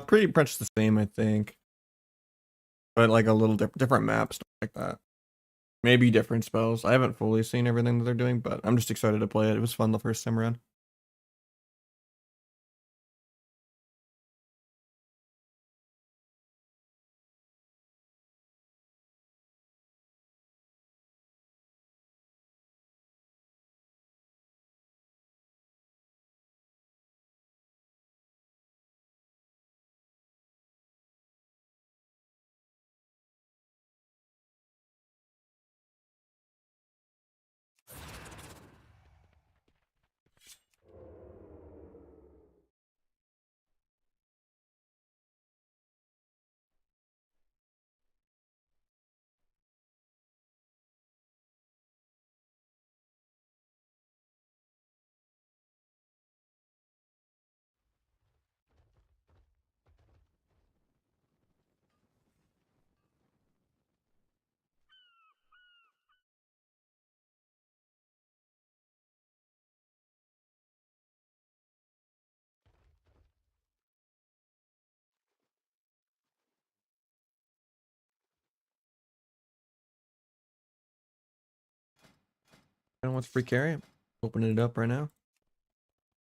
Pretty much the same, I think, but like a little different maps, stuff like that. Maybe different spells. I haven't fully seen everything that they're doing, but I'm just excited to play it. It was fun the first time around. And what's free carry? Opening it up right now.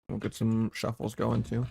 We'll get some shuffles going too.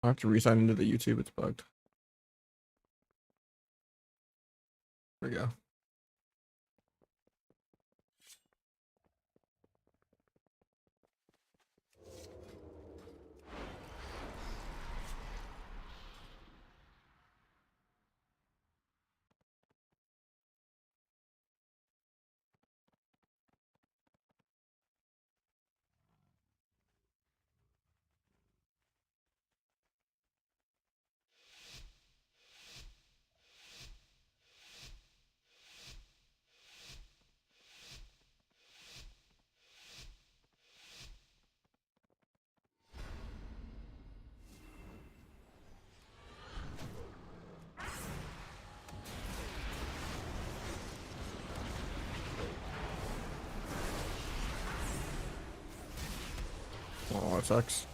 I have to resign into the YouTube. It's bugged. There we go. sucks.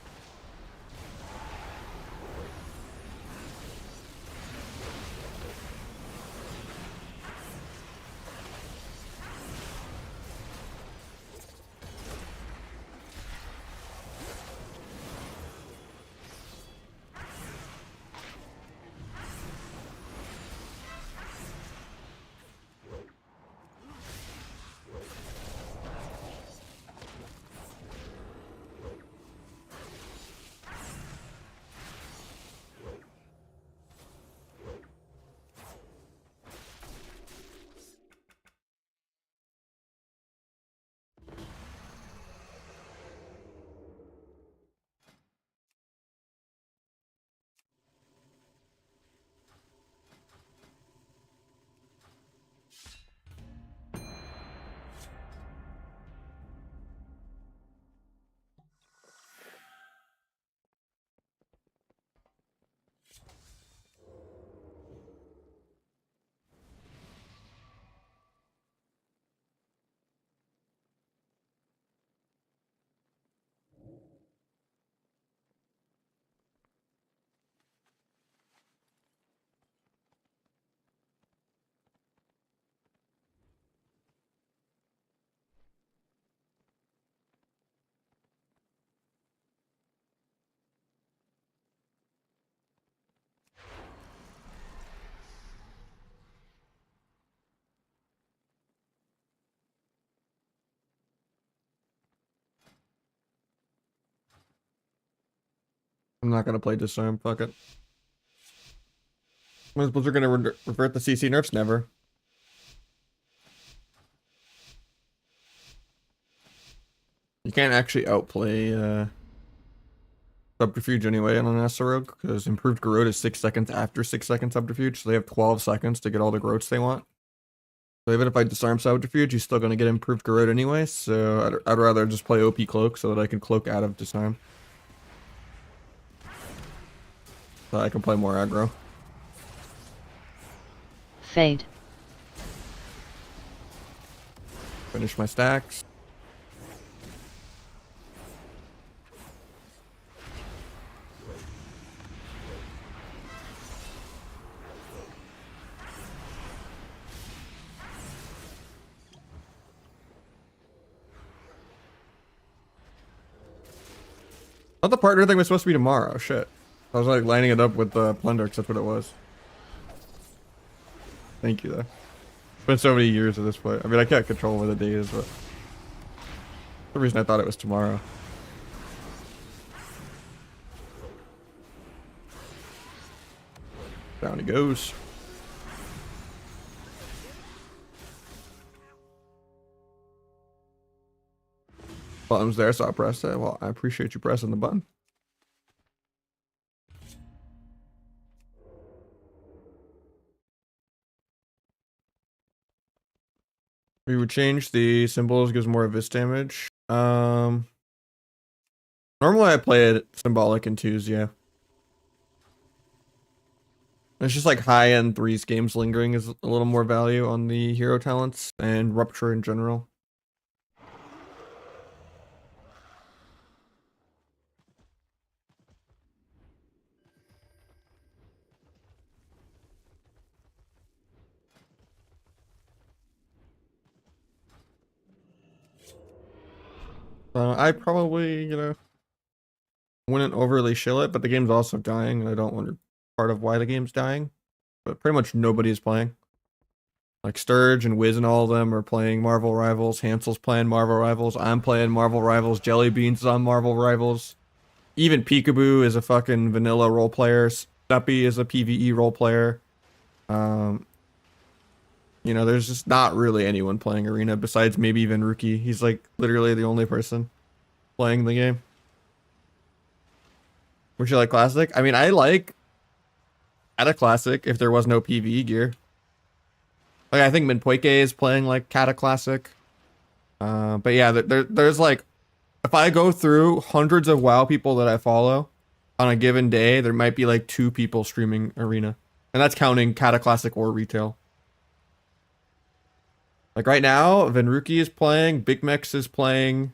I'm not gonna play Disarm. Fuck it. When is Blizzard gonna revert the CC nerfs? Never. You can't actually outplay Subterfuge anyway on an Rogue because improved Garrote is 6 seconds after 6 seconds Subterfuge, so they have 12 seconds to get all the Garrotes they want. So even if I disarm Subterfuge, he's still gonna get improved Garrote anyway, so I'd rather just play OP Cloak so that I can cloak out of Disarm. So I can play more aggro. Fade. Finish my stacks. I thought the partner thing was supposed to be tomorrow. Shit. I was like lining it up with the Plunder because that's what it was. Thank you though. It's been so many years at this point. I mean, I can't control where the day is, but for some reason I thought it was tomorrow. Down he goes. Button's there, so I pressed it. Well, I appreciate you pressing the button. We would change the symbols, gives more vis damage. Normally I play it symbolic in 2s, yeah. It's just like high end 3s games lingering is a little more value on the hero talents and rupture in general. I probably, wouldn't overly shill it, but the game's also dying, and I don't wonder part of why the game's dying. But pretty much nobody is playing. Like Sturge and Wiz and all of them are playing Marvel Rivals. Hansel's playing Marvel Rivals. I'm playing Marvel Rivals. Jellybeans is on Marvel Rivals. Even Peekaboo is a fucking vanilla role player. Stuppy is a PvE role player. There's just not really anyone playing Arena besides maybe even Rookie. He's like literally the only person playing the game. Would you like Classic? I mean, I like at a Classic if there was no PvE gear. Like, I think Minpoike is playing like Kata Classic. But yeah, there's like, if I go through hundreds of WoW people that I follow on a given day, there might be like 2 people streaming Arena. And that's counting Kata Classic or retail. Like right now, Venruki is playing, Big Mex is playing,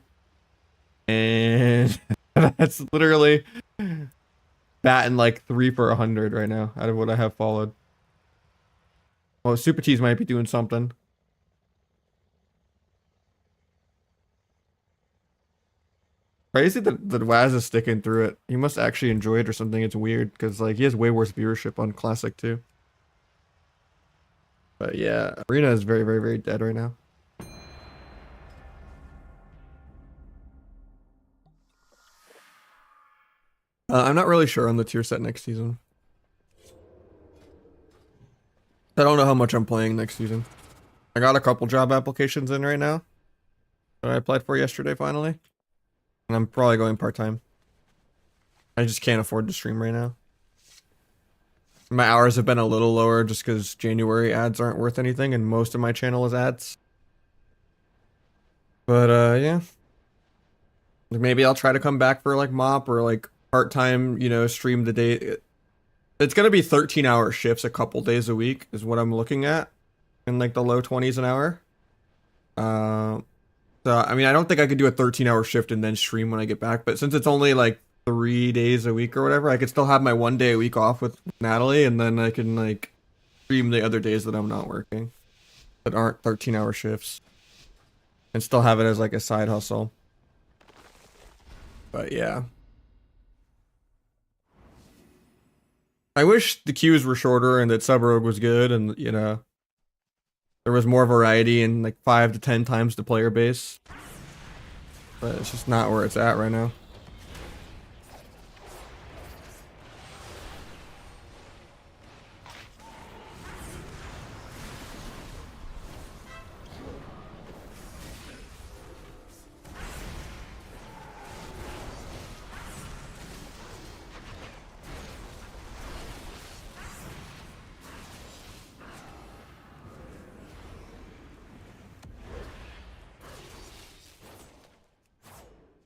and That's literally batting like 3 for 100 right now out of what I have followed. Well, Super T's might be doing something. Crazy that Waz is sticking through it. He must actually enjoy it or something. It's weird because like he has way worse viewership on Classic too. But yeah, Arena is very, very, very dead right now. I'm not really sure on the tier set next season. I don't know how much I'm playing next season. I got a couple job applications in right now that I applied for yesterday finally. And I'm probably going part-time. I just can't afford to stream right now. My hours have been a little lower just because January ads aren't worth anything and most of my channel is ads. But yeah. Like maybe I'll try to come back for like mop or like part-time, you know, stream the day. It's gonna be 13-hour shifts a couple days a week is what I'm looking at. In like the low 20s an hour. So I mean I don't think I could do a 13-hour shift and then stream when I get back, but since it's only like 3 days a week or whatever, I could still have my 1 day a week off with Natalie and then I can like stream the other days that I'm not working that aren't 13-hour shifts and still have it as like a side hustle. But yeah. I wish the queues were shorter and that Sub Rogue was good and you know there was more variety and like 5 to 10 times the player base. But it's just not where it's at right now.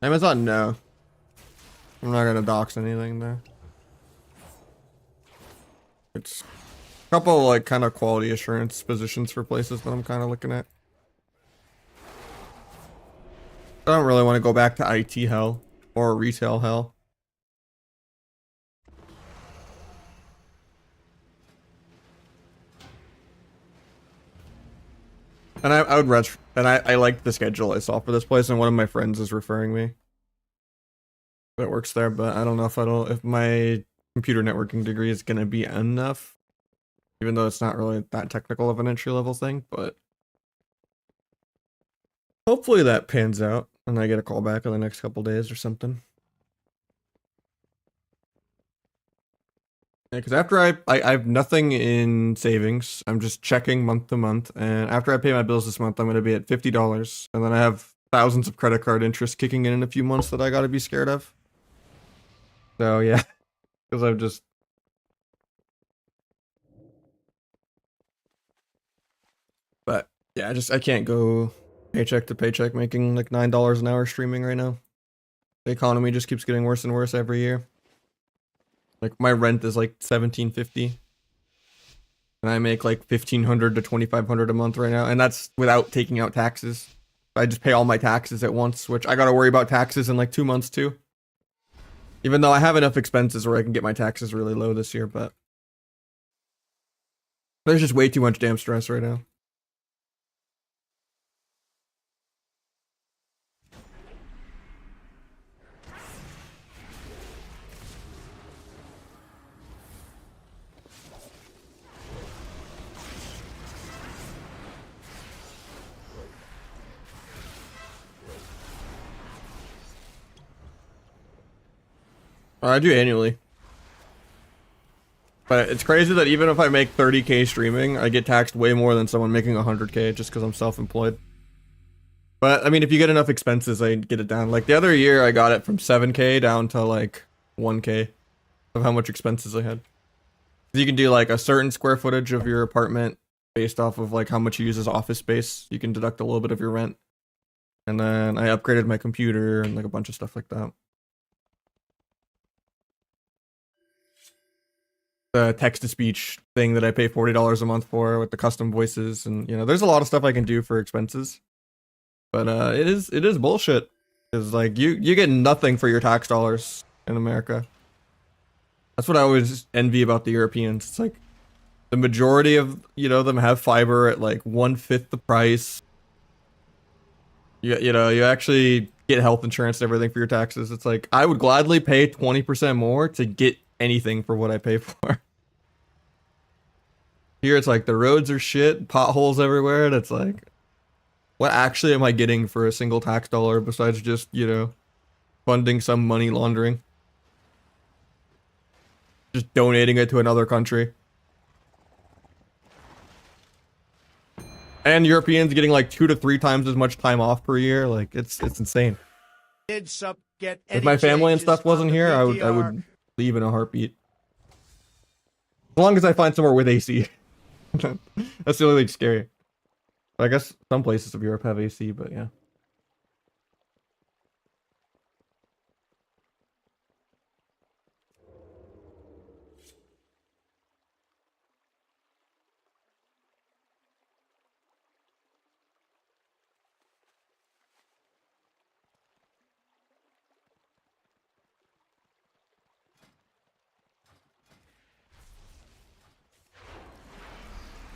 Amazon, no. I'm not gonna dox anything there. It's a couple like kind of quality assurance positions for places that I'm kind of looking at. I don't really want to go back to IT hell or retail hell. And I would I liked the schedule I saw for this place, and one of my friends is referring me that works there, but I don't know if my computer networking degree is gonna be enough, even though it's not really that technical of an entry level thing, but hopefully that pans out and I get a call back in the next couple days or something. Yeah, because after I have nothing in savings. I'm just checking month to month, and after I pay my bills this month, I'm gonna be at $50, and then I have thousands of credit card interest kicking in a few months that I gotta be scared of. So yeah, because I've just. But yeah, I can't go paycheck to paycheck making like $9 an hour streaming right now. The economy just keeps getting worse and worse every year. Like my rent is like $17.50. And I make like $1,500 to $2,500 a month right now, and that's without taking out taxes. I just pay all my taxes at once, which I gotta worry about taxes in like 2 months too. Even though I have enough expenses where I can get my taxes really low this year, but there's just way too much damn stress right now. I do annually. But it's crazy that even if I make 30K streaming, I get taxed way more than someone making 100K just because I'm self-employed. But I mean, if you get enough expenses, I get it down. Like the other year, I got it from 7K down to like 1K of how much expenses I had. You can do like a certain square footage of your apartment based off of like how much you use as office space. You can deduct a little bit of your rent. And then I upgraded my computer and like a bunch of stuff like that. The text-to-speech thing that I pay $40 a month for with the custom voices, and you know, there's a lot of stuff I can do for expenses. But it is bullshit. Because like you get nothing for your tax dollars in America. That's what I always envy about the Europeans. It's like the majority of them have fiber at like 1/5 the price. You actually get health insurance and everything for your taxes. It's like I would gladly pay 20% more to get anything for what I pay for. Here it's like the roads are shit, potholes everywhere, and it's like, what actually am I getting for a single tax dollar besides just, funding some money laundering? Just donating it to another country. And Europeans getting like 2 to 3 times as much time off per year. Like it's insane. If my family and stuff wasn't here, I would leave in a heartbeat. As long as I find somewhere with AC. That's the only thing scary. But I guess some places of Europe have AC, but yeah.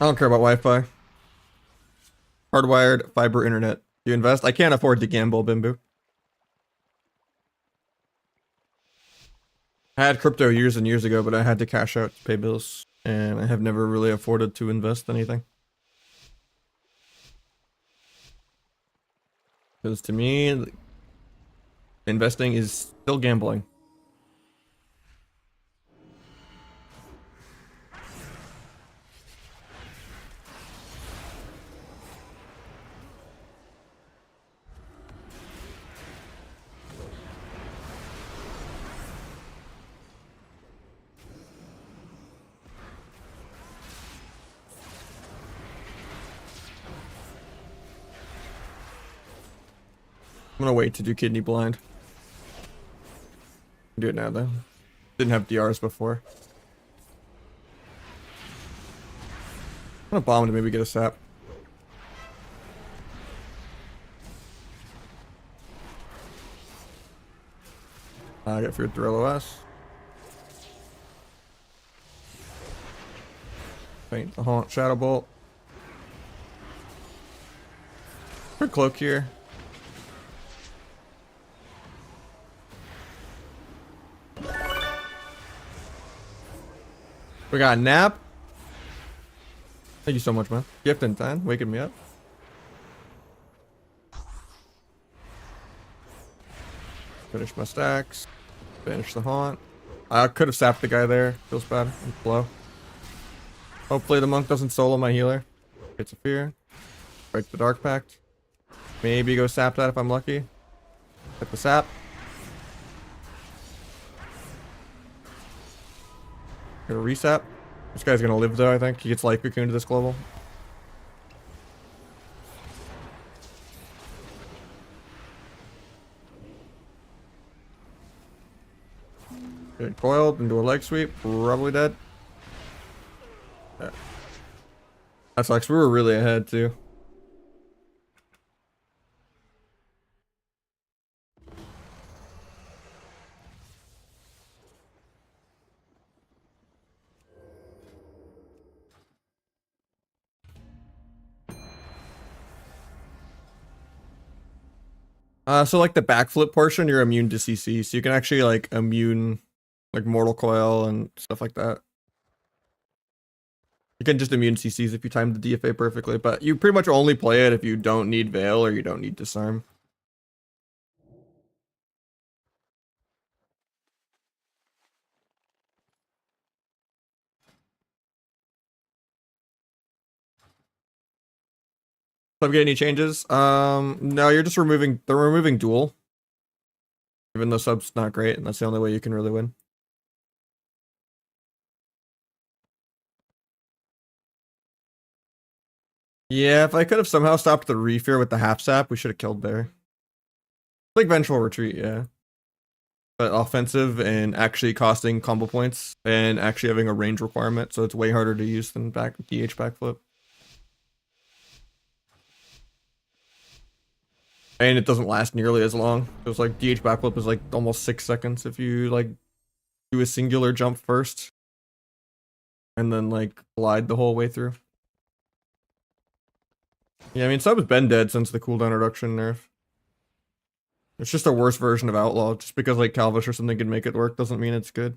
I don't care about Wi-Fi. Hardwired fiber internet. You invest? I can't afford to gamble, Bimbo. I had crypto years and years ago, but I had to cash out to pay bills, and I have never really afforded to invest anything. Because to me, investing is still gambling. I'm gonna wait to do kidney blind. Do it now though. Didn't have DRs before. I'm gonna bomb to maybe get a sap. I get feared through LOS. Faint the haunt, shadow bolt. For cloak here. We got a nap. Thank you so much, man. Gift in time, waking me up. Finish my stacks. Finish the haunt. I could have sapped the guy there. Feels bad. I'm slow. Hopefully the monk doesn't solo my healer. Gets a fear. Break the dark pact. Maybe go sap that if I'm lucky. Hit the sap. Gonna resap. This guy's gonna live though, I think. He gets life cocoon to this global. Get coiled into a leg sweep. Probably dead. Yeah. That sucks. We were really ahead too. So like the backflip portion, you're immune to CC, so you can actually like immune like Mortal Coil and stuff like that. You can just immune CCs if you time the DFA perfectly, but you pretty much only play it if you don't need Veil or you don't need Disarm. So I'm getting any changes? No, you're just removing. They're removing duel, even though sub's not great, and that's the only way you can really win. Yeah, if I could have somehow stopped the refear with the half sap, we should have killed there. Like vengeful retreat, yeah. But offensive and actually costing combo points and actually having a range requirement, so it's way harder to use than DH backflip. And it doesn't last nearly as long. It was like DH backflip is like almost 6 seconds if you like do a singular jump first. And then like glide the whole way through. Yeah, I mean, sub has been dead since the cooldown reduction nerf. It's just a worse version of Outlaw. Just because like Calvish or something can make it work doesn't mean it's good.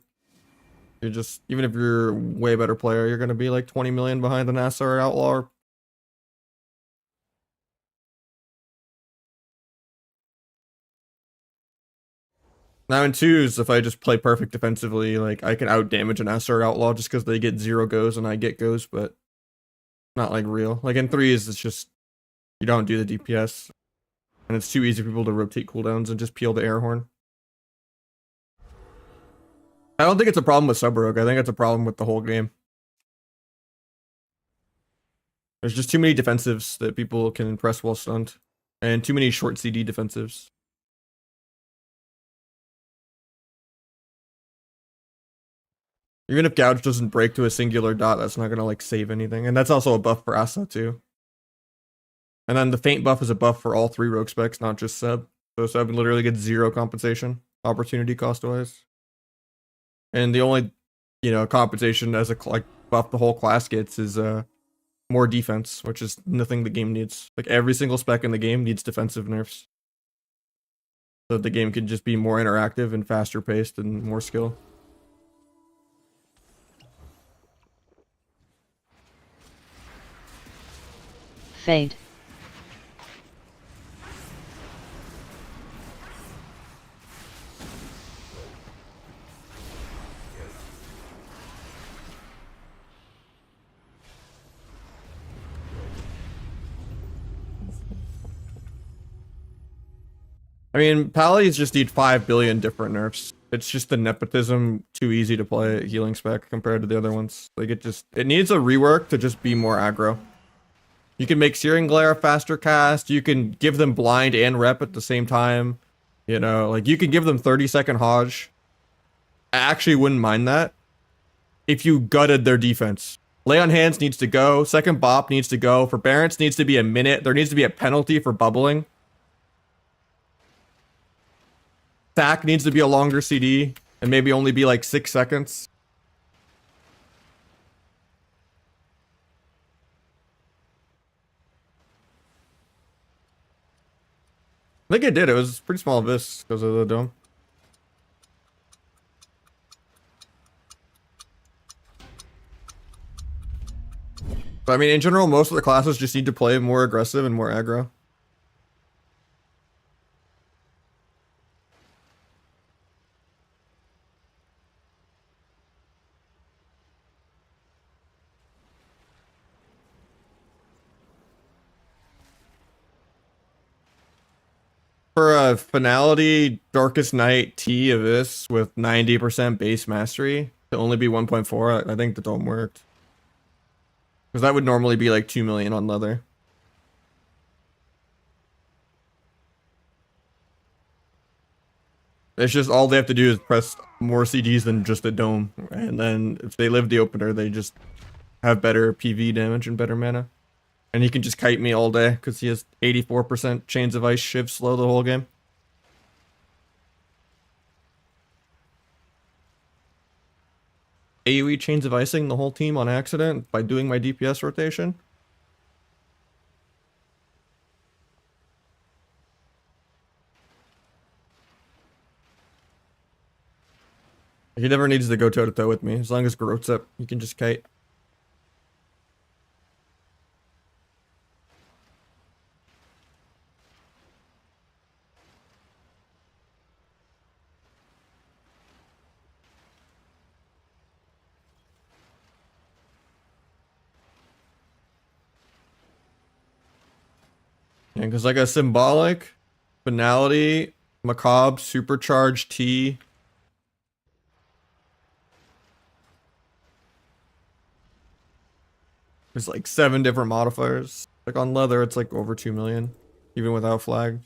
You're just, even if you're a way better player, you're gonna be like 20 million behind the NASA or Outlaw. Now in twos, if I just play perfect defensively, like I can out damage an S or Outlaw just because they get 0 goes and I get goes, but not like real. Like in threes, it's just you don't do the DPS, and it's too easy for people to rotate cooldowns and just peel the air horn. I don't think it's a problem with sub rogue. I think it's a problem with the whole game. There's just too many defensives that people can impress while stunned, and too many short CD defensives. Even if Gouge doesn't break to a singular dot, that's not gonna like save anything. And that's also a buff for Asa too. And then the feint buff is a buff for all 3 rogue specs, not just Seb. So Seb literally gets 0 compensation, opportunity cost wise. And the only, you know, compensation as a like buff the whole class gets is more defense, which is nothing the game needs. Like every single spec in the game needs defensive nerfs. So the game can just be more interactive and faster paced and more skill. Fade. I mean, Pallies just need 5 billion different nerfs. It's just the nepotism too easy to play healing spec compared to the other ones. Like it needs a rework to just be more aggro. You can make Searing Glare a faster cast. You can give them blind and rep at the same time. You know, like you can give them 30-second Hodge. I actually wouldn't mind that if you gutted their defense. Lay on Hands needs to go. Second Bop needs to go. For Barents needs to be a minute. There needs to be a penalty for bubbling. Sack needs to be a longer CD and maybe only be like 6 seconds. I think it did. It was pretty small abyss because of the dome. But I mean, in general, most of the classes just need to play more aggressive and more aggro. For a finality Darkest Night T of this with 90% base mastery to only be 1.4, I think the dome worked. Because that would normally be like 2 million on leather. It's just all they have to do is press more CDs than just a dome. And then if they live the opener, they just have better PV damage and better mana. And he can just kite me all day because he has 84% Chains of Ice Shiv slow the whole game. AoE Chains of Icing the whole team on accident by doing my DPS rotation. He never needs to go toe to toe with me. As long as Garot's up, he can just kite. Yeah, because like a symbolic, finality, macabre, supercharged T. There's like 7 different modifiers. Like on leather, it's like over 2 million, even without flag.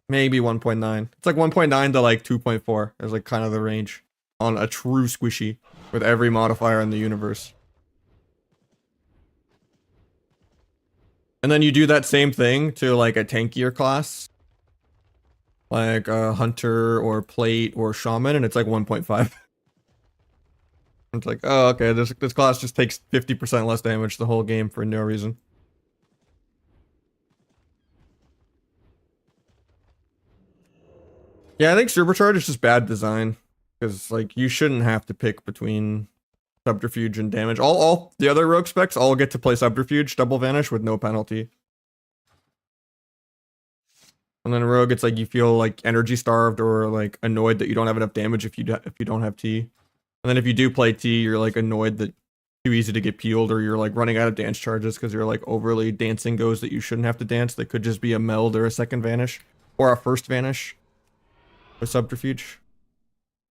Maybe 1.9. It's like 1.9 to like 2.4 is like kind of the range on a true squishy with every modifier in the universe. And then you do that same thing to like a tankier class, like a hunter or plate or shaman, and it's like 1.5. It's like, oh, okay, this class just takes 50% less damage the whole game for no reason. Yeah, I think Supercharge is just bad design. Because, like, you shouldn't have to pick between Subterfuge and damage. All the other rogue specs all get to play Subterfuge, double vanish with no penalty. And then rogue, it's like you feel like energy starved or like annoyed that you don't have enough damage if you don't have T. And then if you do play T, you're like annoyed that too easy to get peeled, or you're like running out of dance charges because you're like overly dancing goes that you shouldn't have to dance. That could just be a meld or a second vanish or a first vanish with Subterfuge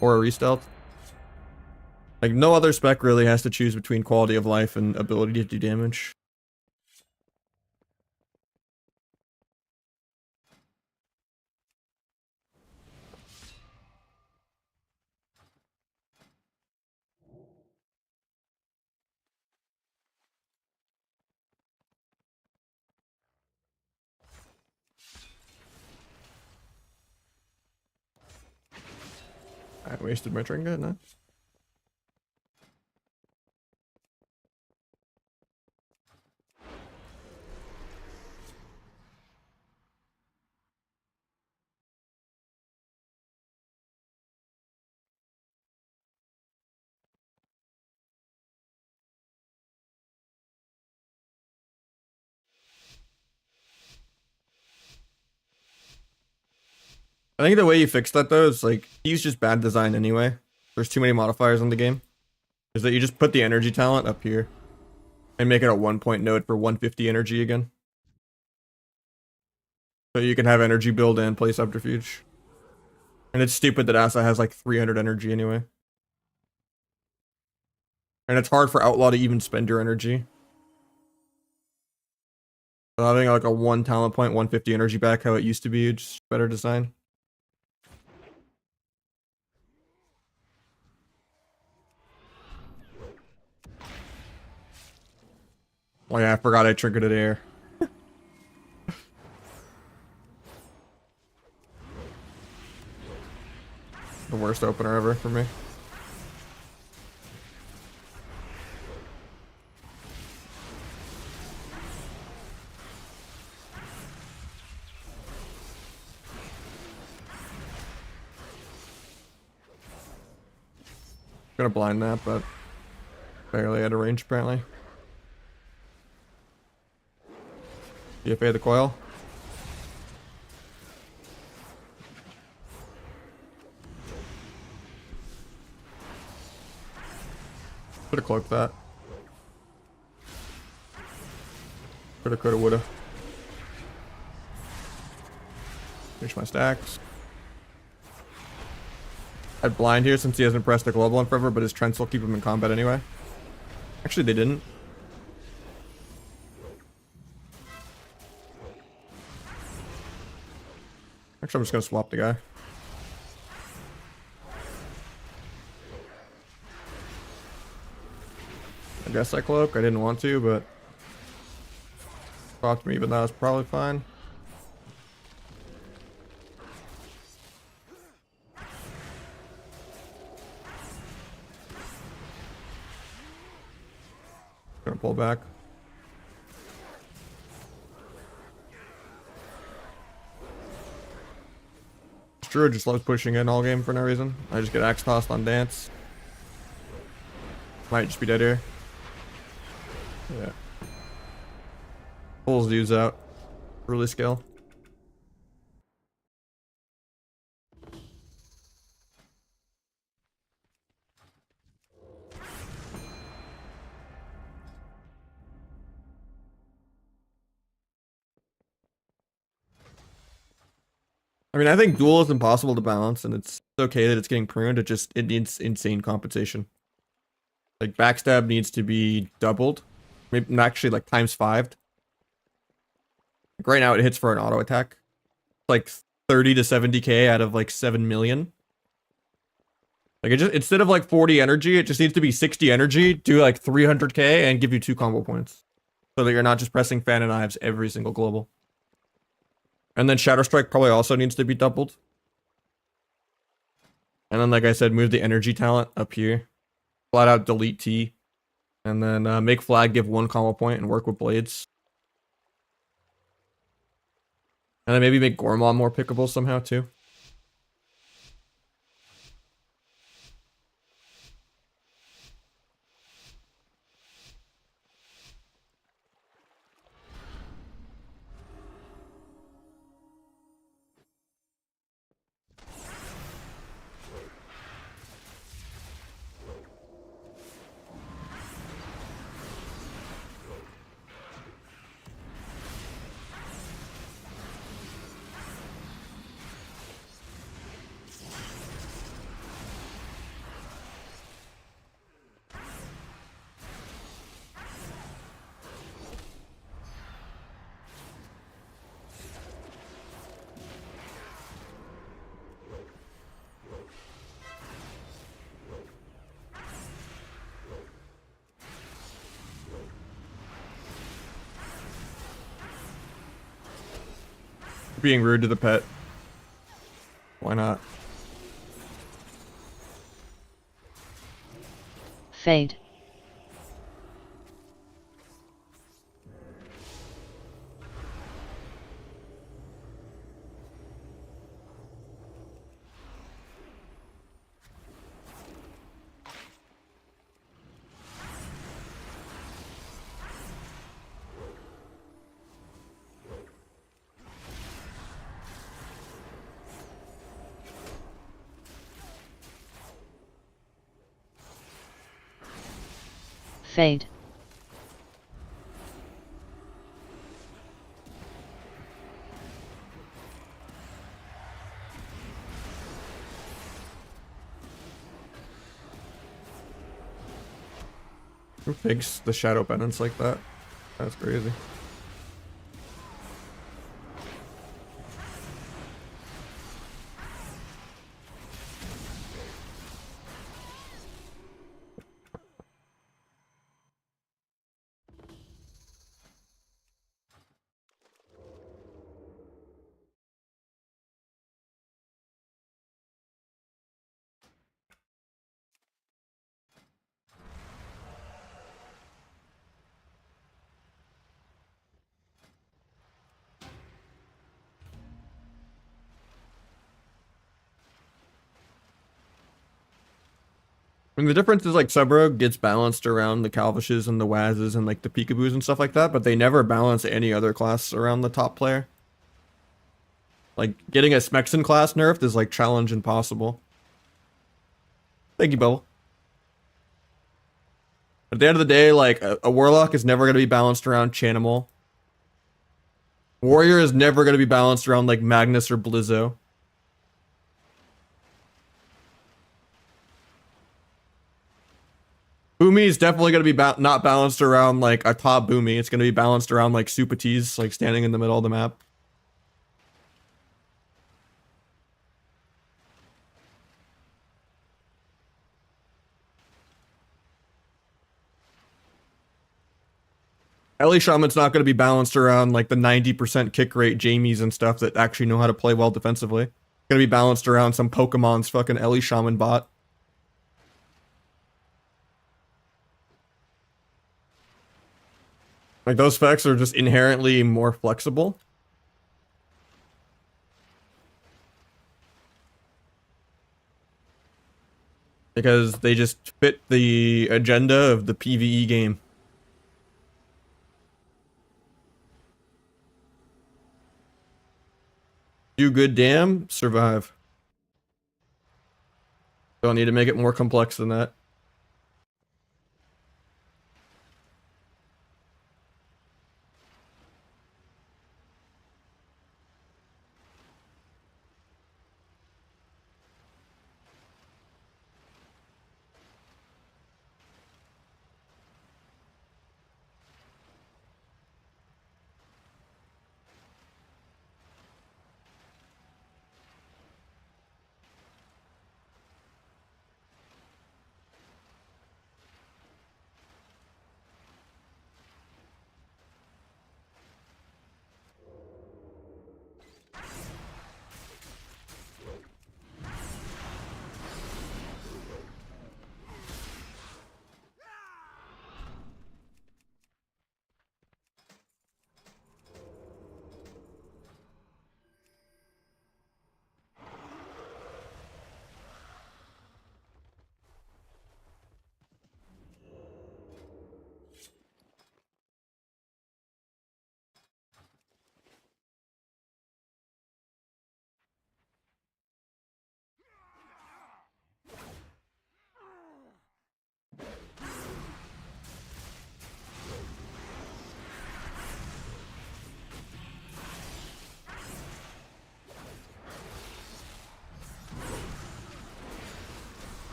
or a restealth. Like no other spec really has to choose between quality of life and ability to do damage. I wasted my trinket, no? I think the way you fix that though is like use just bad design anyway. There's too many modifiers in the game. Is that you just put the energy talent up here and make it a 1-point node for 150 energy again. So you can have energy build and play Subterfuge. And it's stupid that Asa has like 300 energy anyway. And it's hard for Outlaw to even spend your energy. So having like a 1 talent point, 150 energy back how it used to be, just better design. Oh yeah, I forgot I triggered it air. The worst opener ever for me. Gonna blind that, but barely out of range apparently. DFA the coil. Should have cloaked that. Coulda, woulda. Finish my stacks. I'd blind here since he hasn't pressed a global in forever, but his Trents will keep him in combat anyway. Actually, they didn't. Actually, I'm just gonna swap the guy. I guess I cloak. I didn't want to, but swapped me, but that was probably fine. Gonna pull back. Druid just loves pushing in all game for no reason. I just get axe tossed on dance. Might just be dead here. Yeah. Pulls dudes out. Really skill. I mean, I think duel is impossible to balance, and it's okay that it's getting pruned. It needs insane compensation. Like backstab needs to be doubled, maybe actually like times 5. Like right now, it hits for an auto attack, like 30 to 70k out of like 7 million. Like it just instead of like 40 energy, it just needs to be 60 energy, do like 300k, and give you 2 combo points. so that you're not just pressing fan and knives every single global. And then Shadow Strike probably also needs to be doubled. And then, like I said, move the energy talent up here. Flat out delete T. And then make flag give 1 combo point and work with blades. And then maybe make Gormon more pickable somehow too. Being rude to the pet. Why not? Fade. Fade. Who picks the shadow penance like that? That's crazy. I mean, the difference is like Subrogue gets balanced around the Calvishes and the Wazes and like the Peekaboos and stuff like that, but they never balance any other class around the top player. Like getting a Smexen class nerfed is like challenge impossible. Thank you, Bubble. At the end of the day, like a Warlock is never going to be balanced around Chanimal. Warrior is never going to be balanced around like Magnus or Blizzo. Boomy is definitely going to be not balanced around like a top Boomy. It's going to be balanced around like Supatis, like standing in the middle of the map. Ellie Shaman's not going to be balanced around like the 90% kick rate Jamies and stuff that actually know how to play well defensively. It's going to be balanced around some Pokemon's fucking Ellie Shaman bot. Like those specs are just inherently more flexible. Because they just fit the agenda of the PvE game. Do good damn, survive. Don't need to make it more complex than that.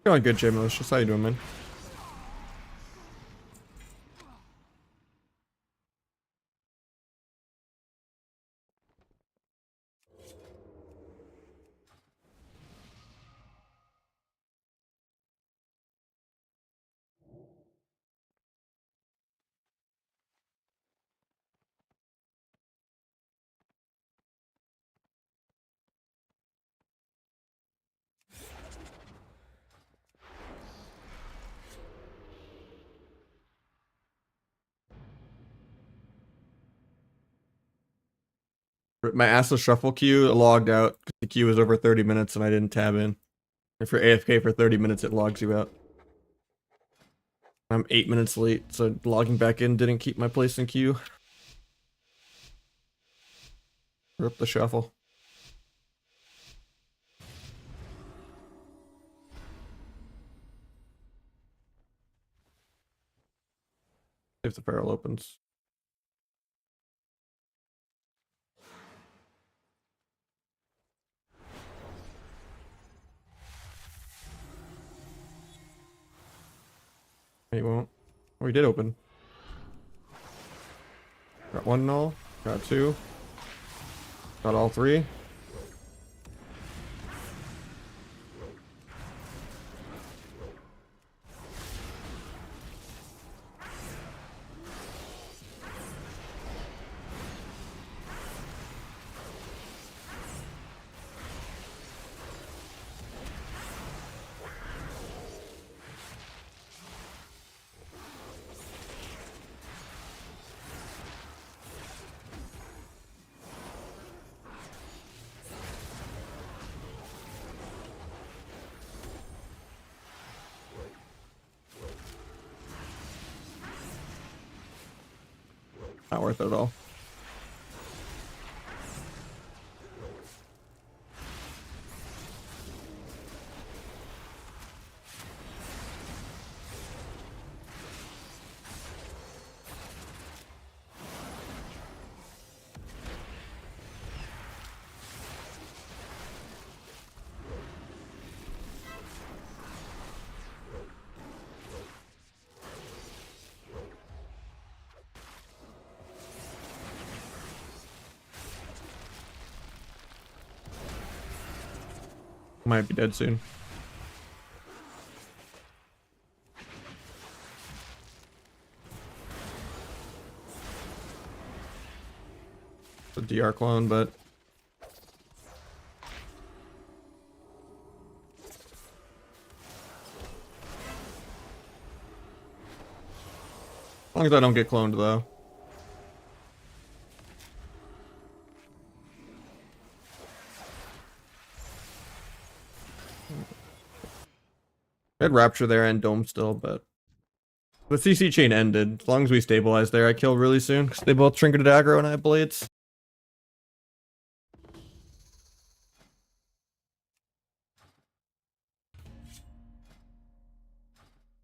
Going good, Jay Malicious. How you doing, man? My assless shuffle queue logged out because the queue was over 30 minutes and I didn't tab in. If you're AFK for 30 minutes, it logs you out. I'm 8 minutes late, so logging back in didn't keep my place in queue. Rip the shuffle. If the barrel opens. He won't. Oh, he did open. Got one null. Got two. Got all three. Not worth it at all. Might be dead soon. The DR clone, but as long as I don't get cloned though. I had Rapture there and Dome still, but the CC chain ended. As long as we stabilize there, I kill really soon because they both trinketed aggro and I have blades.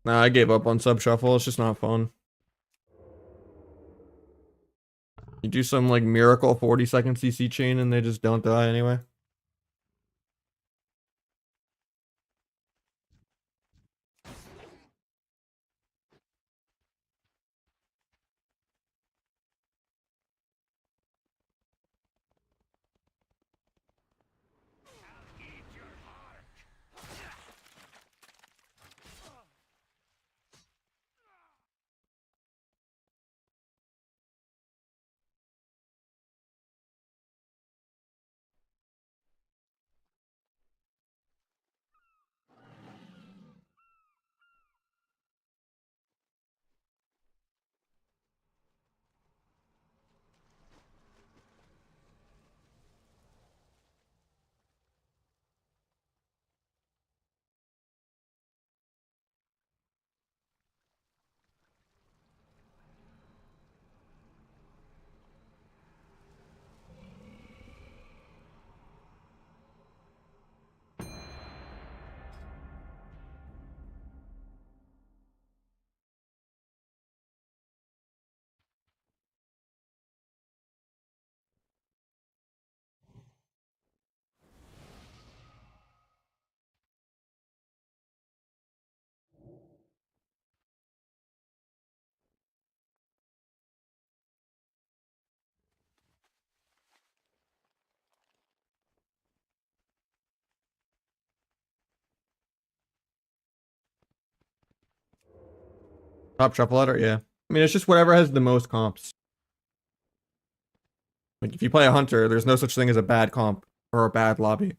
Nah, I gave up on sub shuffle. It's just not fun. You do some like miracle 40-second CC chain and they just don't die anyway. Top shuffle ladder, yeah. I mean, it's just whatever has the most comps. Like, if you play a hunter, there's no such thing as a bad comp or a bad lobby.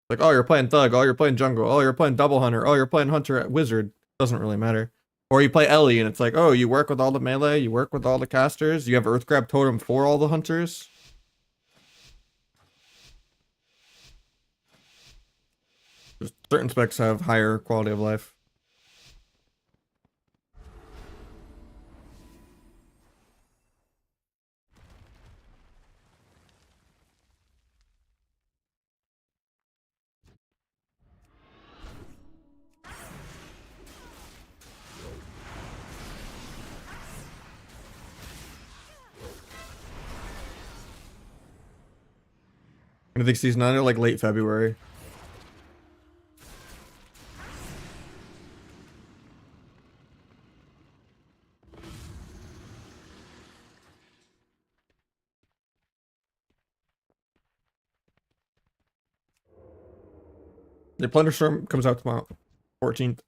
Like, oh, you're playing thug, oh, you're playing jungle, oh, you're playing double hunter, oh, you're playing hunter at wizard. Doesn't really matter. Or you play Ellie, and it's like, oh, you work with all the melee, you work with all the casters, you have Earth Grab Totem for all the hunters. Just certain specs have higher quality of life. I think season 9 are like late February. The Plunderstorm comes out tomorrow, 14th.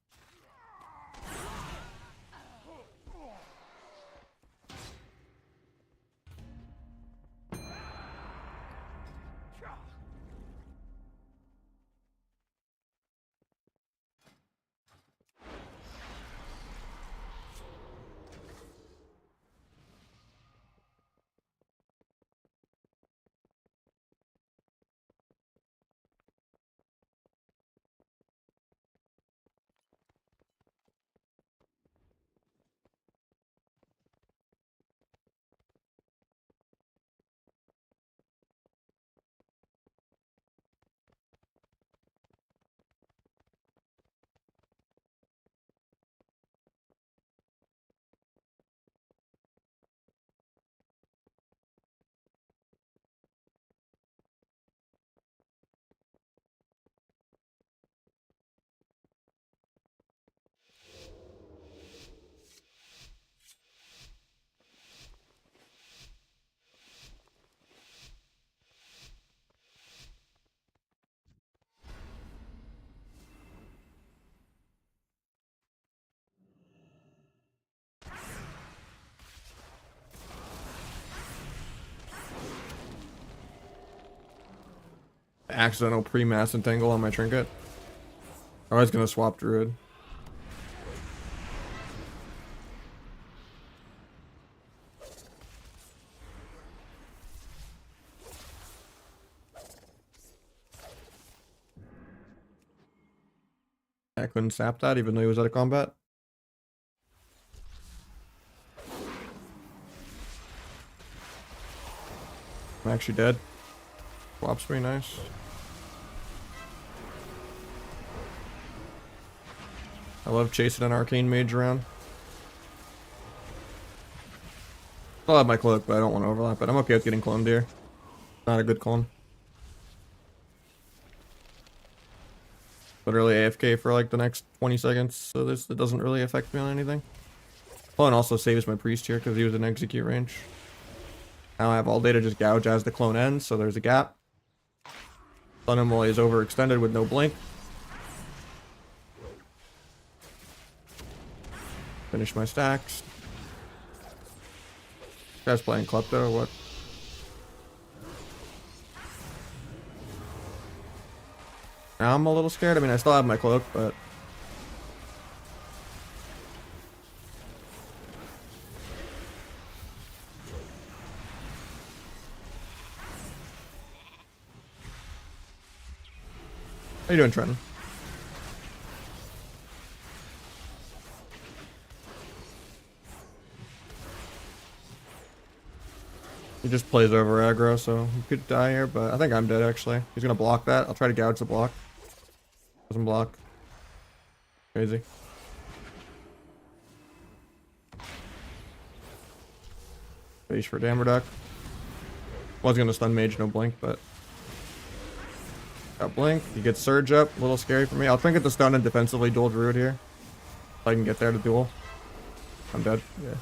Accidental pre-mass entangle on my trinket. I was gonna swap druid. I couldn't sap that even though he was out of combat. I'm actually dead. Swap's pretty nice. I love chasing an arcane mage around. I'll have my cloak, but I don't want to overlap it. I'm okay with getting cloned here. Not a good clone. Literally AFK for like the next 20 seconds, so it doesn't really affect me on anything. Clone also saves my priest here because he was in execute range. Now I have all day to just gouge as the clone ends, so there's a gap. Stun him while he's overextended with no blink. Finish my stacks. This guy's playing Klepto or what? Now I'm a little scared. I mean, I still have my cloak, but... How you doing, Trenton? He just plays over aggro, so he could die here, but I think I'm dead, actually. He's gonna block that. I'll try to gouge the block. Doesn't block. Crazy. Base for Dammerduck. Was gonna stun mage, no blink, but... Got blink. He gets surge up. A little scary for me. I'll trinket the stun and defensively dual druid here. If I can get there to duel. I'm dead. Yeah.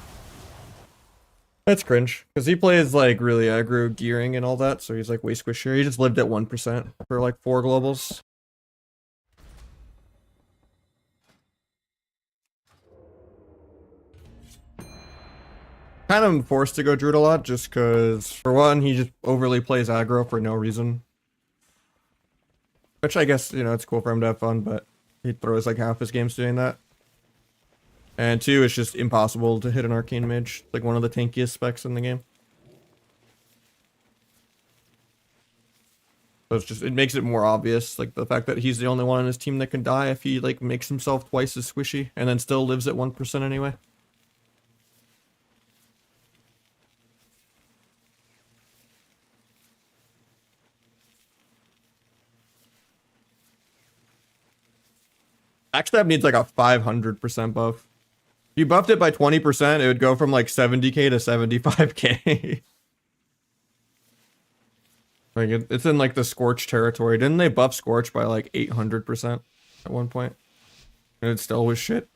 That's cringe. Because he plays like really aggro gearing and all that, so he's like way squishier. He just lived at 1% for like 4 globals. Kind of forced to go Druid a lot just because, for one, he just overly plays aggro for no reason. Which I guess, you know, it's cool for him to have fun, but he throws like half his games doing that. And two, it's just impossible to hit an Arcane Mage. Like one of the tankiest specs in the game. So it's just, it makes it more obvious. Like the fact that he's the only one on his team that can die if he like makes himself twice as squishy and then still lives at 1% anyway. Backstab needs like a 500% buff. If you buffed it by 20%, it would go from like 70k to 75k. Like it's in like the Scorch territory. Didn't they buff Scorch by like 800% at one point? And it still was shit.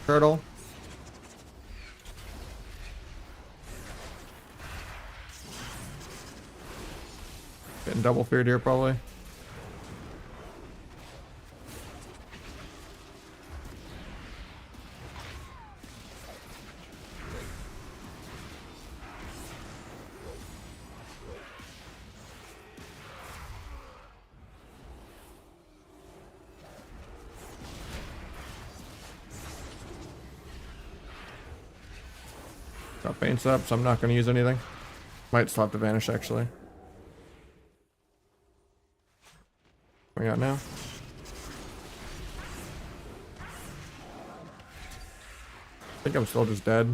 Turtle. Getting double feared here probably. Got Paints up, so I'm not going to use anything. Might still have to vanish actually. What we got now? I think I'm still just dead.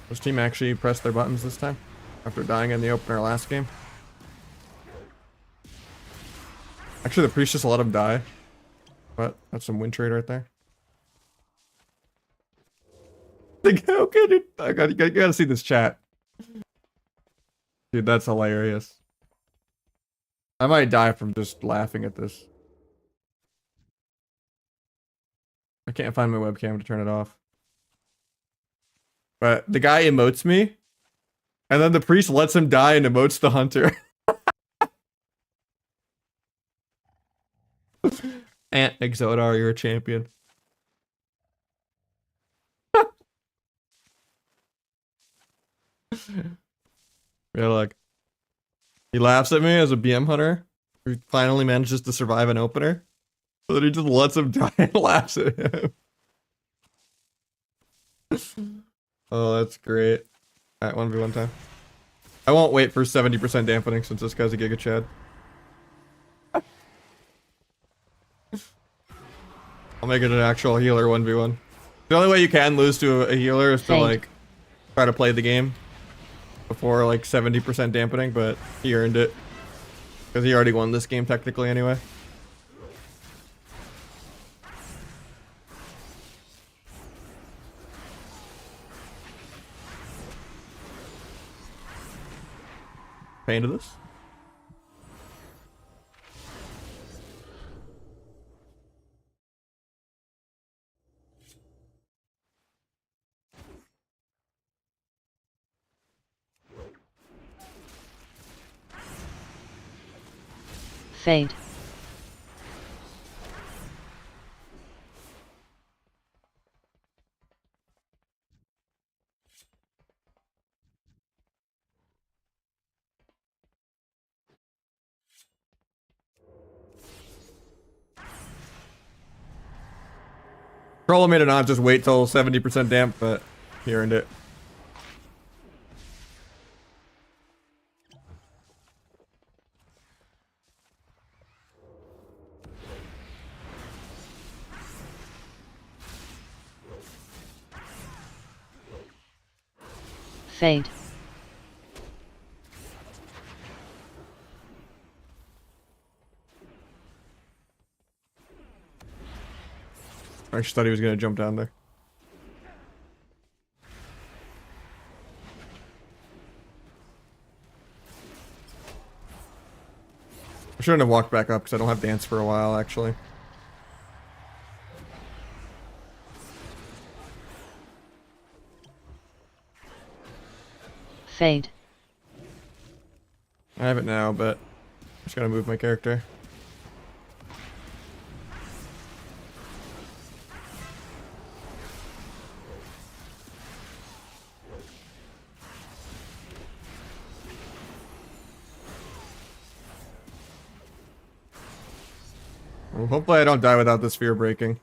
This team actually pressed their buttons this time after dying in the opener last game. Actually, the priest just let him die. But that's some win trade right there. Like, okay, dude. You gotta see this chat. Dude, that's hilarious. I might die from just laughing at this. I can't find my webcam to turn it off. But the guy emotes me, and then the priest lets him die and emotes the hunter. Ant Exodar, you're a champion. Yeah, like he laughs at me as a BM hunter who finally manages to survive an opener. So that he just lets him die and laughs at him. Oh, that's great. Alright, 1v1 time. I won't wait for 70% dampening since this guy's a Giga Chad. I'll make it an actual healer 1v1. The only way you can lose to a healer is to like try to play the game before like 70% dampening, but he earned it. Because he already won this game technically anyway. Pain to this. Fade. Trollo made it not just wait till 70% damp, but he earned it. Fade. I actually thought he was gonna jump down there. I shouldn't have walked back up because I don't have dance for a while, actually. Fade. I have it now, but I'm just gonna move my character. Well, hopefully I don't die without the sphere breaking.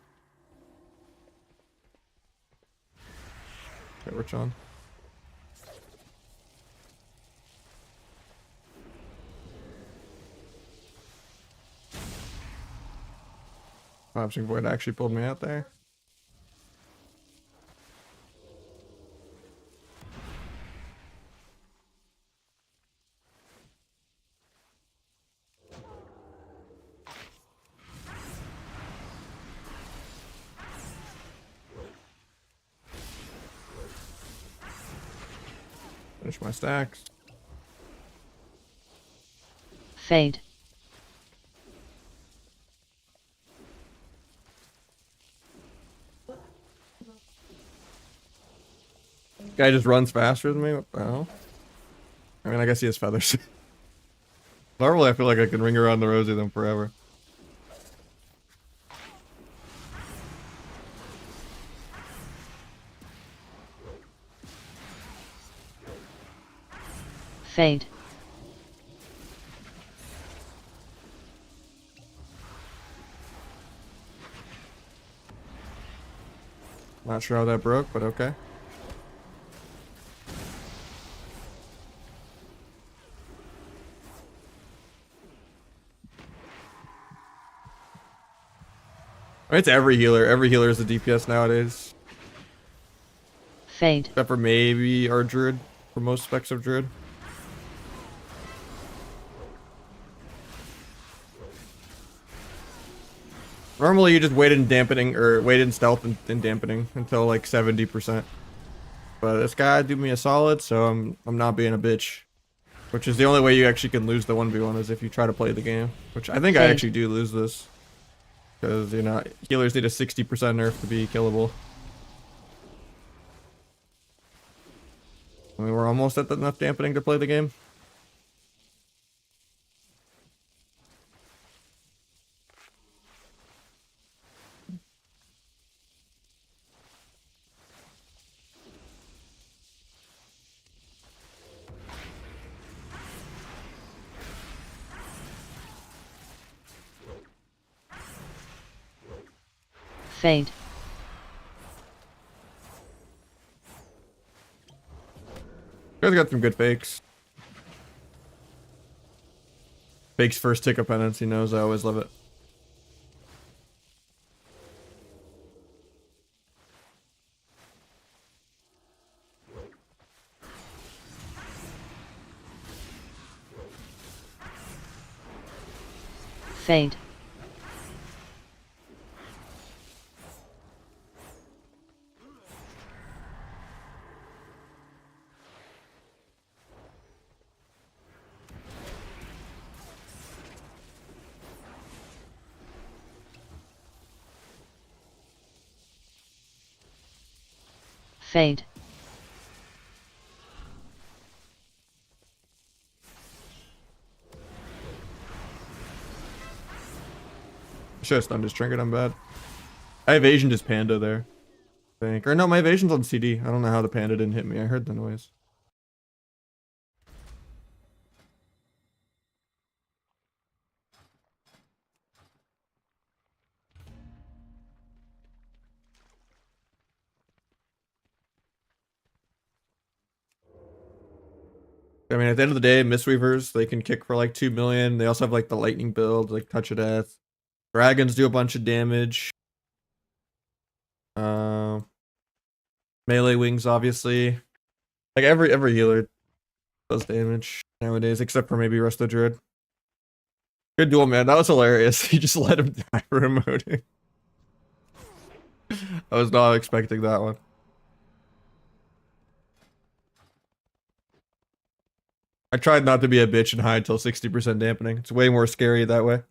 Okay, we're on. Collapsing Void actually pulled me out there. Finish my stacks. Fade. Guy just runs faster than me. What the hell? I mean, I guess he has feathers. Normally, I feel like I can ring around the rosy them forever. Fade. Not sure how that broke, but okay. I mean, it's every healer. Every healer is a DPS nowadays. Fade. Except for maybe our druid. For most specs of druid. Normally you just wait in dampening, or wait in stealth and dampening until like 70%. But this guy did me a solid, so I'm not being a bitch. Which is the only way you actually can lose the 1v1 is if you try to play the game. Which I think I actually do lose this. Because, you know, healers need a 60% nerf to be killable. I mean, we're almost at enough dampening to play the game. Fade. You guys got some good fakes. Fakes first tick of penance, he knows I always love it. Fade. Fade. I should have stunned his trinket, I'm bad. I evasioned his panda there. I think. Or no, my evasion's on CD. I don't know how the panda didn't hit me. I heard the noise. I mean, at the end of the day, Mistweavers, they can kick for like 2 million. They also have like the lightning build, like Touch of Death. Dragons do a bunch of damage. Uh, Melee wings, obviously. Like every healer does damage nowadays, except for maybe Resto Druid. Good duel, man. That was hilarious. You just let him die for emoting. I was not expecting that one. I tried not to be a bitch and hide till 60% dampening. It's way more scary that way.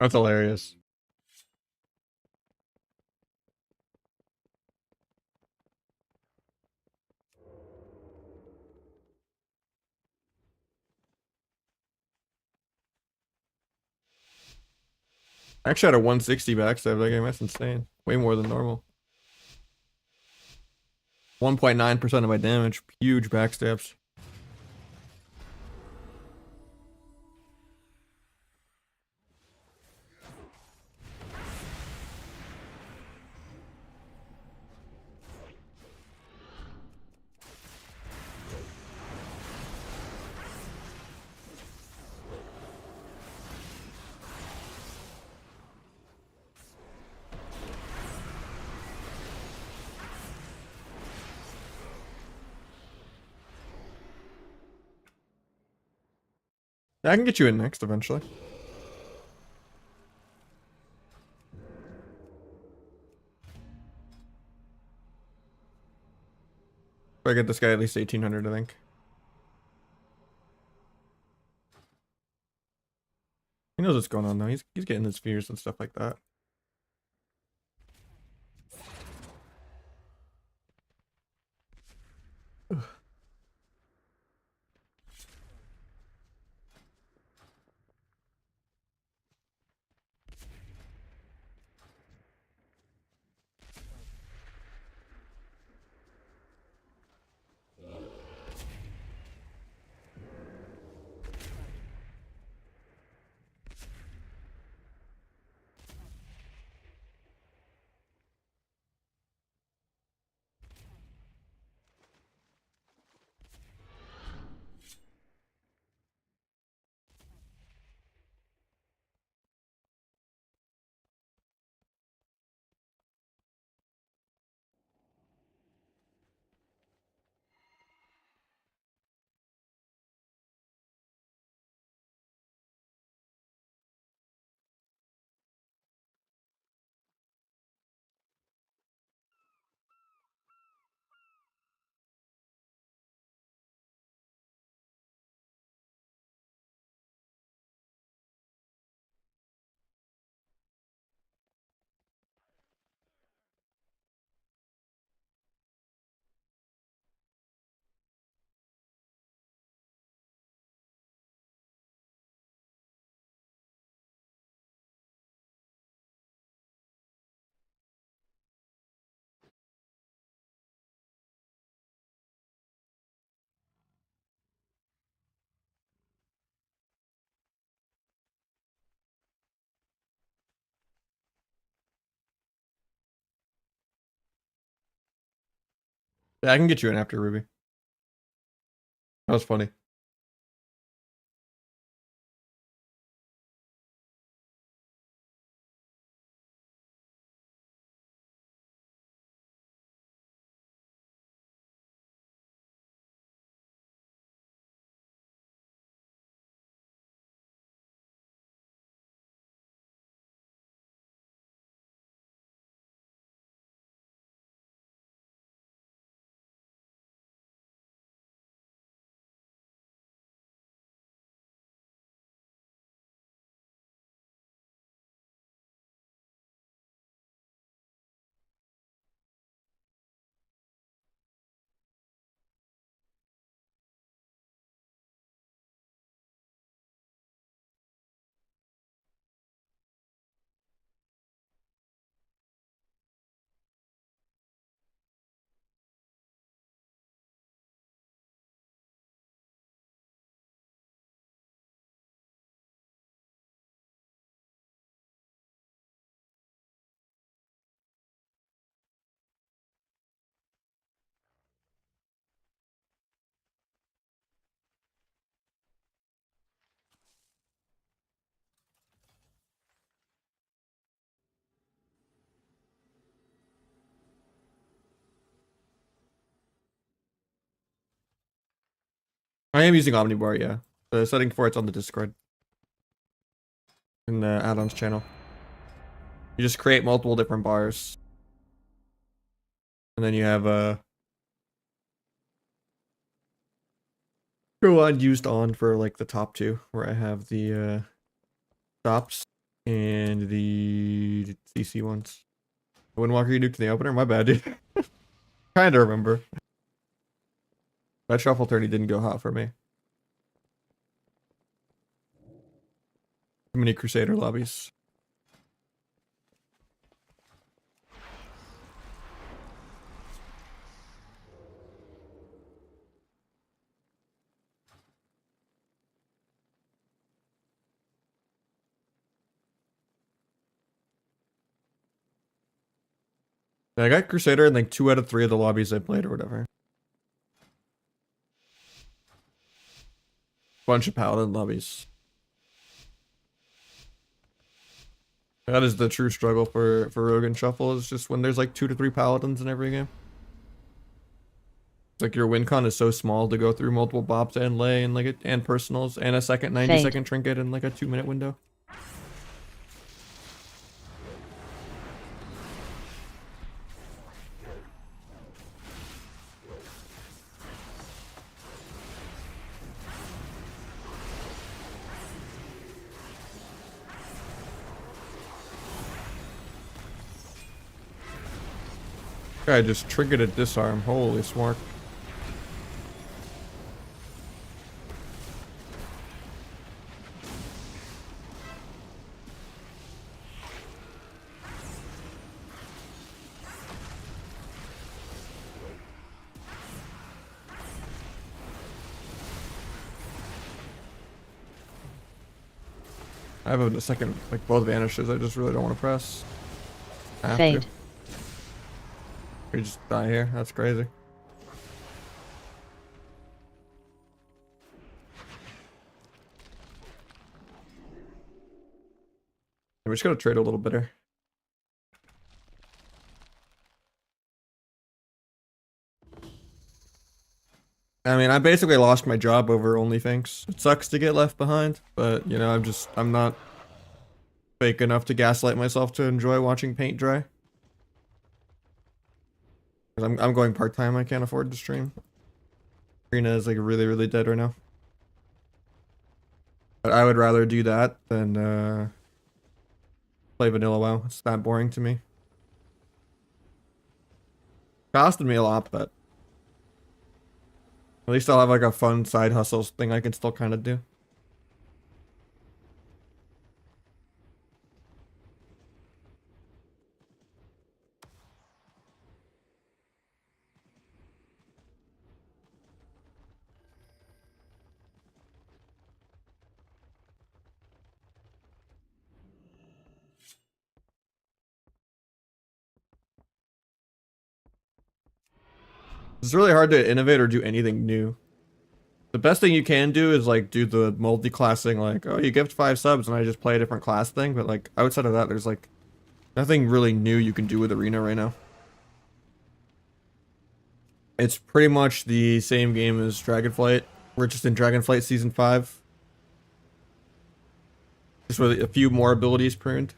That's hilarious. I actually had a 160 backstab that game. That's insane. Way more than normal. 1.9% of my damage. Huge backstabs. Yeah, I can get you in next eventually. If I get this guy at least 1800, I think. He knows what's going on though. He's getting his fears and stuff like that. Yeah, I can get you in after Ruby. That was funny. I am using Omnibar, yeah. The setting for it's on the Discord. In the add-ons channel. You just create multiple different bars. And then you have go on used on for like the top two, where I have the stops and the CC ones. Windwalker you nuked in the opener? My bad, dude. Trying to remember. That shuffle tourney didn't go hot for me. Too many Crusader lobbies. Yeah, I got Crusader in like 2 out of 3 of the lobbies I played or whatever. Bunch of Paladin lobbies. That is the true struggle for Rogue and Shuffle, is just when there's like 2 to 3 Paladins in every game. It's like your win con is so small to go through multiple bops and lay and like and personals and a second 90-second trinket in like a 2-minute window. Guy just trinketed disarm. Holy smart. I have a second, like both vanishes. I just really don't want to press. Fade. You just die here. That's crazy. We just gotta trade a little bitter. I mean, I basically lost my job over OnlyFans. It sucks to get left behind, but you know, I'm not fake enough to gaslight myself to enjoy watching paint dry. I'm going part-time, I can't afford to stream. Arena is like really, really dead right now. But I would rather do that than play vanilla WoW. It's that boring to me. Costed me a lot, but at least I'll have like a fun side hustle thing I can still kind of do. It's really hard to innovate or do anything new. The best thing you can do is like do the multi-classing, like, oh, you gift 5 subs and I just play a different class thing, but like outside of that, there's like nothing really new you can do with Arena right now. It's pretty much the same game as Dragonflight. We're just in Dragonflight Season 5. Just with a few more abilities pruned.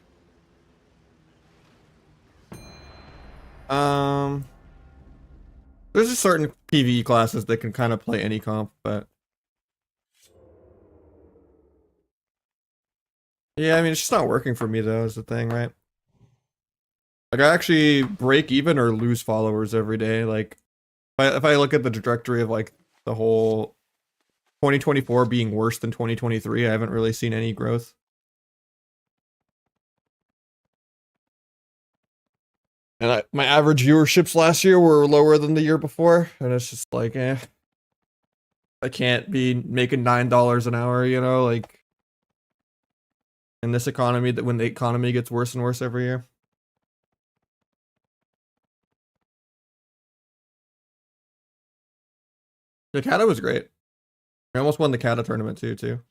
There's just certain PvE classes that can kind of play any comp, but yeah, I mean, it's just not working for me though, is the thing, right? Like, I actually break even or lose followers every day. Like, if I look at the trajectory of like the whole 2024 being worse than 2023, I haven't really seen any growth. And my average viewerships last year were lower than the year before, and it's just like, I can't be making $9 an hour, you know, like in this economy, that when the economy gets worse and worse every year. The Kata was great. I almost won the Kata tournament too.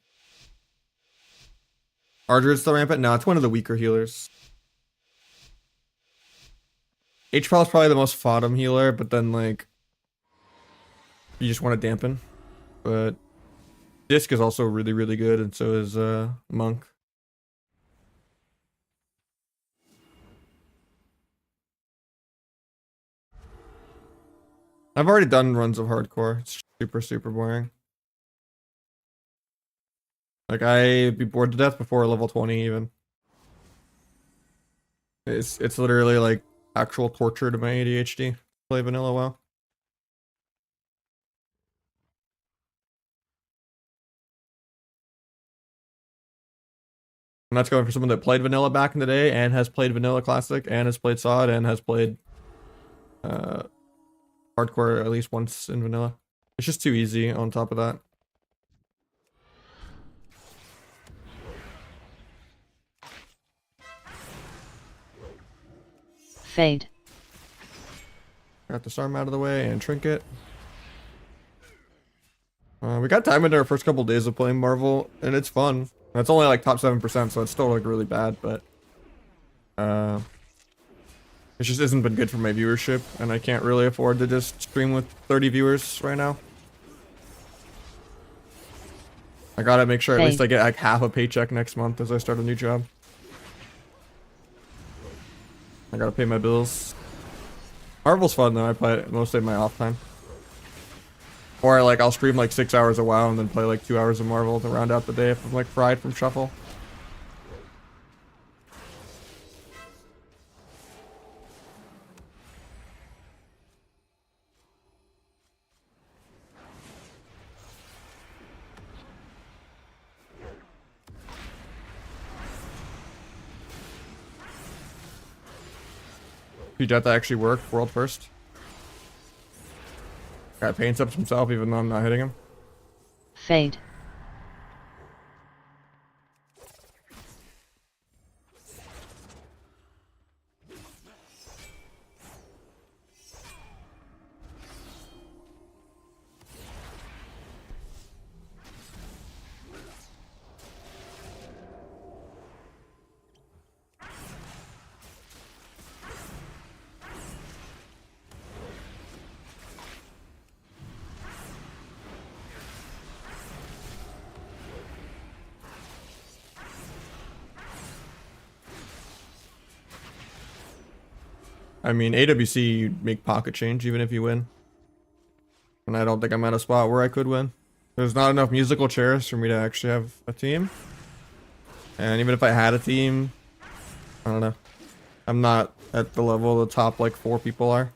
Ardred's still rampant? No, it's one of the weaker healers. HPAL is probably the most fodom healer, but then like you just want to dampen. But Disc is also really, really good, and so is Monk. I've already done runs of hardcore. It's super, super boring. Like, I'd be bored to death before level 20 even. It's literally like actual torture to my ADHD. Play vanilla WoW. And that's going for someone that played vanilla back in the day and has played vanilla classic and has played SOD and has played hardcore at least once in vanilla. It's just too easy on top of that. Fade. Got the Disarm out of the way and Trinket. We got time into our first couple days of playing Marvel, and it's fun. It's only like top 7%, so it's still like really bad, but it just hasn't been good for my viewership, and I can't really afford to just stream with 30 viewers right now. I gotta make sure at least I get like half a paycheck next month as I start a new job. I gotta pay my bills. Marvel's fun though, I play it mostly in my off time. Or like I'll stream like 6 hours of WoW and then play like 2 hours of Marvel to round out the day if I'm like fried from shuffle. Did that actually work? World first. Guy paints up himself even though I'm not hitting him. Fade. I mean, AWC, you make pocket change even if you win. And I don't think I'm at a spot where I could win. There's not enough musical chairs for me to actually have a team. And even if I had a team, I don't know. I'm not at the level the top like 4 people are.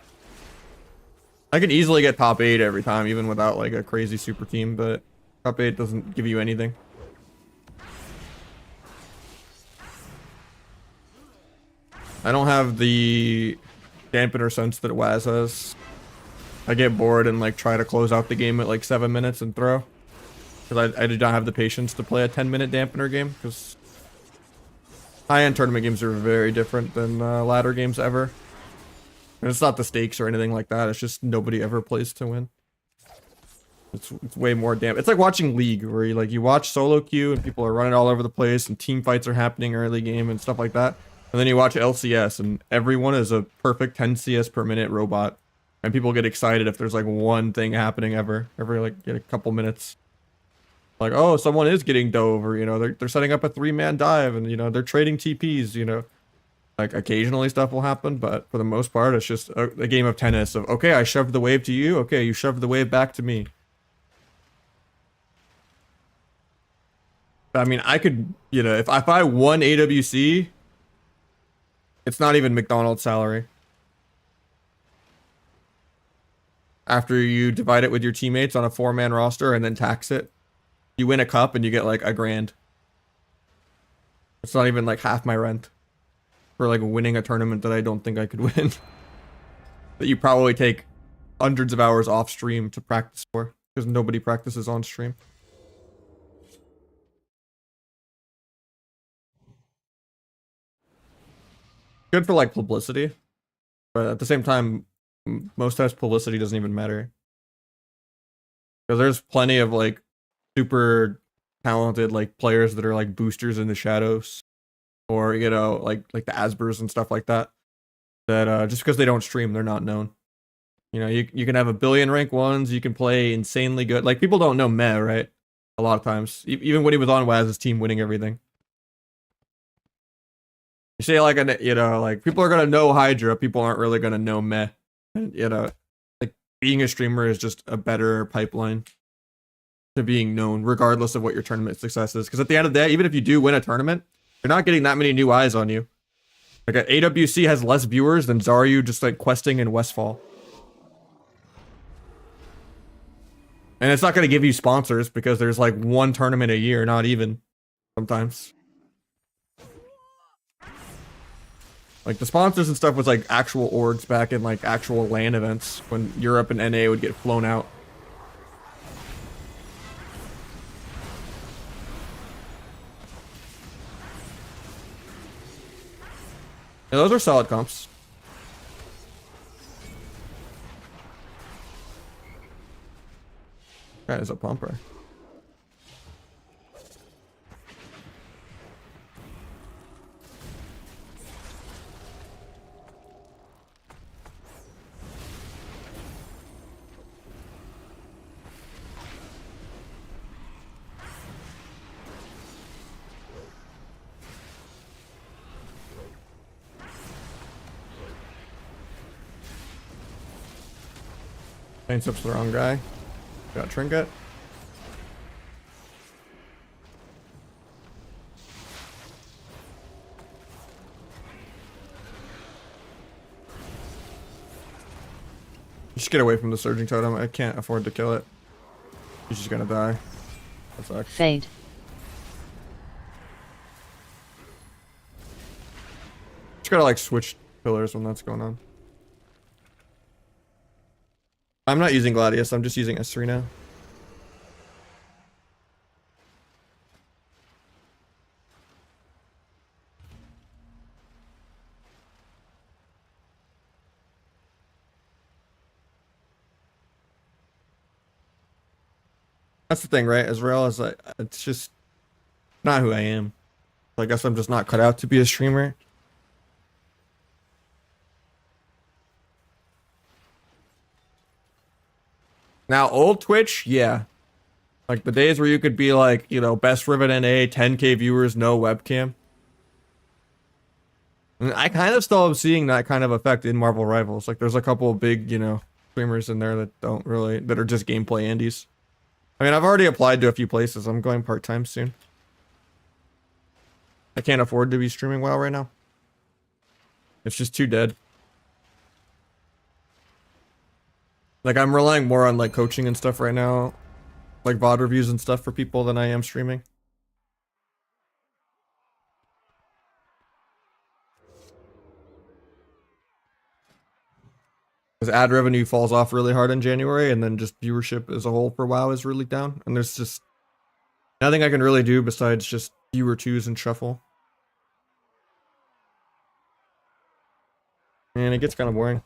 I could easily get top 8 every time, even without like a crazy super team, but top 8 doesn't give you anything. I don't have the dampener sense that Waz has. I get bored and like try to close out the game at like 7 minutes and throw. Because I did not have the patience to play a 10-minute dampener game, because high-end tournament games are very different than ladder games ever. And it's not the stakes or anything like that, it's just nobody ever plays to win. It's way more damn. It's like watching League, where you watch solo queue and people are running all over the place and team fights are happening early game and stuff like that. And then you watch LCS and everyone is a perfect 10 CS per minute robot. And people get excited if there's like one thing happening every like a couple minutes. Like, oh, someone is getting dove, or, you know, they're setting up a 3-man dive and, you know, they're trading TPs, you know. Like, occasionally stuff will happen, but for the most part, it's just a game of tennis of, okay, I shoved the wave to you, okay, you shoved the wave back to me. I mean, I could, you know, if I won AWC, it's not even McDonald's salary. After you divide it with your teammates on a 4-man roster and then tax it, you win a cup and you get like $1,000. It's not even like half my rent for like winning a tournament that I don't think I could win. That you probably take hundreds of hours off stream to practice for, because nobody practices on stream. Good for like publicity, but at the same time, most times publicity doesn't even matter. Because there's plenty of like super talented like players that are like boosters in the shadows, or, you know, like the Asbers and stuff like that, that just because they don't stream, they're not known. You know, you can have a billion rank 1s, you can play insanely good. Like, people don't know Meh, right? A lot of times. Even when he was on Waz's team winning everything. You say like, like people are going to know Hydra. People aren't really going to know Meh. And, like being a streamer is just a better pipeline to being known, regardless of what your tournament success is. Because at the end of the day, even if you do win a tournament, you're not getting that many new eyes on you. Like AWC has less viewers than Zaryu just like questing in Westfall. And it's not going to give you sponsors because there's like one tournament a year, not even sometimes. Like the sponsors and stuff was like actual orgs back in like actual LAN events when Europe and NA would get flown out. Yeah, those are solid comps. That is a pumper. Paints up's the wrong guy. Got trinket. Just get away from the surging totem. I can't afford to kill it. He's just gonna die. That sucks. Fade. Just gotta like switch pillars when that's going on. I'm not using Gladius, I'm just using S3 now. That's the thing, right? Israel is like, it's just not who I am. I guess I'm just not cut out to be a streamer. Now, old Twitch, yeah. Like the days where you could be like, best Rivet NA, 10k viewers, no webcam. And I kind of still am seeing that kind of effect in Marvel Rivals. Like there's a couple of big, streamers in there that are just gameplay indies. I mean, I've already applied to a few places. I'm going part-time soon. I can't afford to be streaming WoW right now. It's just too dead. Like, I'm relying more on, like, coaching and stuff right now. Like, VOD reviews and stuff for people than I am streaming. Because ad revenue falls off really hard in January, and then just viewership as a whole for WoW is really down. And there's just nothing I can really do besides just viewer twos and shuffle. And it gets kind of boring.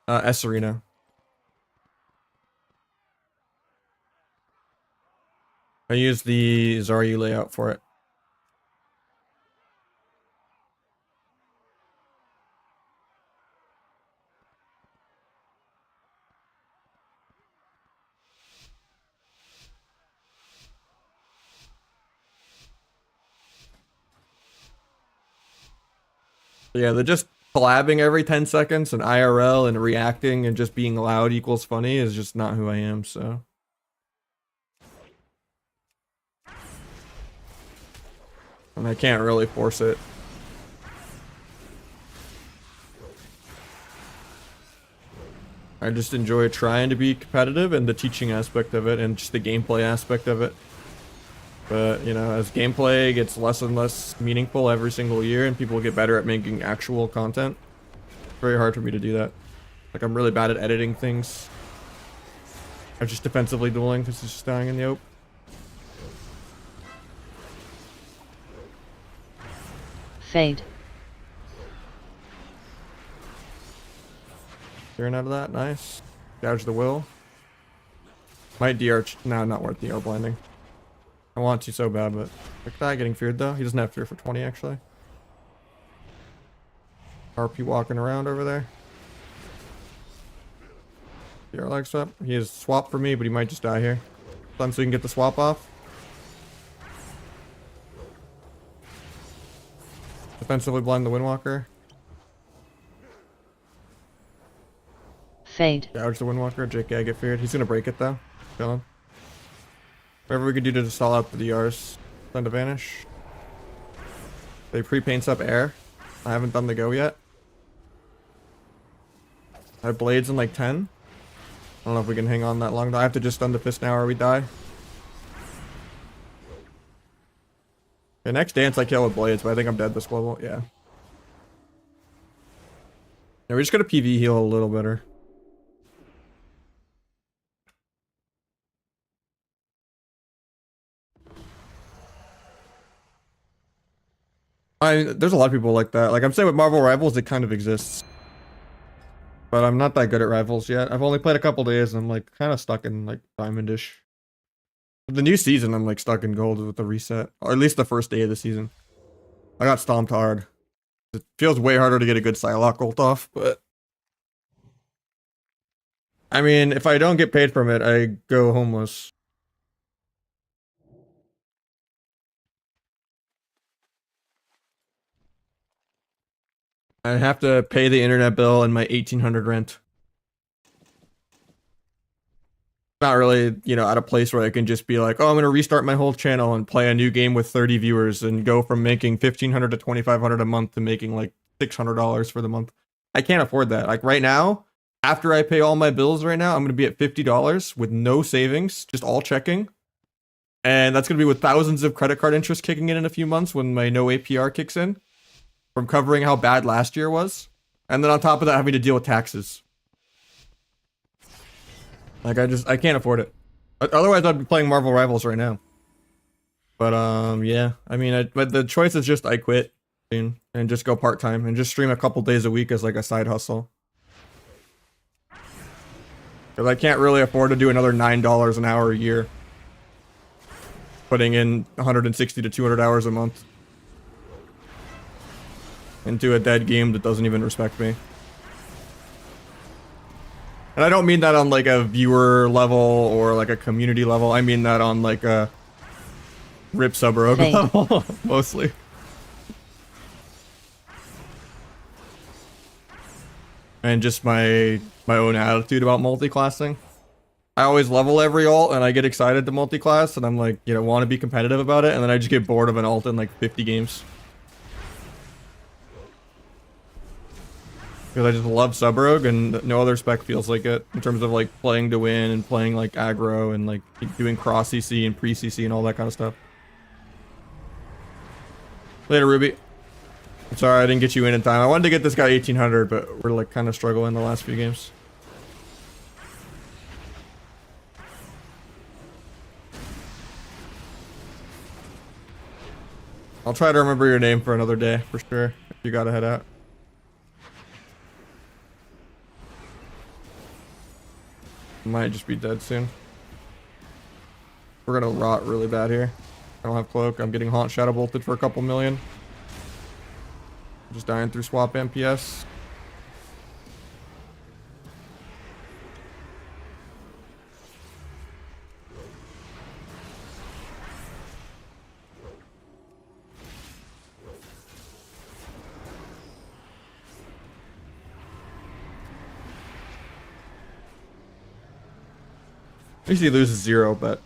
S Arena. I use the Zaryu layout for it. Yeah, they're just collabing every 10 seconds and IRL and reacting and just being loud equals funny is just not who I am, so. And I can't really force it. I just enjoy trying to be competitive and the teaching aspect of it and just the gameplay aspect of it. But, as gameplay gets less and less meaningful every single year and people get better at making actual content, it's very hard for me to do that. Like, I'm really bad at editing things. I'm just defensively dueling because it's just dying in the open. Fade. Clearing out of that, nice. Gouge the will. Might DR, no, not worth DR blinding. I want to so bad, but look at that getting feared though. He doesn't have fear for 20 actually. RP walking around over there. Your legs up. He has swap for me, but he might just die here. Stun so we can get the swap off. Defensively blind the Windwalker. Fade. Gouge the Windwalker. JK get feared. He's gonna break it though. Kill him. Whatever we could do to just stall out the DRs. Stun to vanish. They pre-paints up air. I haven't done the go yet. I have blades in like 10. I don't know if we can hang on that long. I have to just stun the fist now or we die. Okay, next dance I kill with blades, but I think I'm dead this level. Yeah. Yeah, we just gotta PV heal a little better. There's a lot of people like that. Like I'm saying with Marvel Rivals, it kind of exists. But I'm not that good at Rivals yet. I've only played a couple days and I'm like kind of stuck in like Diamondish. The new season, I'm like stuck in Gold with the reset. Or at least the first day of the season. I got stomped hard. It feels way harder to get a good Psylocke ult off, but... I mean, if I don't get paid from it, I go homeless. I have to pay the internet bill and my 1,800 rent. Not really, you know, at a place where I can just be like, oh, I'm going to restart my whole channel and play a new game with 30 viewers and go from making 1,500 to 2,500 a month to making like $600 for the month. I can't afford that. Like right now, after I pay all my bills right now, I'm going to be at $50 with no savings, just all checking. And that's going to be with thousands of credit card interest kicking in a few months when my no APR kicks in from covering how bad last year was. And then on top of that, having to deal with taxes. Like I can't afford it. Otherwise I'd be playing Marvel Rivals right now. But yeah, I mean, but the choice is just I quit soon and just go part-time and just stream a couple days a week as like a side hustle. Because I can't really afford to do another $9 an hour a year. Putting in 160 to 200 hours a month. Into a dead game that doesn't even respect me. And I don't mean that on like a viewer level or like a community level. I mean that on like a rip sub rogue level, mostly. And just my own attitude about multi-classing. I always level every ult and I get excited to multi-class and I'm like, you know, want to be competitive about it, and then I just get bored of an ult in like 50 games. Because I just love sub rogue and no other spec feels like it in terms of like playing to win and playing like aggro and like doing cross CC and pre CC and all that kind of stuff. Later, Ruby. I'm sorry I didn't get you in time. I wanted to get this guy 1800, but we're like kind of struggling the last few games. I'll try to remember your name for another day for sure if you gotta head out. Might just be dead soon. We're gonna rot really bad here. I don't have cloak. I'm getting haunt shadow bolted for a couple million. Just dying through swap MPS. At least he loses 0, but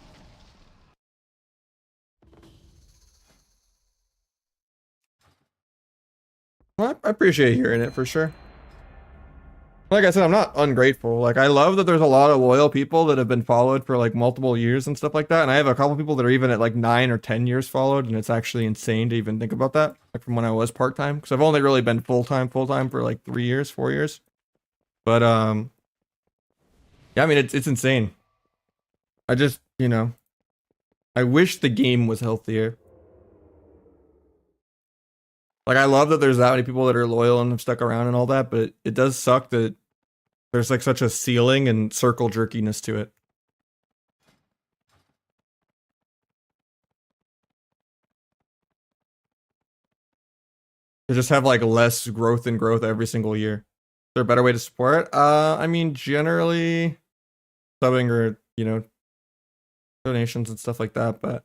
well, I appreciate hearing it for sure. Like I said, I'm not ungrateful. Like I love that there's a lot of loyal people that have been followed for like multiple years and stuff like that. And I have a couple people that are even at like 9 or 10 years followed, and it's actually insane to even think about that. Like from when I was part-time, because I've only really been full-time for like 3 years, 4 years. But yeah, I mean it's insane. I just, you know, I wish the game was healthier. Like I love that there's that many people that are loyal and have stuck around and all that, but it does suck that there's like such a ceiling and circle jerkiness to it. To just have like less growth and growth every single year. Is there a better way to support it? I mean, generally subbing or, you know, donations and stuff like that, but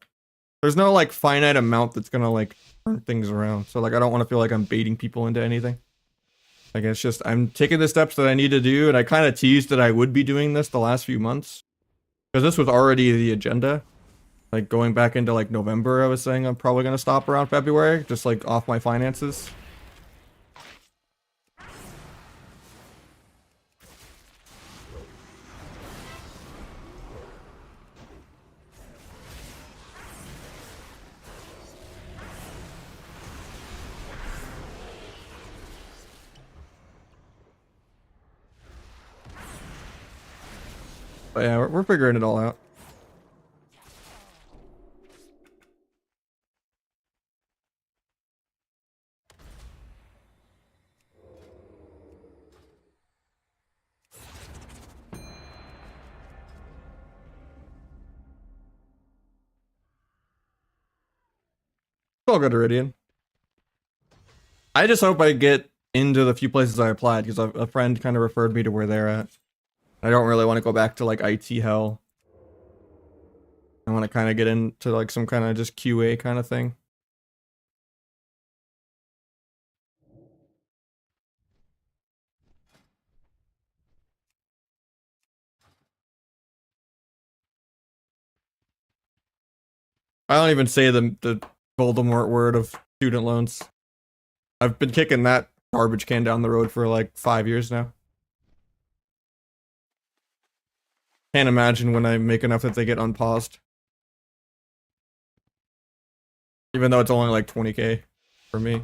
there's no like finite amount that's gonna like turn things around. So like I don't want to feel like I'm baiting people into anything. Like it's just I'm taking the steps that I need to do, and I kind of teased that I would be doing this the last few months. Because this was already the agenda. Like going back into like November, I was saying I'm probably gonna stop around February, just like off my finances. But yeah, we're figuring it all out. It's all good, Iridian. I just hope I get into the few places I applied, because a friend kind of referred me to where they're at. I don't really want to go back to like IT hell. I want to kind of get into like some kind of just QA kind of thing. I don't even say the Voldemort word of student loans. I've been kicking that garbage can down the road for like 5 years now. Can't imagine when I make enough that they get unpaused. Even though it's only like 20k for me.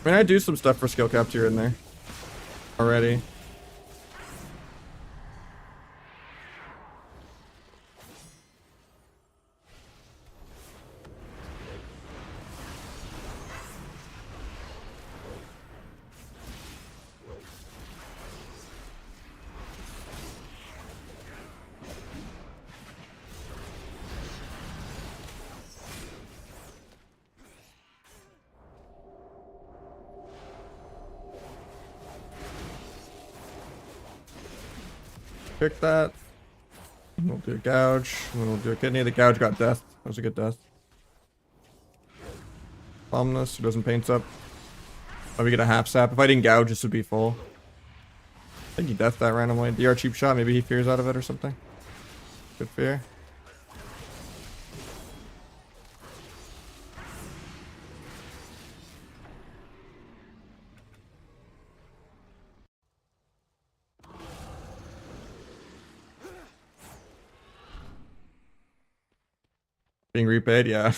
I mean, I do some stuff for skill caps here and there already. Pick that. We'll do a gouge. And then we'll do a kidney. The gouge got death. That was a good death. Omnus, who doesn't paint up. Oh, we get a half sap. If I didn't gouge, this would be full. I think he deathed that randomly. DR cheap shot. Maybe he fears out of it or something. Good fear. Being repaid, yeah.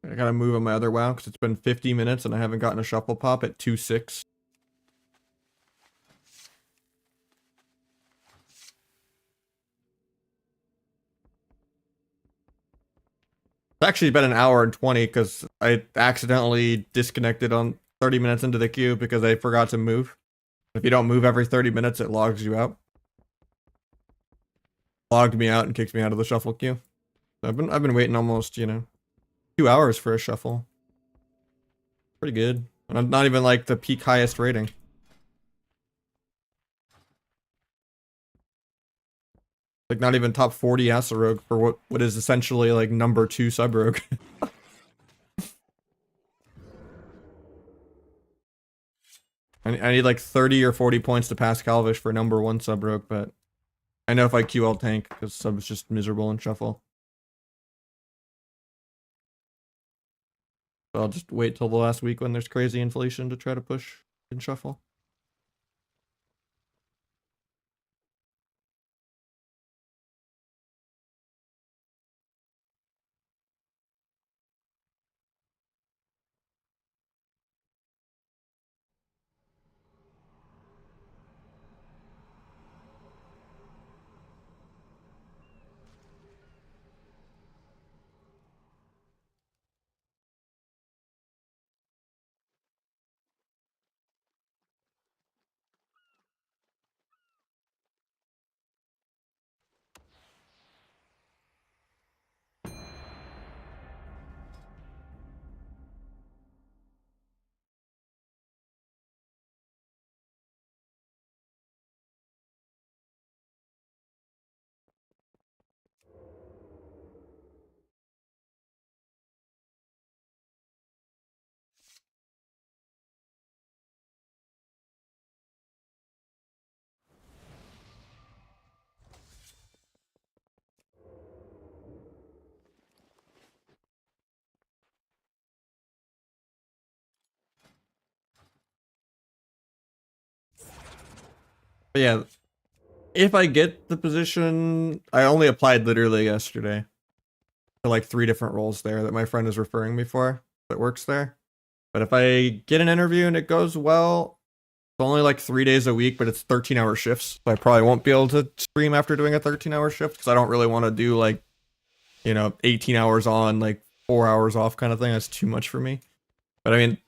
I gotta move on my other WoW because it's been 50 minutes and I haven't gotten a shuffle pop at 2-6. It's actually been an hour and 20 because I accidentally disconnected on 30 minutes into the queue because I forgot to move. If you don't move every 30 minutes, it logs you out. Logged me out and kicked me out of the shuffle queue. So I've been waiting almost, 2 hours for a shuffle. Pretty good. And I'm not even like the peak highest rating. Like not even top 40 Asa Rogue for what is essentially like number 2 sub rogue. I need like 30 or 40 points to pass Calvish for number 1 sub rogue, but I know if I Q, I'll tank because sub is just miserable in shuffle. So I'll just wait till the last week when there's crazy inflation to try to push in shuffle. But yeah, if I get the position, I only applied literally yesterday for like 3 different roles there that my friend is referring me for that works there. But if I get an interview and it goes well, it's only like 3 days a week, but it's 13-hour shifts. So I probably won't be able to stream after doing a 13-hour shift because I don't really want to do like, 18 hours on, like 4 hours off kind of thing. That's too much for me. But I mean,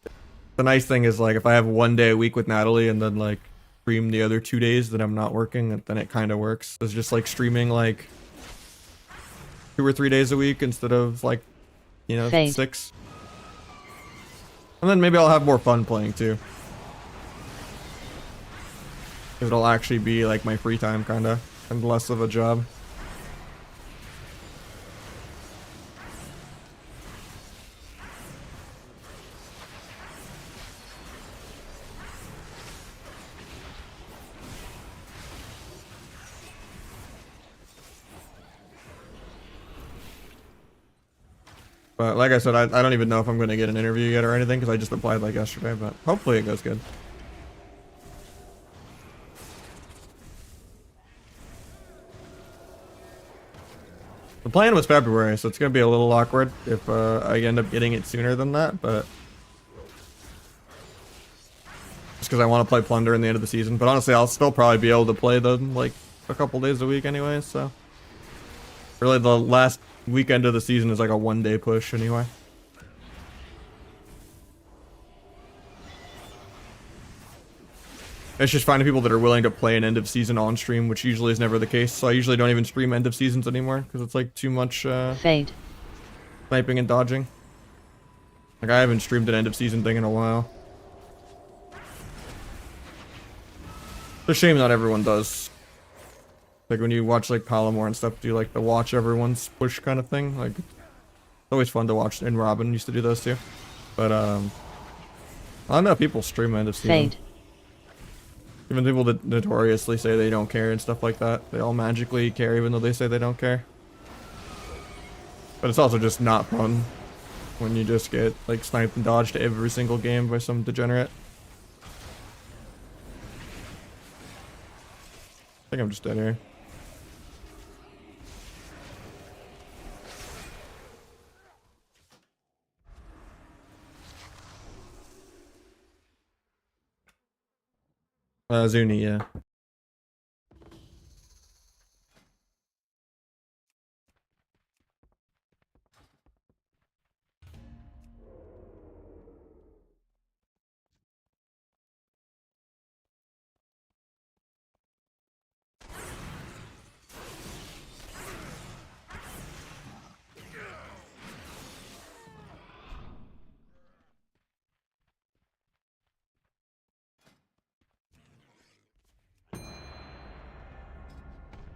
the nice thing is like if I have 1 day a week with Natalie and then like stream the other 2 days that I'm not working, then it kind of works. It's just like streaming like 2 or 3 days a week instead of like, Fade. 6. And then maybe I'll have more fun playing too. It'll actually be like my free time kind of, and less of a job. But like I said, I don't even know if I'm going to get an interview yet or anything because I just applied like yesterday, but hopefully it goes good. The plan was February, so it's going to be a little awkward if I end up getting it sooner than that, but just because I want to play Plunder in the end of the season. But honestly, I'll still probably be able to play them like a couple days a week anyway, so really the last weekend of the season is like a 1-day push anyway. It's just finding people that are willing to play an end of season on stream, which usually is never the case. So I usually don't even stream end of seasons anymore because it's like too much Fade. sniping and dodging. Like I haven't streamed an end of season thing in a while. It's a shame not everyone does. Like when you watch like Palomore and stuff, do like the watch everyone's push kind of thing. Like it's always fun to watch. And Robin used to do those too. But I don't know, people stream end of season. Fade. Even people that notoriously say they don't care and stuff like that, they all magically care even though they say they don't care. But it's also just not fun when you just get like sniped and dodged every single game by some degenerate. I think I'm just dead here. Zuni, yeah.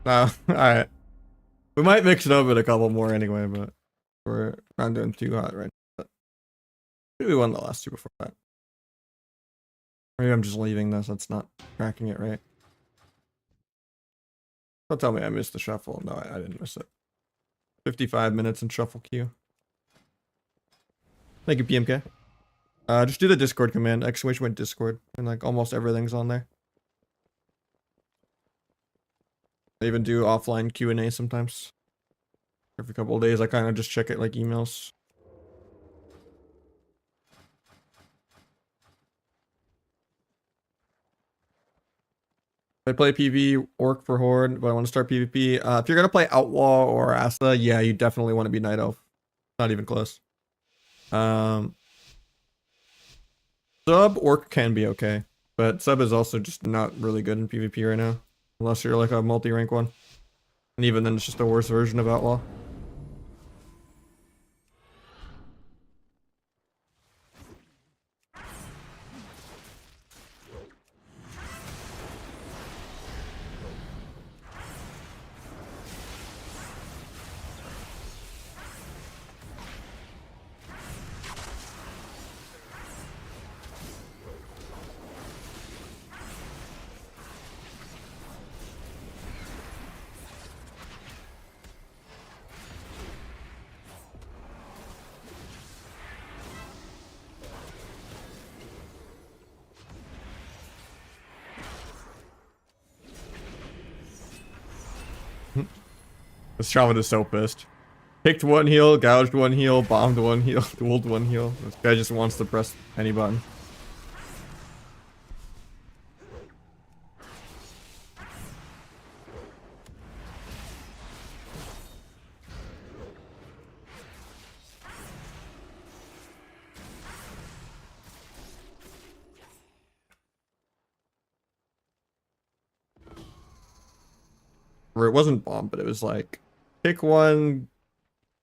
No, alright. We might mix it up with a couple more anyway, but we're not doing too hot right now. Maybe we won the last two before that. Maybe I'm just leaving this. That's not tracking it right. Don't tell me I missed the shuffle. No, I didn't miss it. 55 minutes in shuffle queue. Thank you, PMK. Just do the Discord command, !went Discord, and like almost everything's on there. I even do offline Q&A sometimes. Every couple of days, I kind of just check it like emails. I play PV, Orc for Horde, but I want to start PvP. If you're gonna play Outlaw or Asta, yeah, you definitely want to be Night Elf. Not even close. Sub Orc can be okay, but Sub is also just not really good in PvP right now, unless you're like a multi-rank one. And even then, it's just a worse version of Outlaw. This Shaman is so pissed. Picked one heal, gouged one heal, bombed one heal, dueled one heal. This guy just wants to press any button. Or it wasn't bomb, but it was like pick one,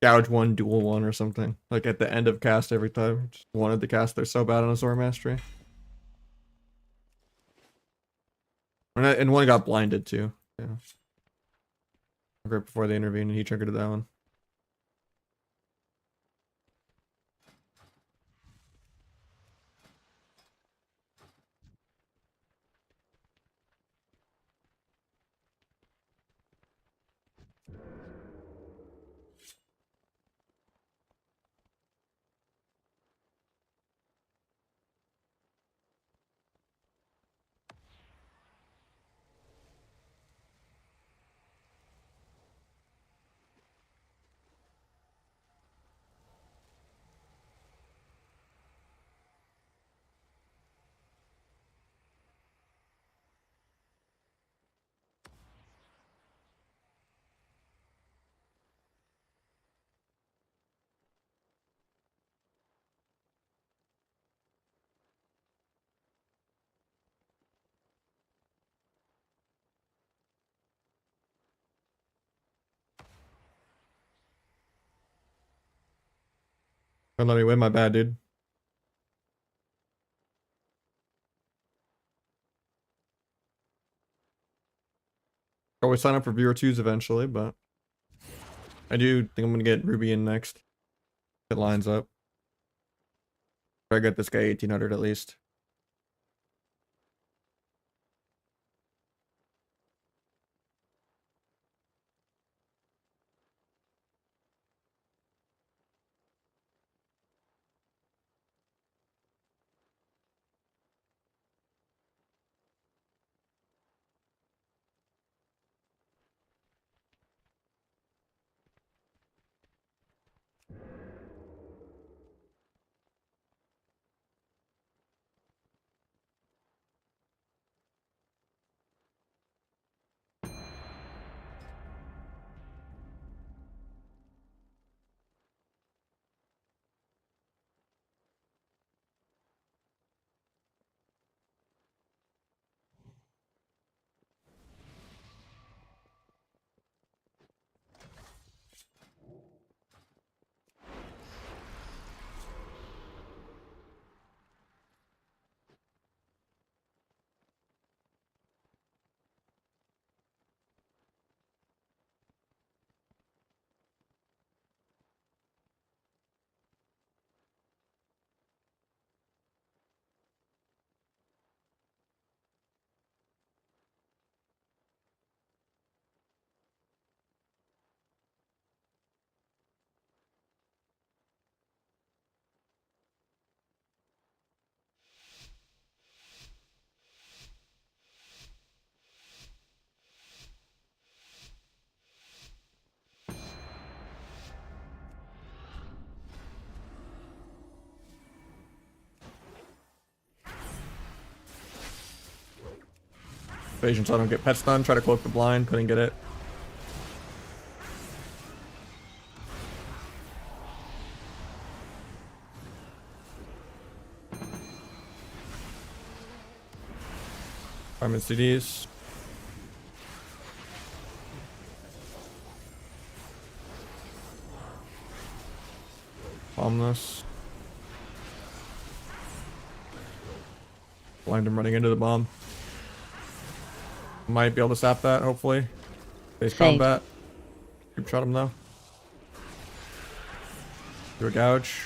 gouge one, duel one, or something. Like at the end of cast every time. Just wanted to cast there so bad on a Zora Mastery. And one got blinded too. Yeah. Right before they intervened, and he triggered that one. Don't let me win, my bad, dude. Always sign up for viewer twos eventually, but I do think I'm gonna get Ruby in next. It lines up. Try to get this guy 1800 at least. Evasion so I don't get pet stun. Try to cloak the blind. Couldn't get it. Fireman CDs. Bomb this. Blind him running into the bomb. Might be able to sap that, hopefully. Base Fade. combat. Keep shot him though. Do a gouge.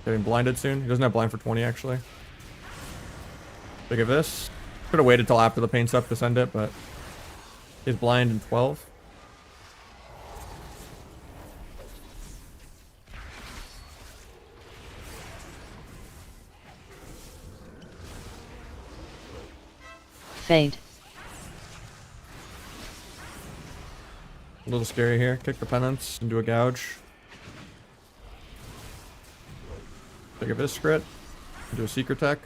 Getting blinded soon. He doesn't have blind for 20 actually. Think of this. Could have waited till after the paint's up to send it, but he's blind in 12. Fade. A little scary here. Kick the penance and do a gouge. Take a Visc crit. Do a secret tech.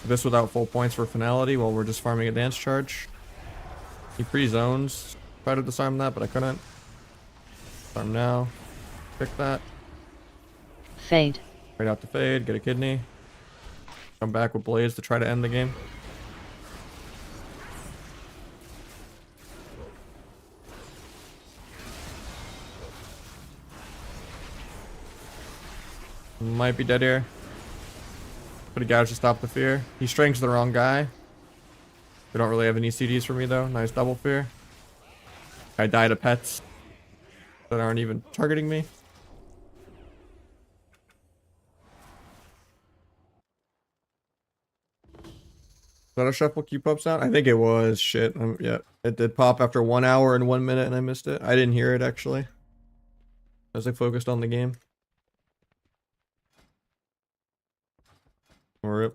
This without full points for finality while we're just farming a dance charge. He pre-zones. Tried to disarm that, but I couldn't. Disarm now. Pick that. Fade. Right out to fade. Get a kidney. Come back with blades to try to end the game. Might be dead here. Put a gouge to stop the fear. He strings the wrong guy. They don't really have any CDs for me though. Nice double fear. I die to pets that aren't even targeting me. Is that a shuffle queue pops out? I think it was. Shit. Yeah. It did pop after 1 hour and 1 minute and I missed it. I didn't hear it actually. I was like focused on the game. Rip.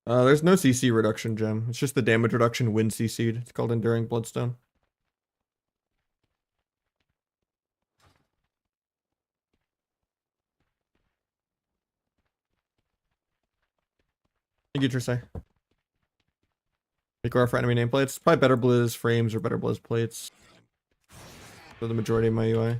There's no CC reduction gem. It's just the damage reduction when CC'd. It's called Enduring Bloodstone. Thank you, Trisay. Make our for enemy nameplates. Probably better Blizz frames or better Blizz plates. For the majority of my UI.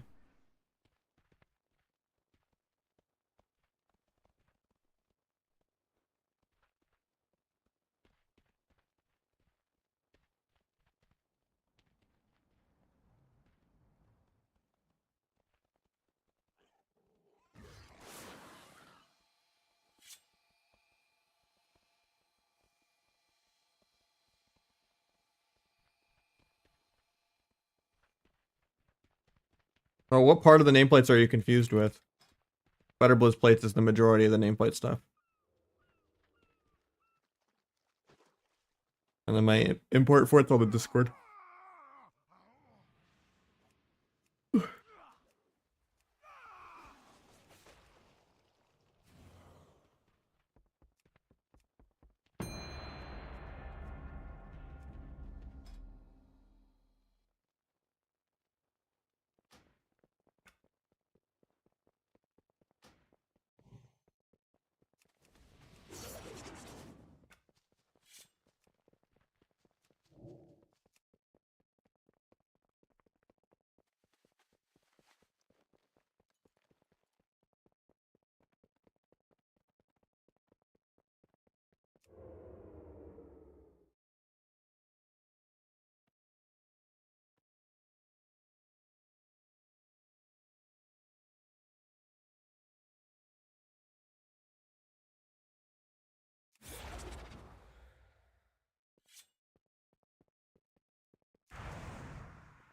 Oh, what part of the nameplates are you confused with? Better Blizz plates is the majority of the nameplate stuff. And then my import for it's on the Discord.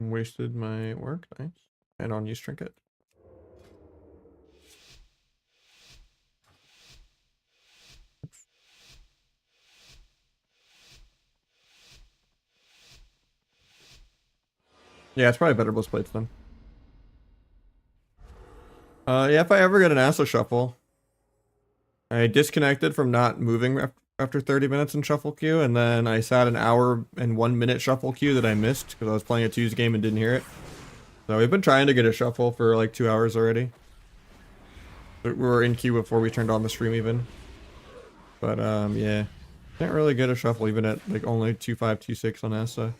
Wasted my work. Nice. And on use trinket. Yeah, it's probably better Blizz plates then. Yeah, if I ever get an Asa shuffle, I disconnected from not moving after 30 minutes in shuffle queue, and then I sat an hour and 1 minute shuffle queue that I missed because I was playing a Tuesday game and didn't hear it. So we've been trying to get a shuffle for like 2 hours already. We were in queue before we turned on the stream even. But yeah. Can't really get a shuffle even at like only 2.5, 2.6 on ESA.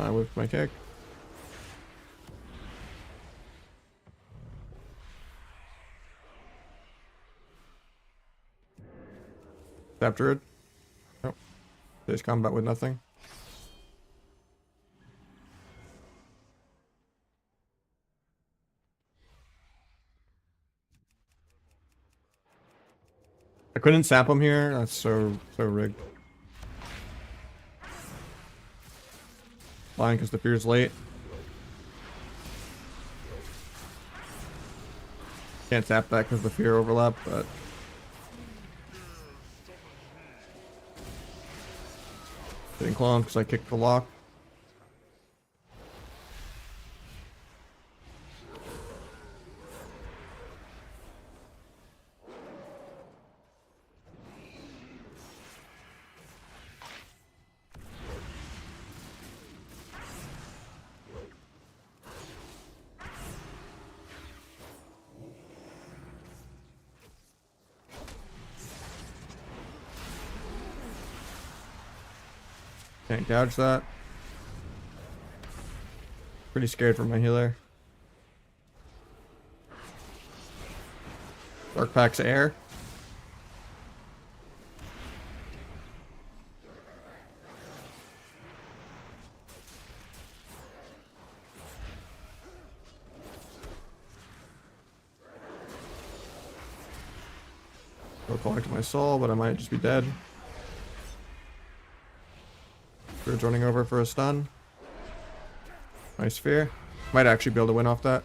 I whipped my kick. Tap druid. Nope. There's combat with nothing. I couldn't sap him here. That's so rigged. Flying because the fear's late. Can't sap that because the fear overlap, but getting cloned because I kicked the lock. Can't gouge that. Pretty scared for my healer. Dark Pack's air. Go collect my soul, but I might just be dead. Druid's running over for a stun. Nice fear. Might actually be able to win off that.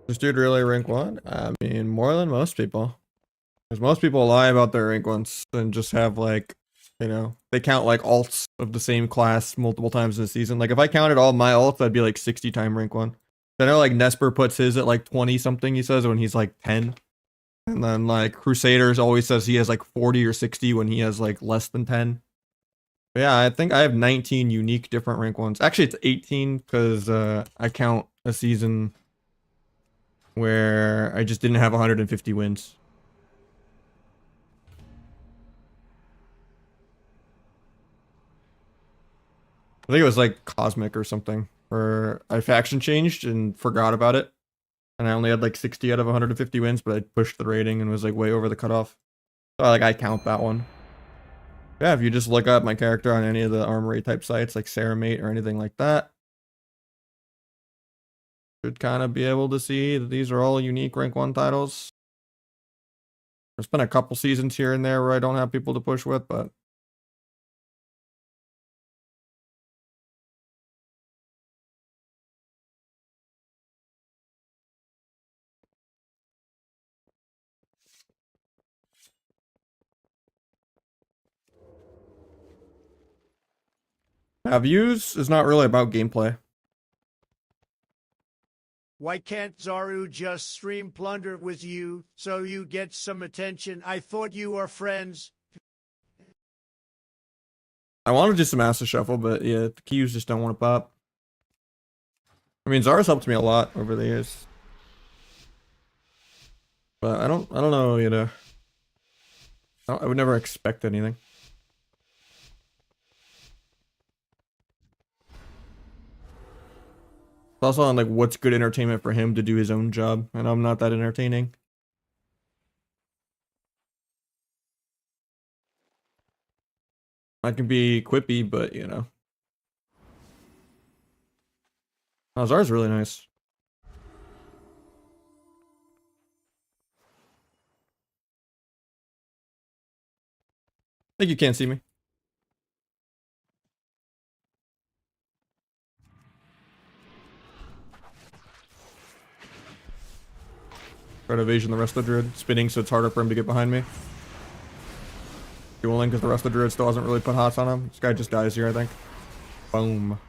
This dude really rank 1? I mean, more than most people. Because most people lie about their rank 1s and just have like, you know, they count like alts of the same class multiple times in a season. Like if I counted all my alts, I'd be like 60 time rank 1. I know like Nesper puts his at like 20 something, he says, when he's like 10. And then like Crusaders always says he has like 40 or 60 when he has like less than 10. But yeah, I think I have 19 unique different rank 1s. Actually, it's 18 because I count a season where I just didn't have 150 wins. I think it was like Cosmic or something, where I faction changed and forgot about it. And I only had like 60 out of 150 wins, but I pushed the rating and was like way over the cutoff. So like I count that one. Yeah, if you just look up my character on any of the armory type sites like Ceramate or anything like that, should kind of be able to see that these are all unique rank 1 titles. There's been a couple seasons here and there where I don't have people to push with, but views is not really about gameplay. Why can't Zaru just stream Plunder with you so you get some attention? I thought you were friends. I want to do some Master Shuffle, but yeah, the queues just don't want to pop. I mean, Zara's helped me a lot over the years. But I don't know, you know. I would never expect anything. also on like what's good entertainment for him to do his own job, and I'm not that entertaining. I can be quippy, but you know. Oh, Zar's really nice. I think you can't see me. Try to evasion the rest of the druid, spinning so it's harder for him to get behind me. Dueling because the rest of the druid still hasn't really put hots on him. This guy just dies here, I think. Boom.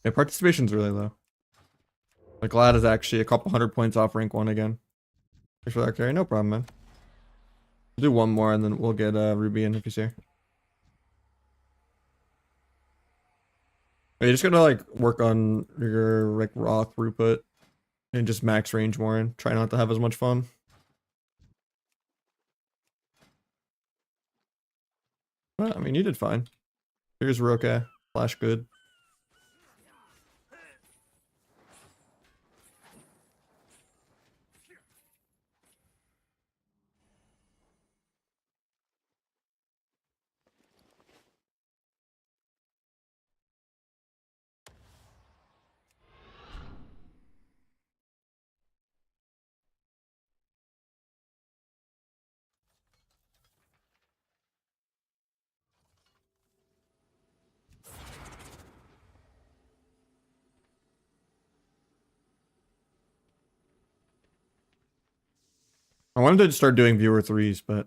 Yeah, participation's really low. Like Glad is actually a couple hundred points off rank 1 again. Thanks for that carry. No problem, man. We'll do one more and then we'll get Ruby in if he's here. You just gotta like work on your like raw throughput and just max range more and try not to have as much fun. Well, I mean, you did fine. Here's Roka. Flash good. I wanted to start doing viewer 3s, but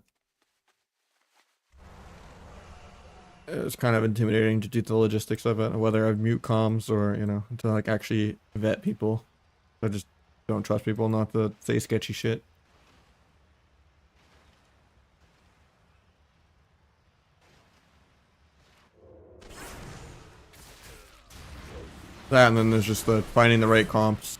it was kind of intimidating to do the logistics of it, whether I mute comms or, you know, to like actually vet people. I just don't trust people not to say sketchy shit. That, and then there's just the finding the right comps.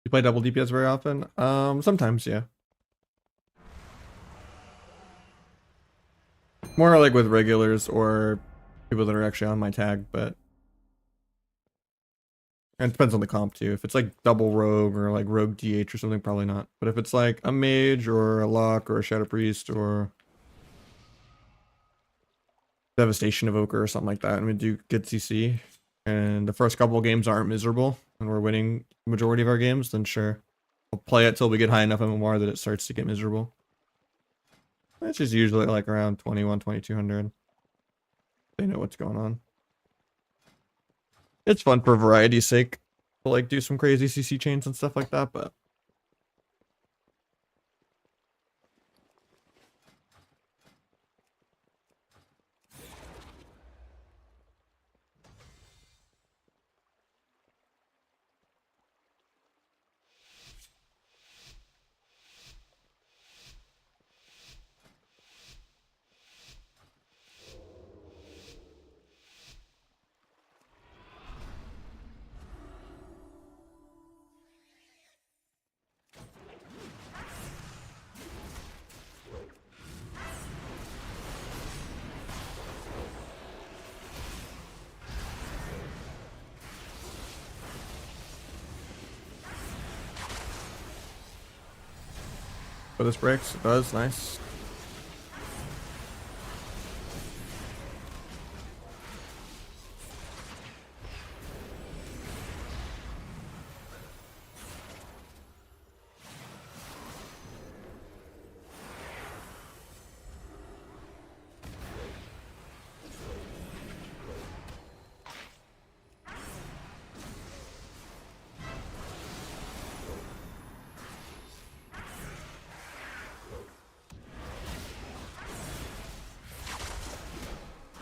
You play double DPS very often? Sometimes, yeah. More like with regulars or people that are actually on my tag, but and it depends on the comp too. If it's like double rogue or like rogue DH or something, probably not. But if it's like a mage or a lock or a shadow priest or devastation evoker or something like that, and we do good CC, and the first couple of games aren't miserable, and we're winning the majority of our games, then sure, we'll play it till we get high enough MMR that it starts to get miserable. It's just usually like around 21, 2200. They know what's going on. It's fun for variety's sake to like do some crazy CC chains and stuff like that, but but this breaks. It does. Nice.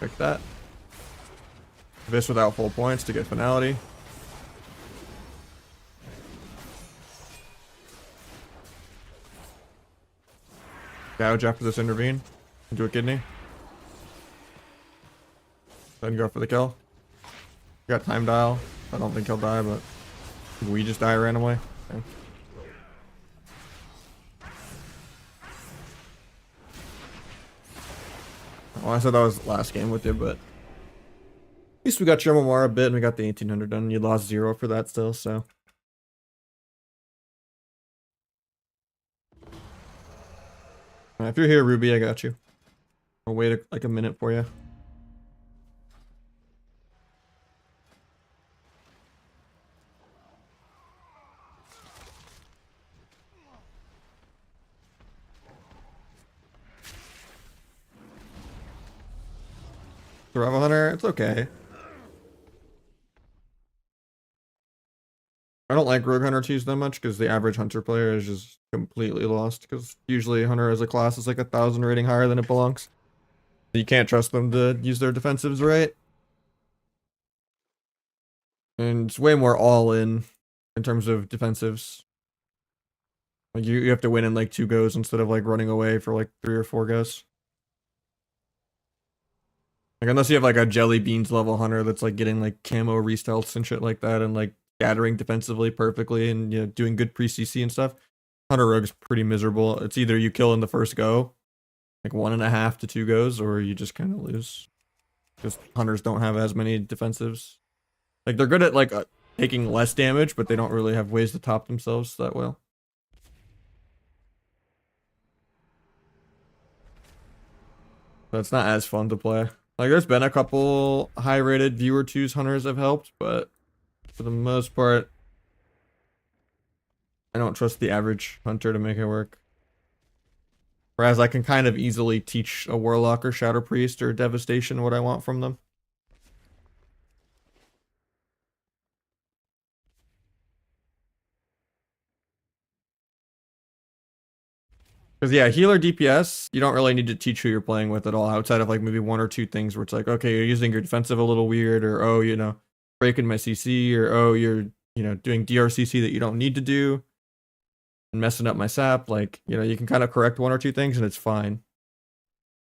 Pick that. This without full points to get finality. Gouge after this intervene. Into a kidney. Then go for the kill. Got time dial. I don't think he'll die, but we just die randomly. Okay. Well, I said that was last game with you, but at least we got your Momara a bit and we got the 1800 done. You lost 0 for that still, so. If you're here, Ruby, I got you. I'll wait like a minute for you. Survival Hunter, it's okay. I don't like Rogue Hunter 2s that much because the average Hunter player is just completely lost. Because usually Hunter as a class is like 1,000 rating higher than it belongs. You can't trust them to use their defensives right. And it's way more all in terms of defensives. Like you have to win in like 2 goes instead of like running away for like 3 or 4 goes. Like unless you have like a jelly beans level hunter that's like getting like camo restelts and shit like that and like scattering defensively perfectly and you know doing good pre-CC and stuff. Hunter Rogue's pretty miserable. It's either you kill in the first go, like 1.5 to 2 goes, or you just kind of lose. Because hunters don't have as many defensives. Like they're good at like taking less damage, but they don't really have ways to top themselves that well. So it's not as fun to play. Like there's been a couple high rated viewer 2s hunters have helped, but for the most part, I don't trust the average hunter to make it work. Whereas I can kind of easily teach a warlock or shadow priest or devastation what I want from them. Because yeah, healer DPS, you don't really need to teach who you're playing with at all, outside of like maybe 1 or 2 things where it's like, okay, you're using your defensive a little weird, or oh, you know, breaking my CC, or oh, you're, you know, doing DRCC that you don't need to do, and messing up my sap. Like, you know, you can kind of correct 1 or 2 things and it's fine.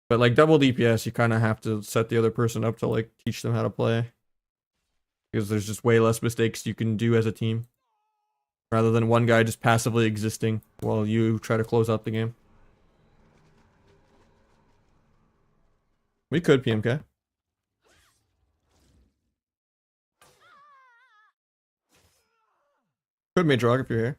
But like double DPS, you kind of have to set the other person up to like teach them how to play. Because there's just way less mistakes you can do as a team. Rather than one guy just passively existing while you try to close out the game. We could PMK. Could Mage Rock if you're here.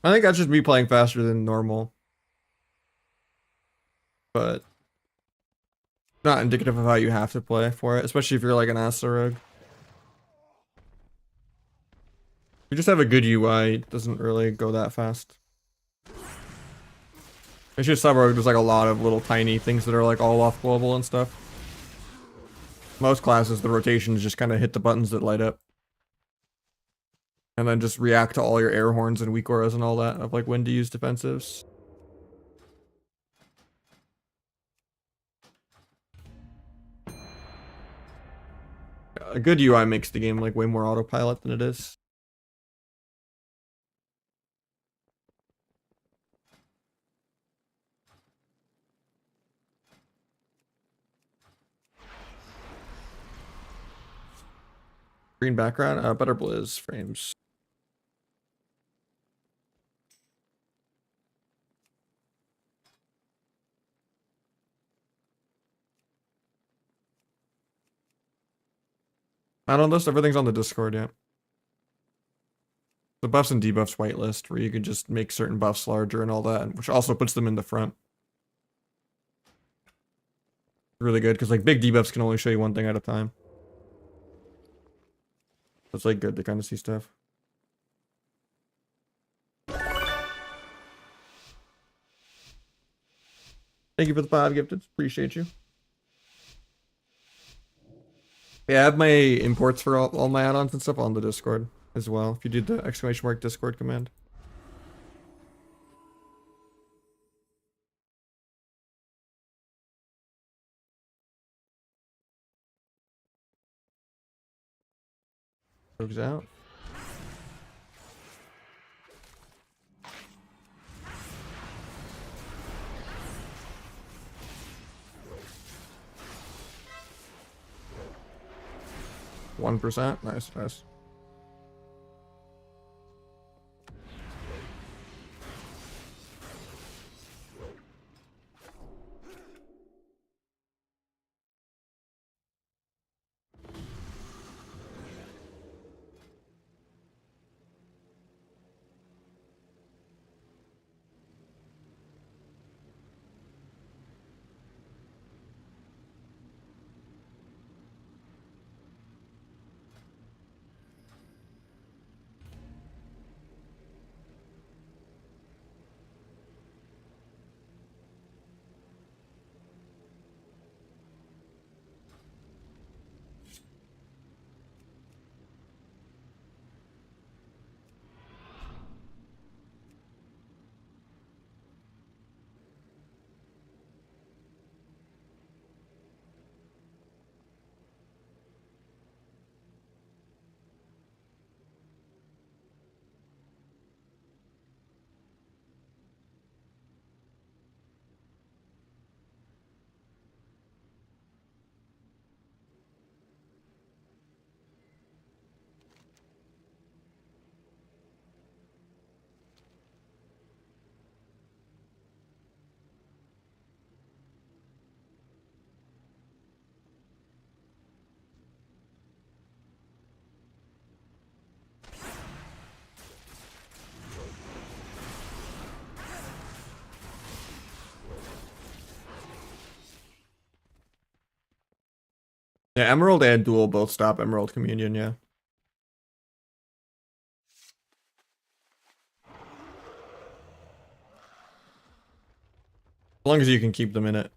I think that's just me playing faster than normal. but not indicative of how you have to play for it, especially if you're like an Asa rogue. If you just have a good UI, it doesn't really go that fast. It's just sub rogue, there's like a lot of little tiny things that are like all off global and stuff. Most classes, the rotations just kind of hit the buttons that light up. And then just react to all your air horns and weak auras and all that of like when to use defensives. A good UI makes the game like way more autopilot than it is. Green background, better blizz frames. I don't know, everything's on the Discord, yeah. The buffs and debuffs whitelist, where you can just make certain buffs larger and all that, which also puts them in the front. Really good, because like big debuffs can only show you one thing at a time. It's like good to kind of see stuff. Thank you for the 5 gifted. Appreciate you. Yeah, I have my imports for all my add-ons and stuff on the Discord as well. If you do the ! Discord command. Rogues out. %. Nice, nice. Yeah, Emerald and Duel both stop Emerald Communion, yeah. As long as you can keep them in it.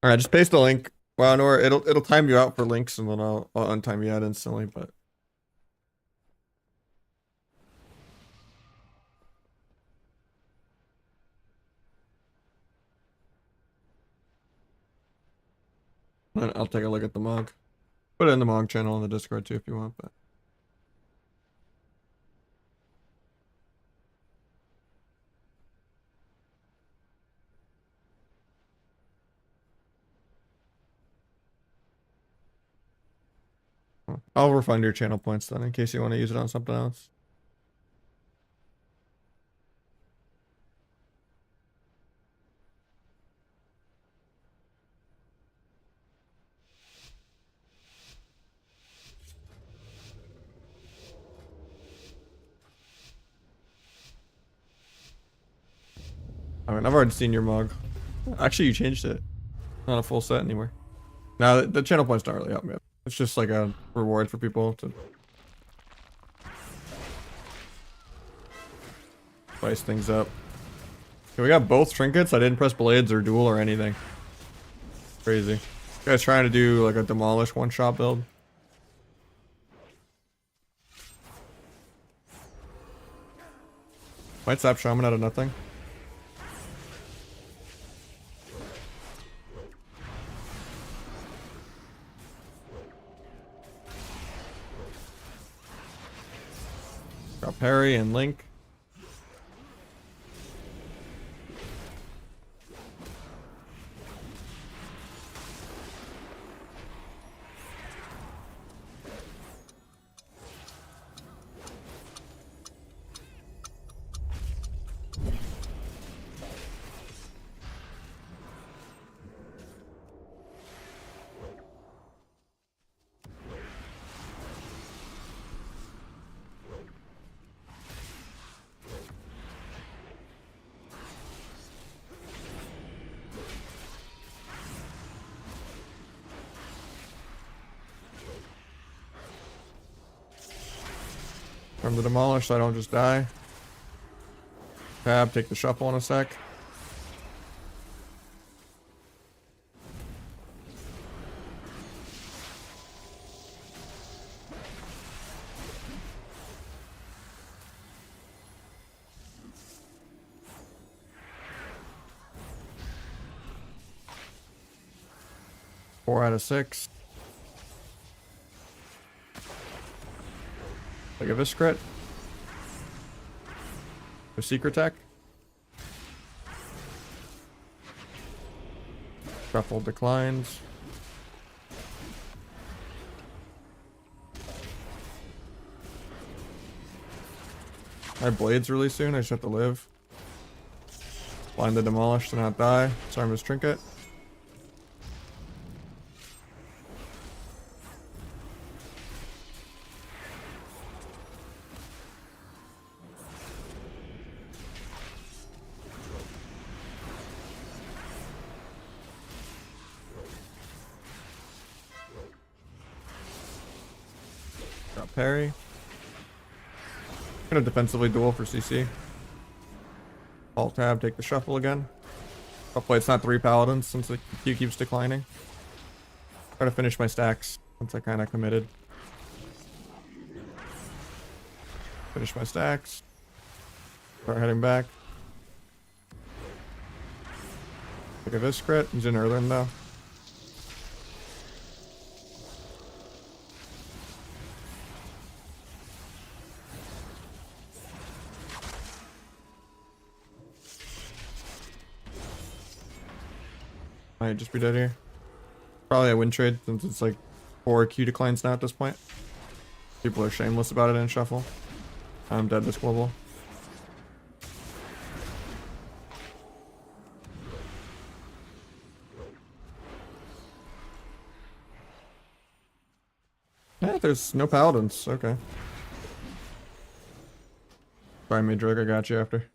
All right, just paste the link. Well, or it'll time you out for links, and then I'll untime you out instantly. But I'll take a look at the mog. Put it in the mog channel on the Discord too if you want. But I'll refund your channel points then in case you want to use it on something else. I mean, I've already seen your mug. Actually, you changed it. Not a full set anymore. Now, the channel points don't really help me. It's just like a reward for people to spice things up. Okay, we got both trinkets. I didn't press blades or duel or anything. Crazy. You guys trying to do like a demolish one-shot build? Might sap shaman out of nothing. Got parry and link. From the demolish so I don't just die. Tab, take the shuffle in a sec. Four out of 6. Like a Viscrit. A secret tech. Shuffle declines. My blade's really soon. I just have to live. Blind the demolish to not die. Disarm his trinket. Got parry. Gonna defensively duel for CC. Alt tab, take the shuffle again. Hopefully it's not 3 paladins since the Q keeps declining. Try to finish my stacks since I kinda committed. Finish my stacks. Start heading back. Take a Viscrit. He's in Earthen though. Might just be dead here. Probably a win trade since it's like 4 Q declines now at this point. People are shameless about it in shuffle. I'm dead this global. Yeah, there's no paladins. Okay. Sorry, Midrug, I got you after.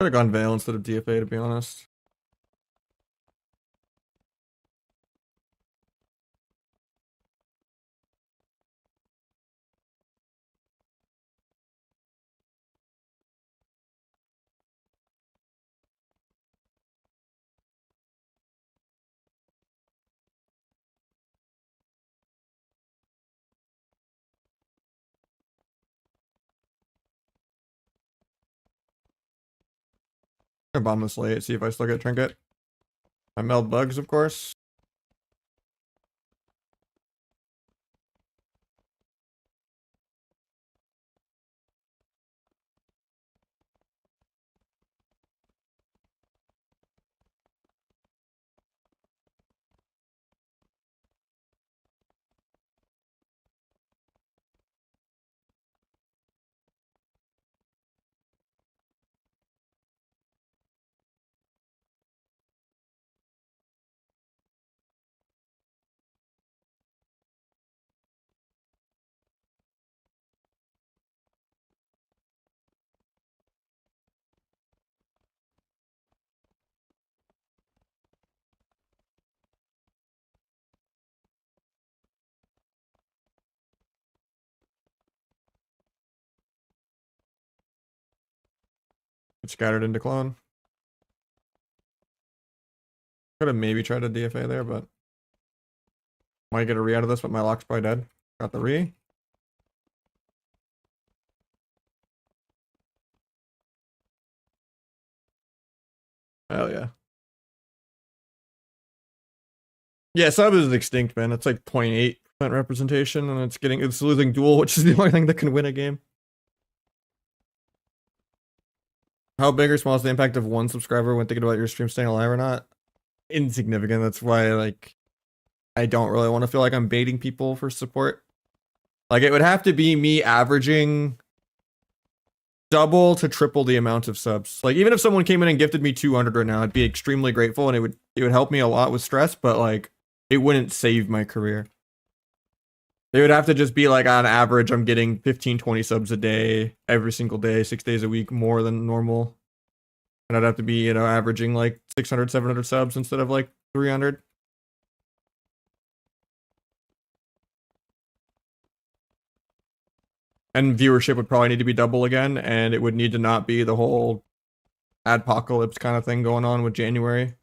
Could have gone Veil instead of DFA, to be honest. I'm gonna bomb this late, see if I still get Trinket. I meld bugs, of course. It's scattered into clone. Could have maybe tried a DFA there, but might get a re out of this, but my lock's probably dead. Got the re. Hell yeah. Yeah, sub is extinct, man. It's like 0.8% representation, and it's losing duel, which is the only thing that can win a game. How big or small is the impact of one subscriber when thinking about your stream staying alive or not? Insignificant. That's why, like, I don't really want to feel like I'm baiting people for support. Like, it would have to be me averaging double to triple the amount of subs. Like, even if someone came in and gifted me 200 right now, I'd be extremely grateful, and it would help me a lot with stress, but like, it wouldn't save my career. They would have to just be like, on average, I'm getting 15, 20 subs a day, every single day, 6 days a week, more than normal. And I'd have to be, averaging like 600, 700 subs instead of like 300. And viewership would probably need to be double again, and it would need to not be the whole adpocalypse kind of thing going on with January.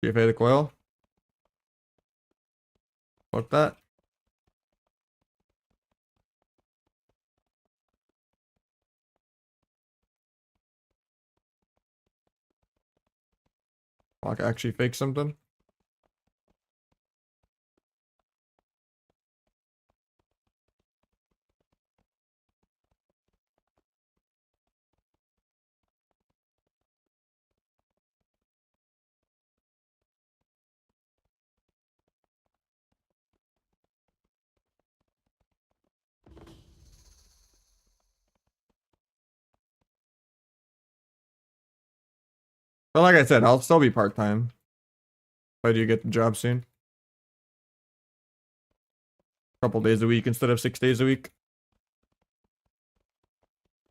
GFA the coil. Fuck that. Like actually fake something. But like I said, I'll still be part-time. If I do get the job soon. A couple days a week instead of 6 days a week.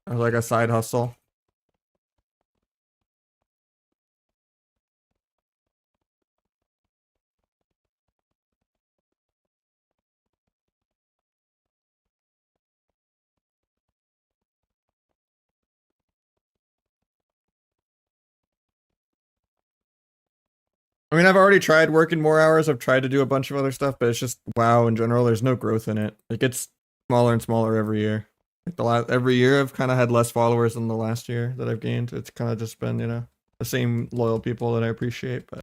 Or like a side hustle. I mean, I've already tried working more hours. I've tried to do a bunch of other stuff, but it's just WoW in general. There's no growth in it. It gets smaller and smaller every year. Like every year, I've kind of had less followers than the last year that I've gained. It's kind of just been, the same loyal people that I appreciate. But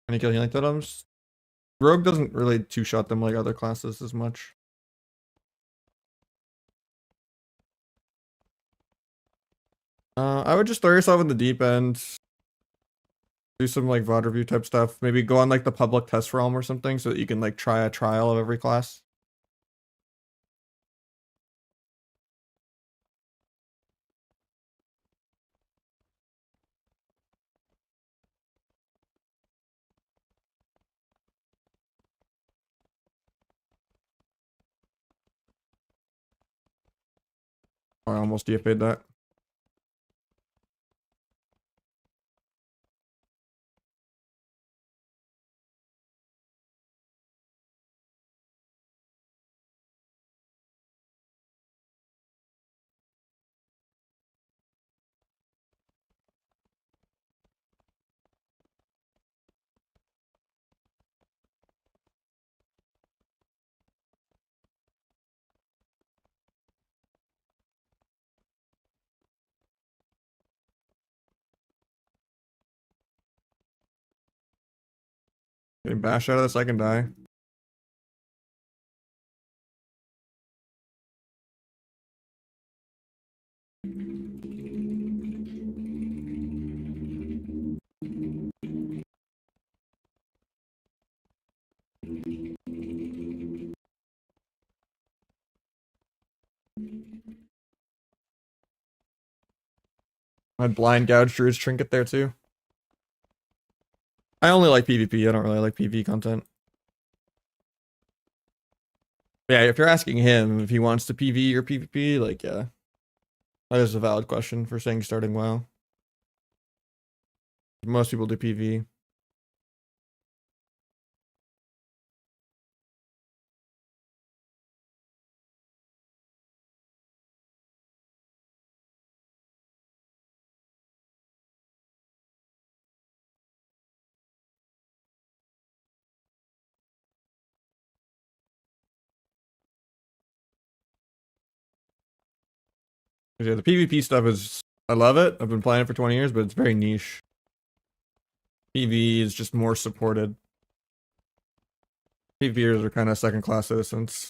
any kill healing totems? Rogue doesn't really two-shot them like other classes as much. I would just throw yourself in the deep end. Do some like VOD review type stuff. Maybe go on like the public test realm or something so that you can like try a trial of every class. I almost DFA'd that. Getting bashed out of this, I can die. I blind gouged Drew's trinket there too. I only like PvP, I don't really like PvE content. Yeah, if you're asking him if he wants to PvE or PvP, like, yeah. That is a valid question for saying starting WoW. Most people do PvE. Yeah, the PvP stuff is, I love it. I've been playing it for 20 years, but it's very niche. PvE is just more supported. PvPers are kind of second class citizens.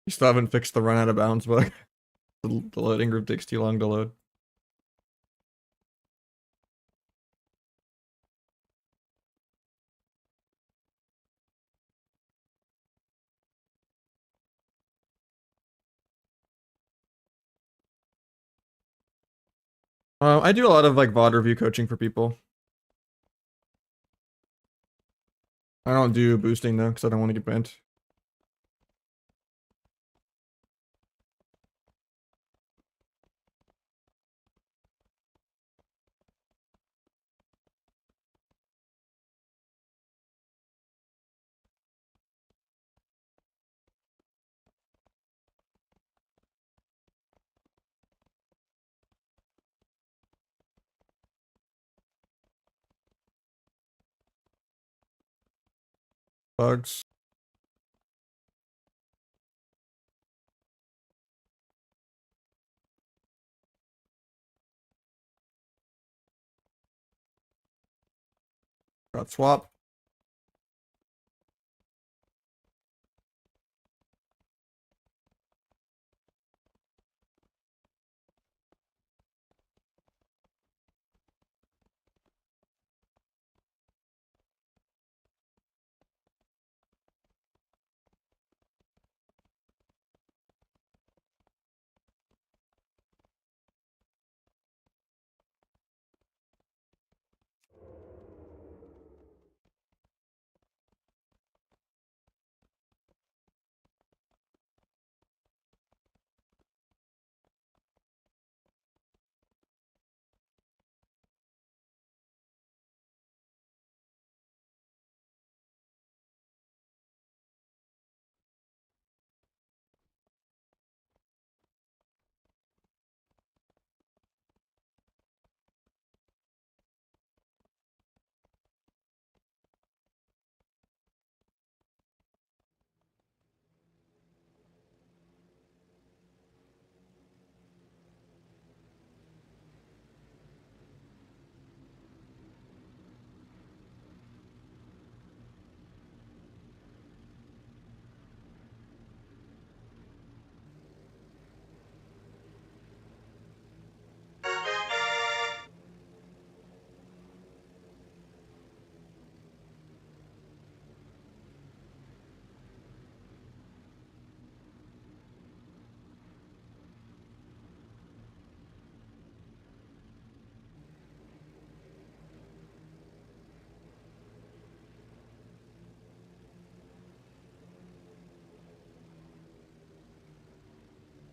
You still haven't fixed the run out of bounds bug. The loading group takes too long to load. I do a lot of like VOD review coaching for people. I don't do boosting though, because I don't want to get banned. Bugs. Got swap.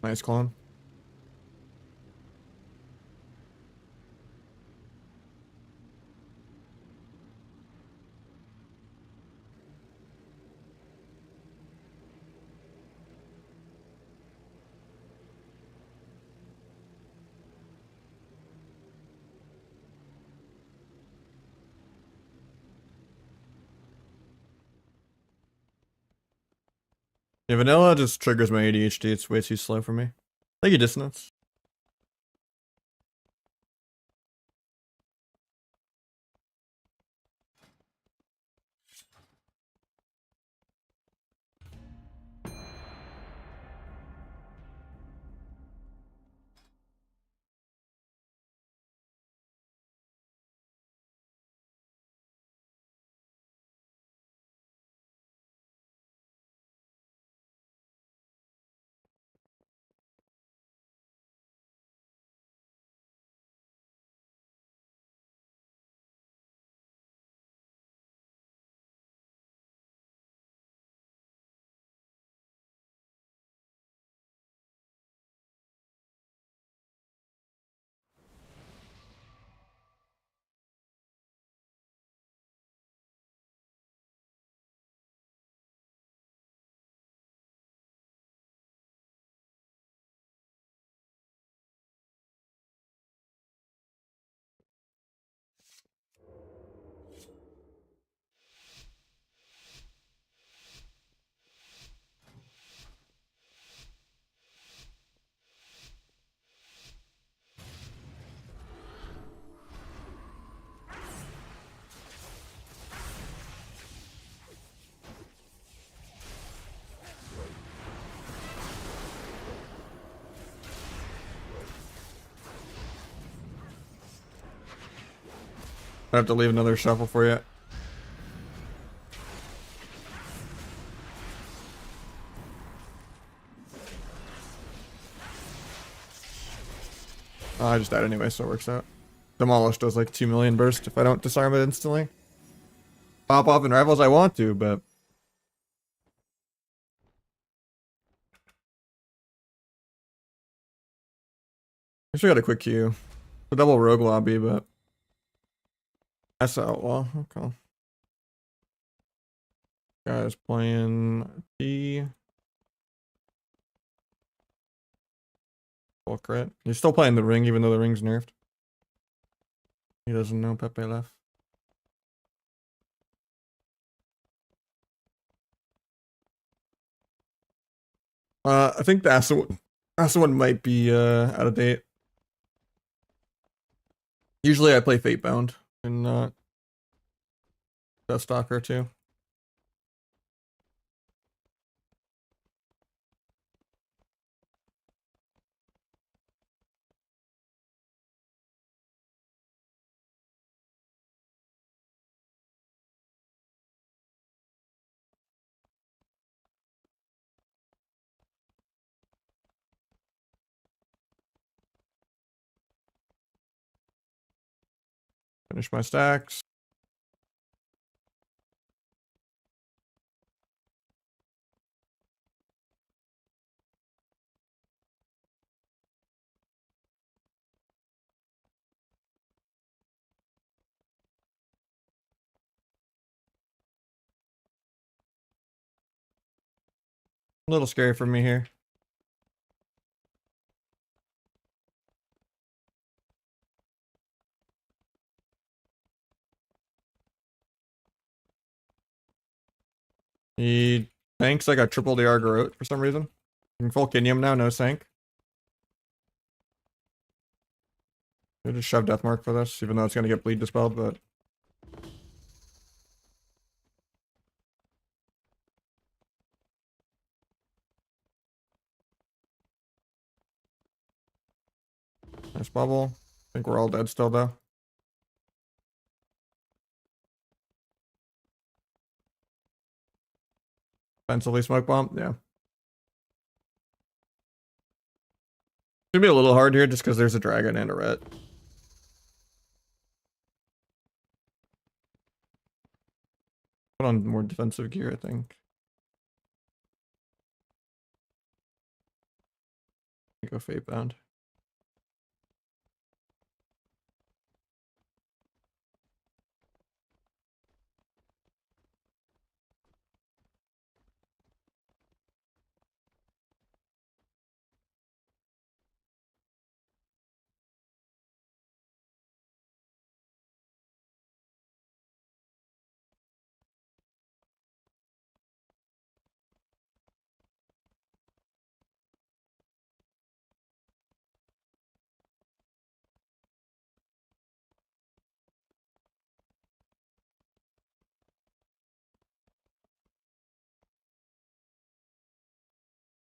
Nice clone. Yeah, vanilla just triggers my ADHD. It's way too slow for me. Thank you, Dissonance. I have to leave another shuffle for you. I just died anyway, so it works out. Demolish does like 2 million burst if I don't disarm it instantly. Pop off in rivals I want to, but I actually got a quick queue. The double rogue lobby, but that's outlaw. Okay. Guys playing P. Full crit. He's still playing the ring even though the ring's nerfed. He doesn't know Pepe left. I think the acid one might be out of date. Usually I play Fatebound in Death Stalker too. Finish my stacks. A little scary for me here. He tanks like a triple DR Garrote for some reason. I'm full Kinium now, no sank. I just shove Deathmark for this, even though it's gonna get bleed dispelled, but nice bubble. I think we're all dead still though. Offensively smoke bomb, yeah. It's gonna be a little hard here just because there's a dragon and a ret. Put on more defensive gear, I think. Go fate bound.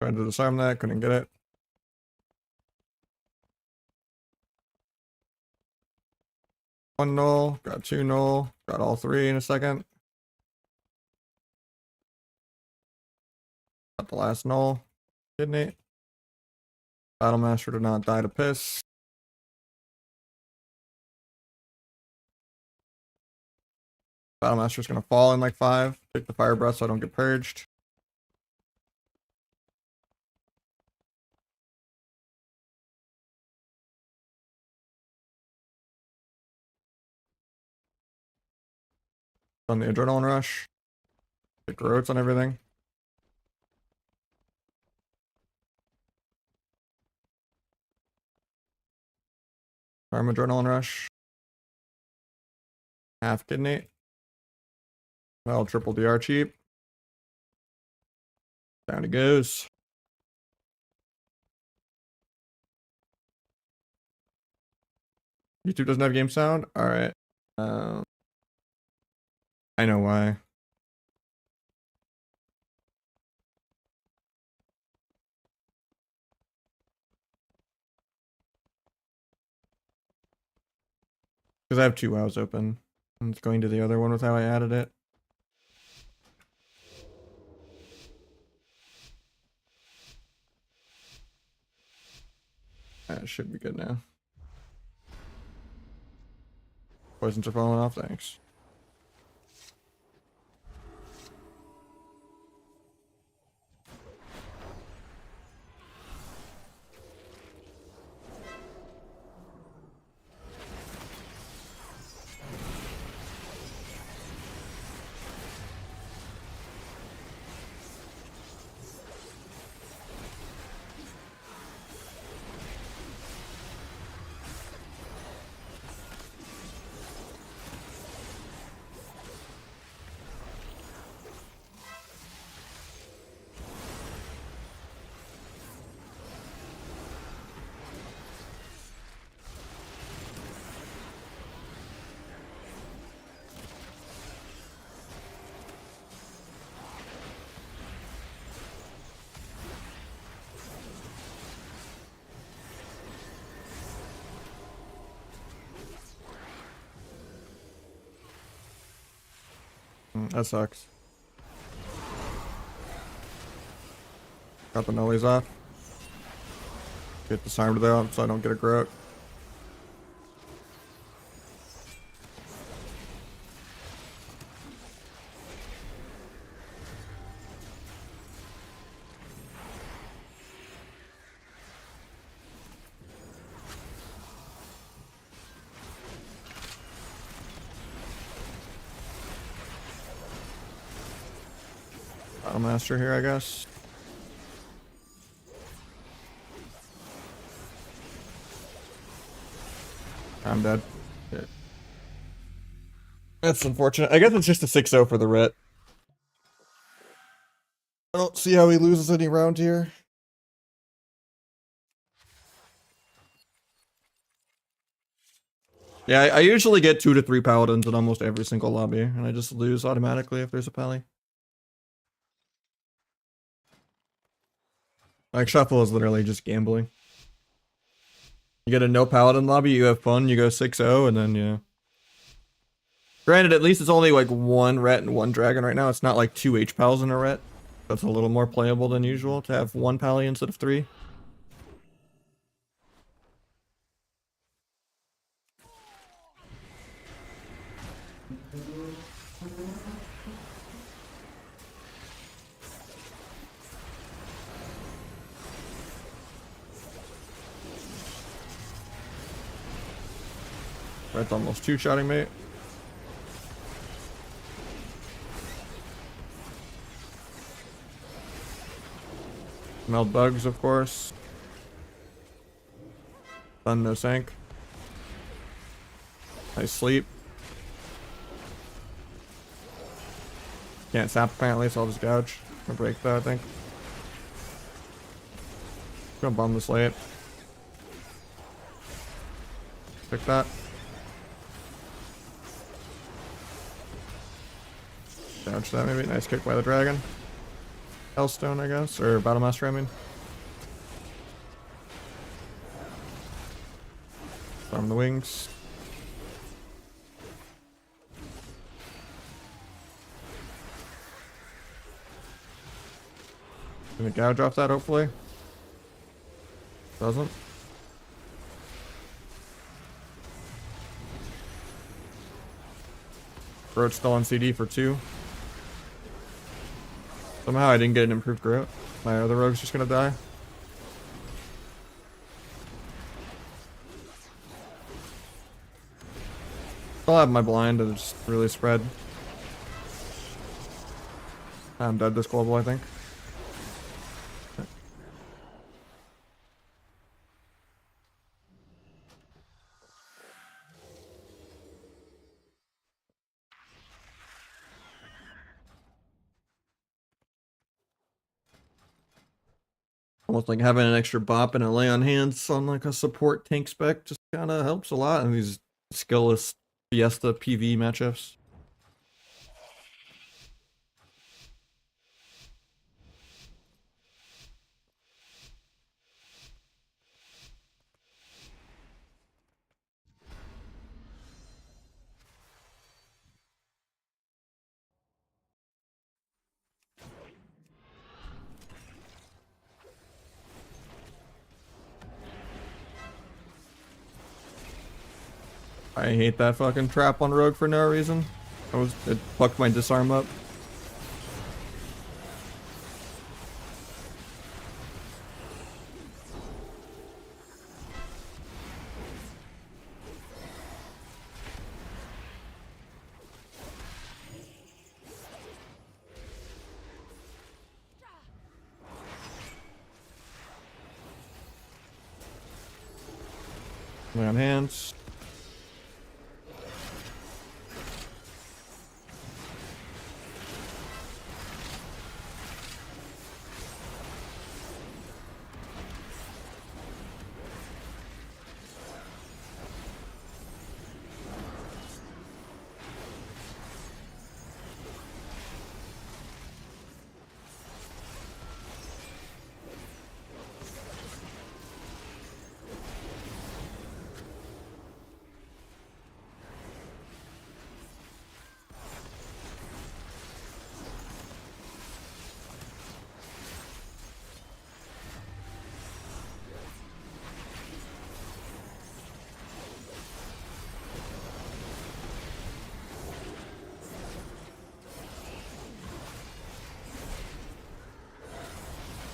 Tried to disarm that, couldn't get it. One null, got two null, got all three in a second. Got the last null. Kidney. Battlemaster did not die to piss. Battlemaster's gonna fall in like 5. Take the fire breath so I don't get purged. On the adrenaline rush. Take roads on everything. Farm adrenaline rush. Half kidney. Well, triple DR cheap. Down he goes. YouTube doesn't have game sound? Alright. I know why. Because I have 2 WoWs open. And it's going to the other one with how I added it. That should be good now. Poisons are falling off, thanks. That sucks. Got the nullies off. Get disarmed though, so I don't get a growth. Battlemaster here, I guess. I'm dead. Yeah. That's unfortunate. I guess it's just a 6-0 for the Rit. I don't see how he loses any round here. Yeah, I usually get 2 to 3 paladins in almost every single lobby, and I just lose automatically if there's a pally. Like, Shuffle is literally just gambling. You get a no paladin lobby, you have fun, you go 6-0, and then, yeah. Granted, at least it's only like 1 ret and 1 dragon right now. It's not like 2 H-pals in a ret. That's a little more playable than usual to have 1 pally instead of 3. Red's almost two-shotting me. Meld bugs, of course. Sun, no sync. Nice sleep. Can't sap apparently, so I'll just gouge. Gonna break that, I think. Gonna bomb this late. Pick that. Gouge that maybe. Nice kick by the dragon. Hellstone, I guess. Or Battlemaster, I mean. Farm the wings. Gonna gouge off that, hopefully. Doesn't. Groat's still on CD for 2. Somehow I didn't get an improved Groat. My other rogue's just gonna die. Still have my blind to just really spread. I'm dead this global, I think. Almost like having an extra bop and a lay on hands on like a support tank spec just kind of helps a lot in these skillless Fiesta PV matchups. I hate that fucking trap on rogue for no reason. It fucked my disarm up. Lay on hands.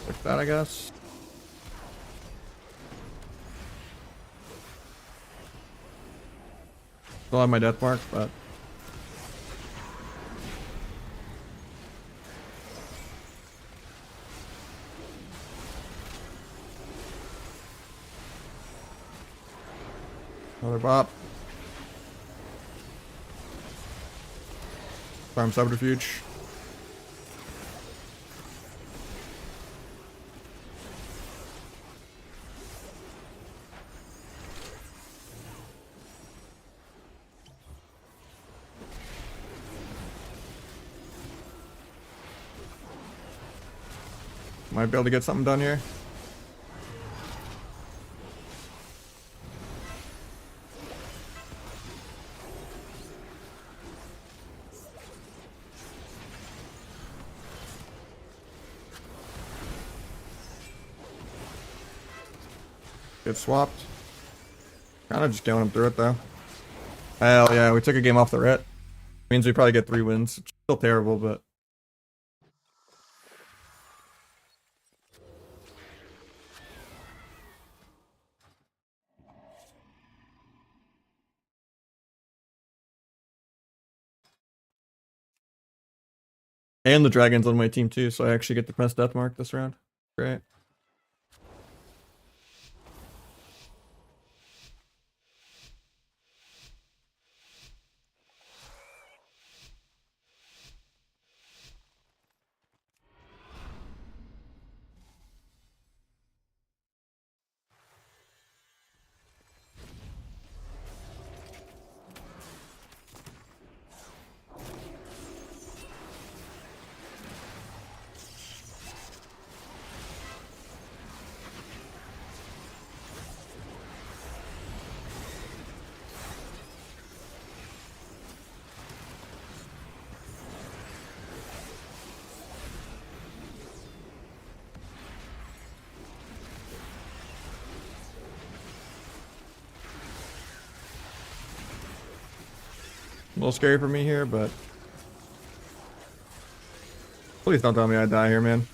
Like that, I guess. Still have my death mark, but another bop. Farm subterfuge. Might be able to get something done here. Get swapped. Kinda just killing him through it though. Hell yeah, we took a game off the ret. Means we probably get 3 wins. It's still terrible, but And the dragon's on my team too, so I actually get to press death mark this round. Great. A little scary for me here, but please don't tell me I die here, man.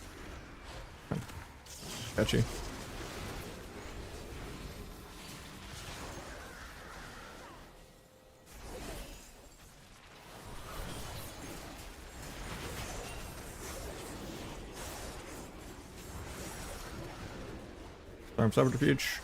Got you. Storm subterfuge.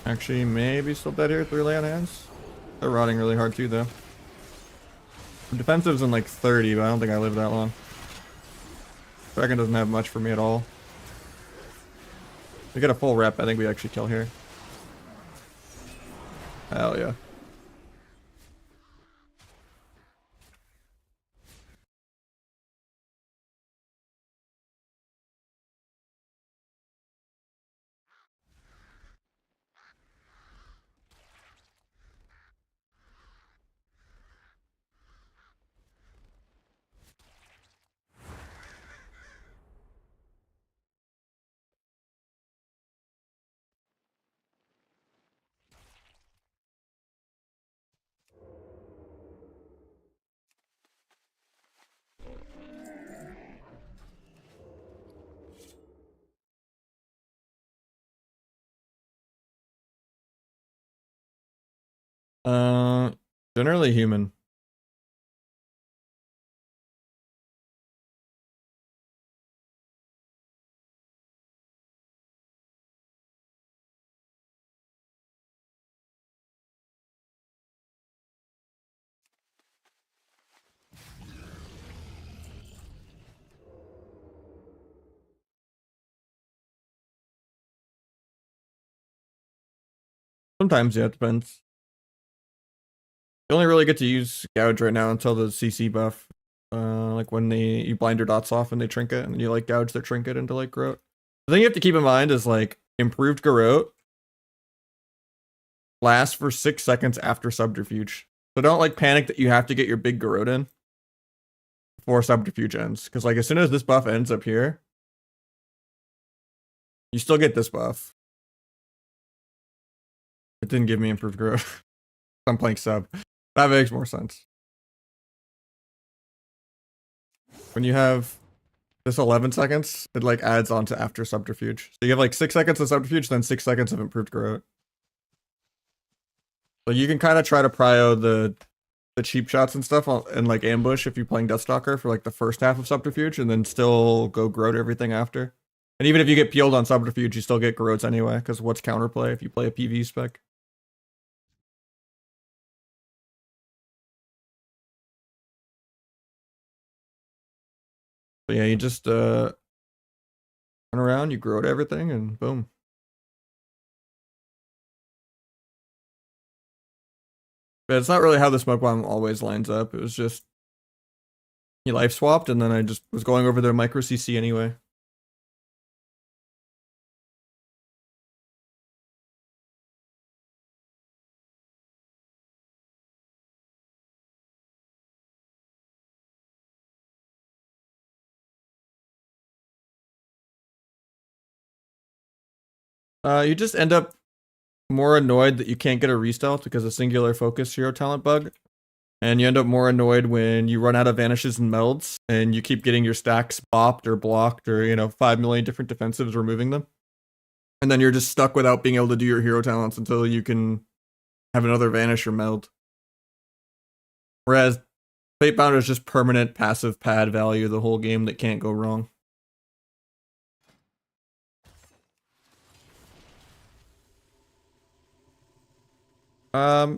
Actually, maybe still dead here. 3 lay on hands. They're rotting really hard too, though. The defensive's in like 30, but I don't think I live that long. Dragon doesn't have much for me at all. We get a full rep. I think we actually kill here. Hell yeah. Generally human. Sometimes, yeah, it depends. You only really get to use gouge right now until the CC buff. Like when you blind your dots off and they trinket, and you like gouge their trinket into like Garrote. The thing you have to keep in mind is like improved Garrote lasts for 6 seconds after subterfuge. So don't like panic that you have to get your big Garrote in before subterfuge ends. Because like as soon as this buff ends up here, you still get this buff. It didn't give me improved Garrote. I'm playing sub. That makes more sense. When you have this 11 seconds, it like adds on to after subterfuge. So you have like 6 seconds of subterfuge, then 6 seconds of improved Garrote. So you can kind of try to prio the cheap shots and stuff and like ambush if you're playing Deathstalker for like the first half of subterfuge, and then still go Garrote everything after. And even if you get peeled on subterfuge, you still get Garrotes anyway, because what's counterplay if you play a PV spec? But yeah, you just run around, you Garrote everything, and boom. But it's not really how the smoke bomb always lines up. It was just he life swapped, and then I just was going over their micro CC anyway. You just end up more annoyed that you can't get a restealth because of singular focus hero talent bug. And you end up more annoyed when you run out of vanishes and melds and you keep getting your stacks bopped or blocked or, 5 million different defensives removing them. And then you're just stuck without being able to do your hero talents until you can have another vanish or meld. Whereas Fatebound is just permanent passive pad value the whole game that can't go wrong.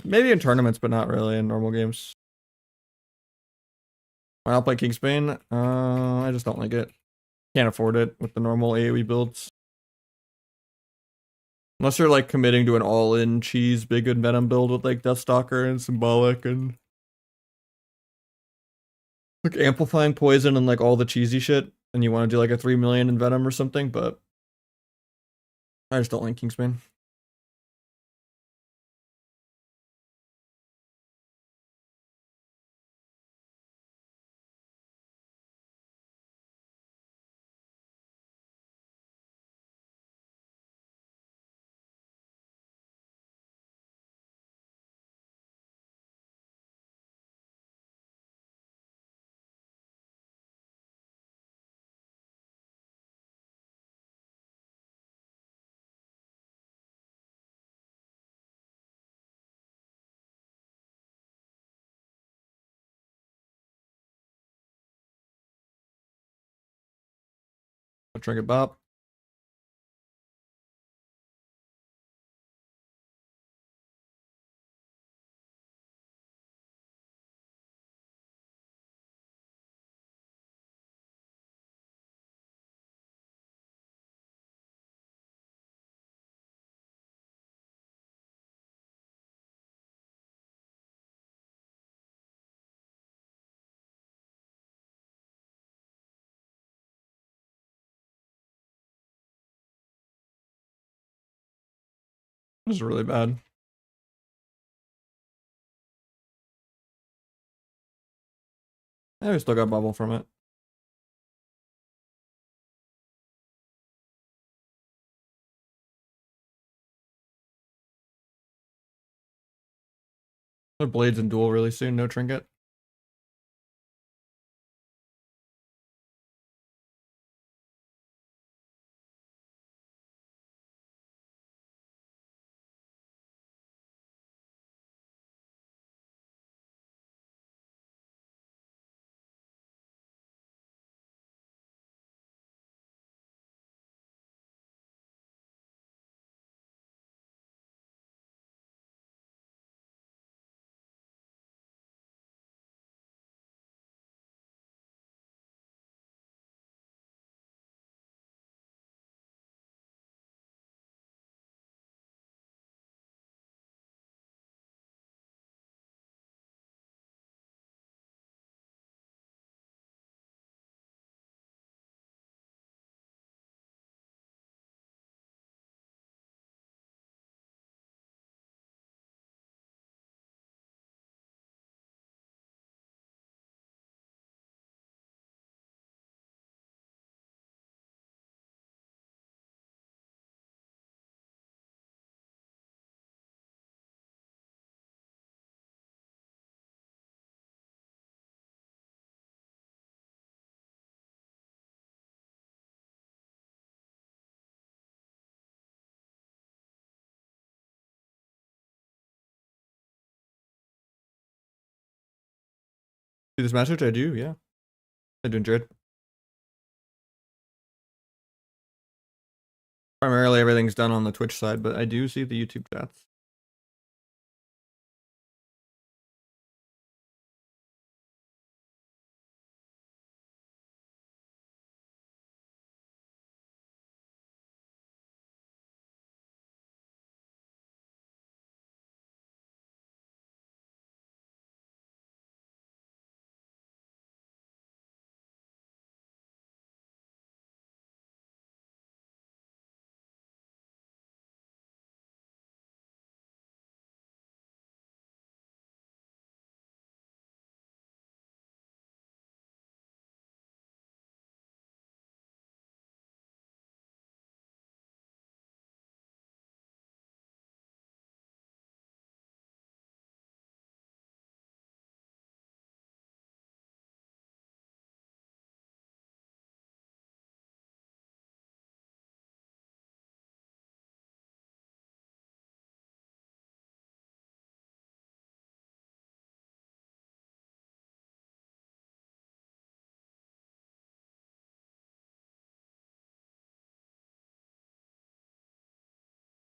Maybe in tournaments, but not really in normal games. I'll play Kingsbane. I just don't like it. Can't afford it with the normal AoE builds. Unless you're like committing to an all-in cheese big good venom build with like Deathstalker and Symbolic and like amplifying poison and like all the cheesy shit, and you want to do like a 3 million in venom or something, but I just don't like Kingsbane. I'll trinket bop. This is really bad. I still got bubble from it. The blades in duel really soon, no trinket. Do this match, which I do, yeah. I do enjoy it. Primarily everything's done on the Twitch side, but I do see the YouTube chats.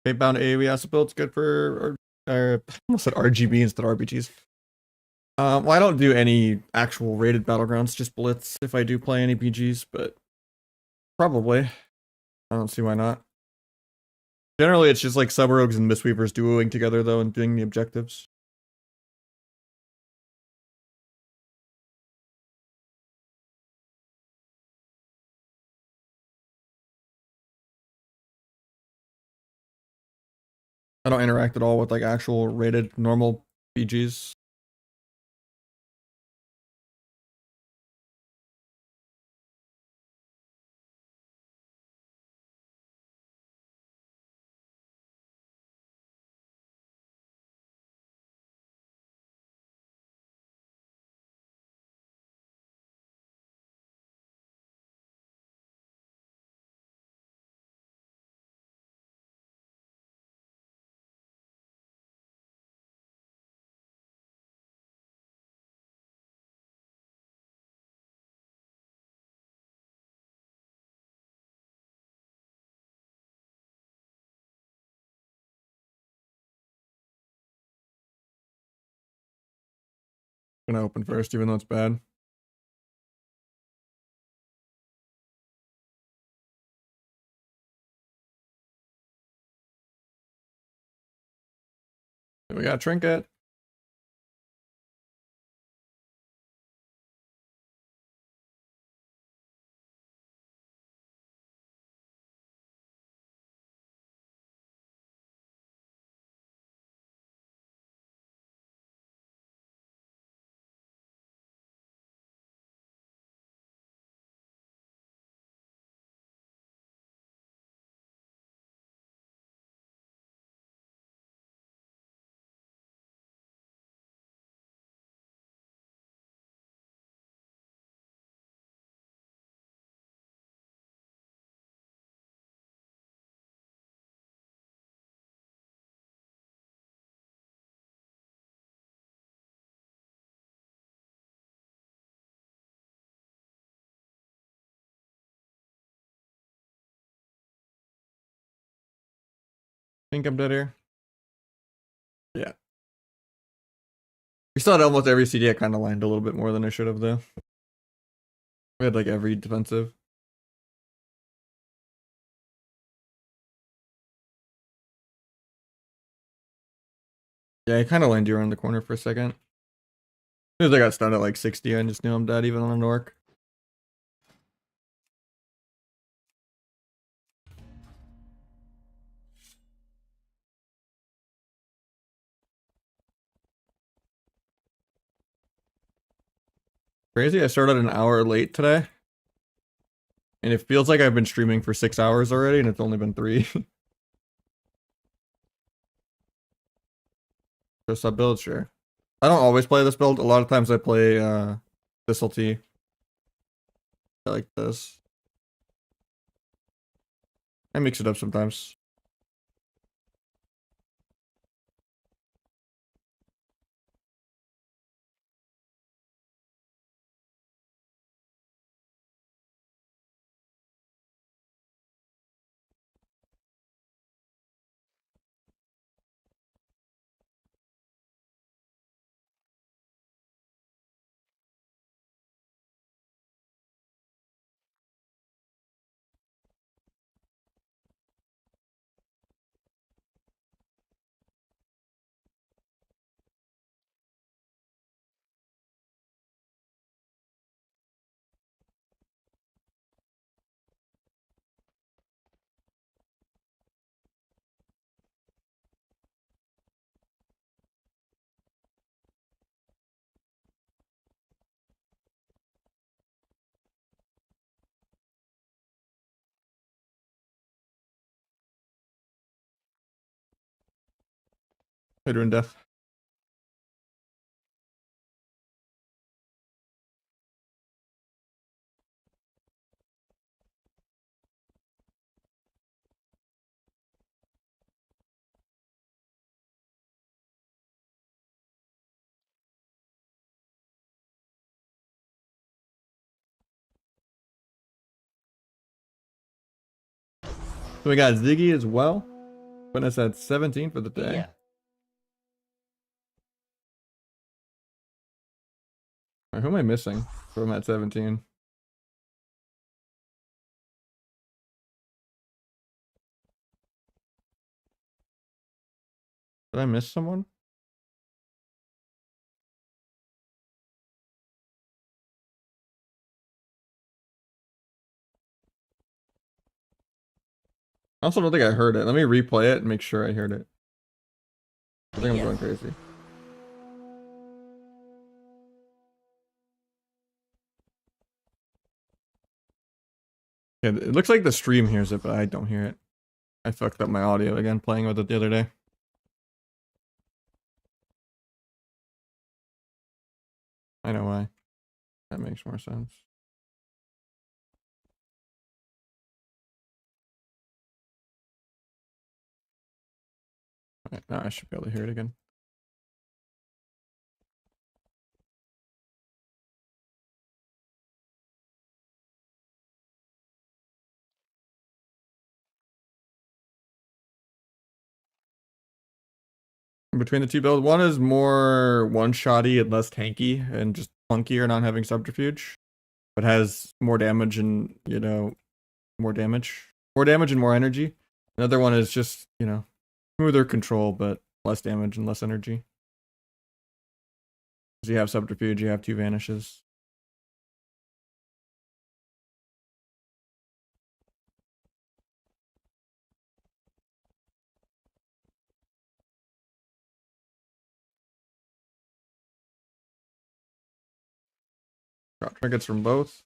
Fate bound AoE acid build's good for or I almost said RGB instead of RPGs. Well, I don't do any actual rated battlegrounds, just Blitz if I do play any PGs, but probably. I don't see why not. Generally, it's just like sub-rogues and mistweavers duoing together though and doing the objectives. I don't interact at all with like actual rated normal PGs. Gonna open first, even though it's bad. We got Trinket. Think I'm dead here. Yeah. We still had almost every CD. I kind of lined a little bit more than I should have though. We had like every defensive. Yeah, I kind of lined you around the corner for a second. As soon as I got stunned at like 60, I just knew I'm dead even on an orc. Crazy, I started an hour late today. And it feels like I've been streaming for 6 hours already and it's only been 3. Just sub build, sure. I don't always play this build. A lot of times I play Thistle Tea. I like this. I mix it up sometimes. Later in death. So we got Ziggy as well. When I said 17 for the day. Yeah. Who am I missing from at 17? Did I miss someone? I also don't think I heard it. Let me replay it and make sure I heard it. I think I'm going crazy. Yeah, it looks like the stream hears it, but I don't hear it. I fucked up my audio again playing with it the other day. I know why. That makes more sense. Alright, now I should be able to hear it again. Between the two builds, one is more one-shotty and less tanky and just clunkier, not having subterfuge, but has more damage and, you know, more damage and more energy. Another one is just, you know, smoother control, but less damage and less energy. Because you have subterfuge, you have 2 vanishes. Drop trinkets from both.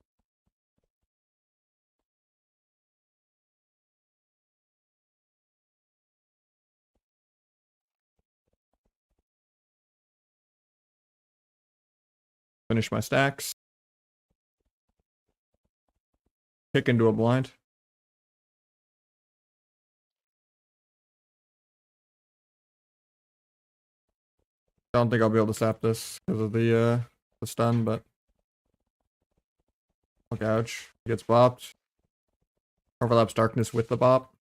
Finish my stacks. Kick into a blind. I don't think I'll be able to sap this because of the stun, but I'll gouge. He gets bopped. Overlaps darkness with the bop.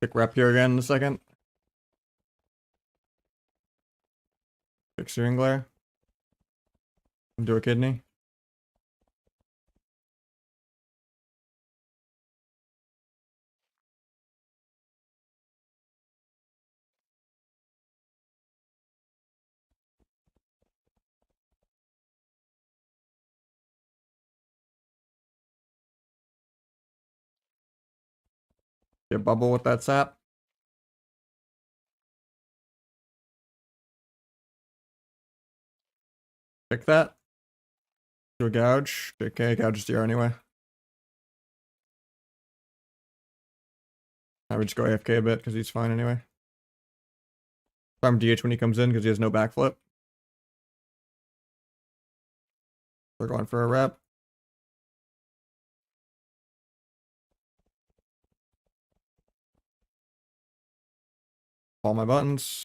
Pick rep here again in a second. Pick Searing Glare. Do a kidney. Get bubble with that sap. Pick that. Do a gouge. Okay, gouge is DR anyway. I would just go AFK a bit because he's fine anyway. Farm DH when he comes in because he has no backflip. We're going for a rep. All my buttons.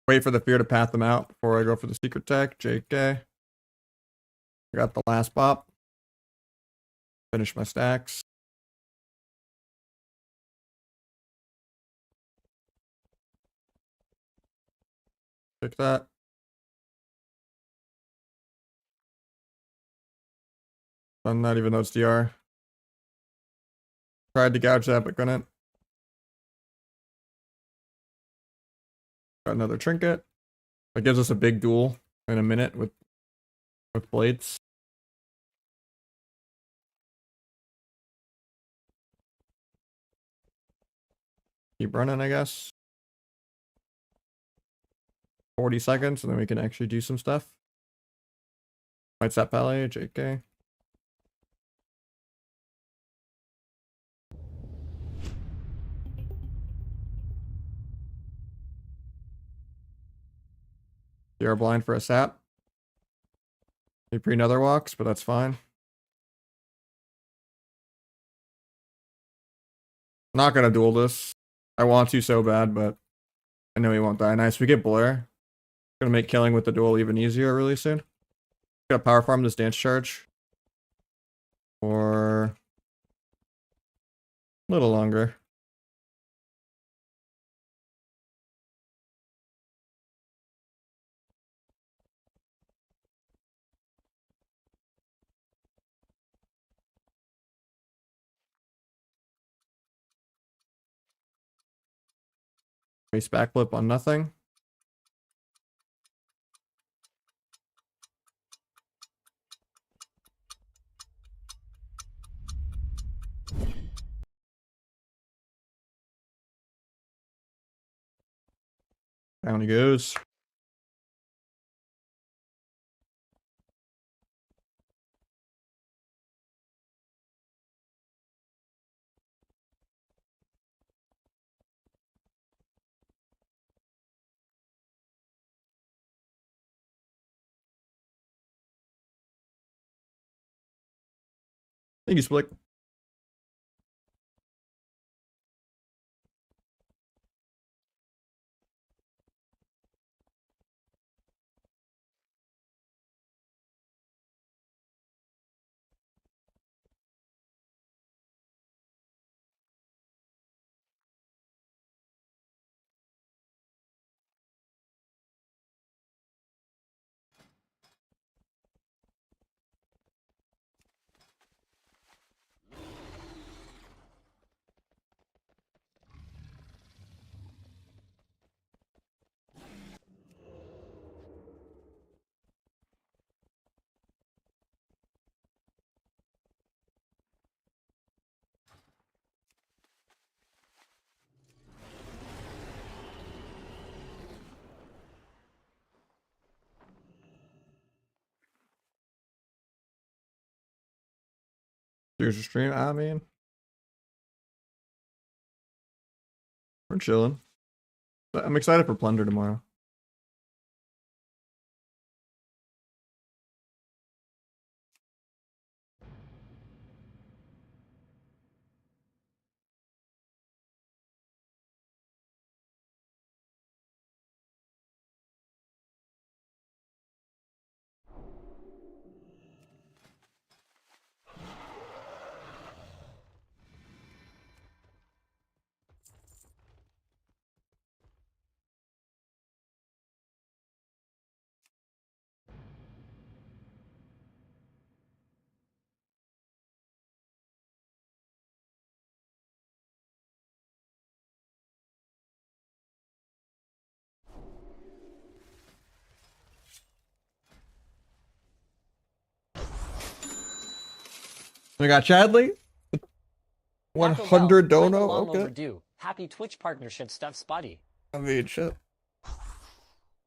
Wait for the fear to path them out before I go for the secret tech. JK. I got the last bop. Finish my stacks. Pick that. Done that even though it's DR. Tried to gouge that but couldn't. Got another trinket. That gives us a big duel in a minute with blades. Keep running, I guess. 40 seconds, and then we can actually do some stuff. Might sap Palais, JK. You're blind for a sap. He pre-nether walks, but that's fine. Not gonna duel this. I want to so bad, but I know he won't die. Nice, we get Blur. Gonna make killing with the duel even easier really soon. Gonna power farm this dance charge. Or A little longer. Face backflip on nothing. Down he goes. Thank you, Splick. Here's your stream. I mean, we're chilling. I'm excited for Plunder tomorrow. We got Chadley. 100 dono. Okay. Overdue. Happy Twitch partnership stuff, Spotty. I mean, shit.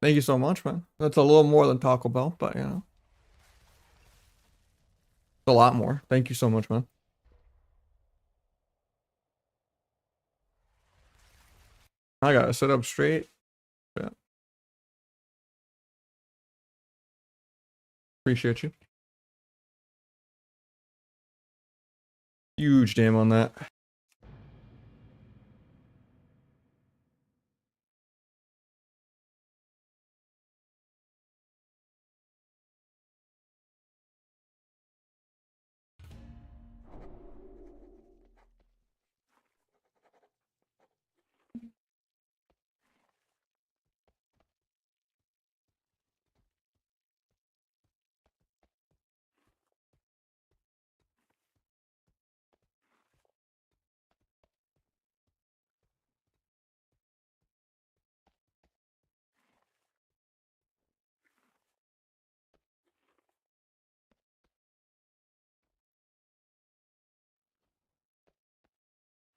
Thank you so much, man. That's a little more than Taco Bell, but you know. It's a lot more. Thank you so much, man. I gotta sit up straight. Yeah. Appreciate you. Huge damn on that.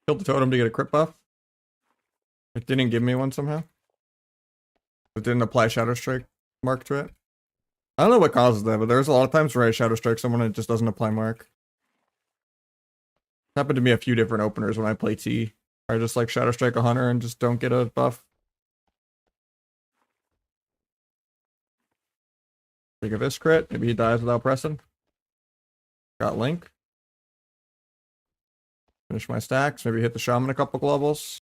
Killed the totem to get a crit buff. It didn't give me one somehow. It didn't apply Shadow Strike mark to it. I don't know what causes that, but there's a lot of times where I Shadow Strike someone and it just doesn't apply mark. Happened to me a few different openers when I play T. I just like Shadow Strike a hunter and just don't get a buff. Think of this crit. Maybe he dies without pressing. Got Link. Finish my stacks. Maybe hit the shaman a couple levels.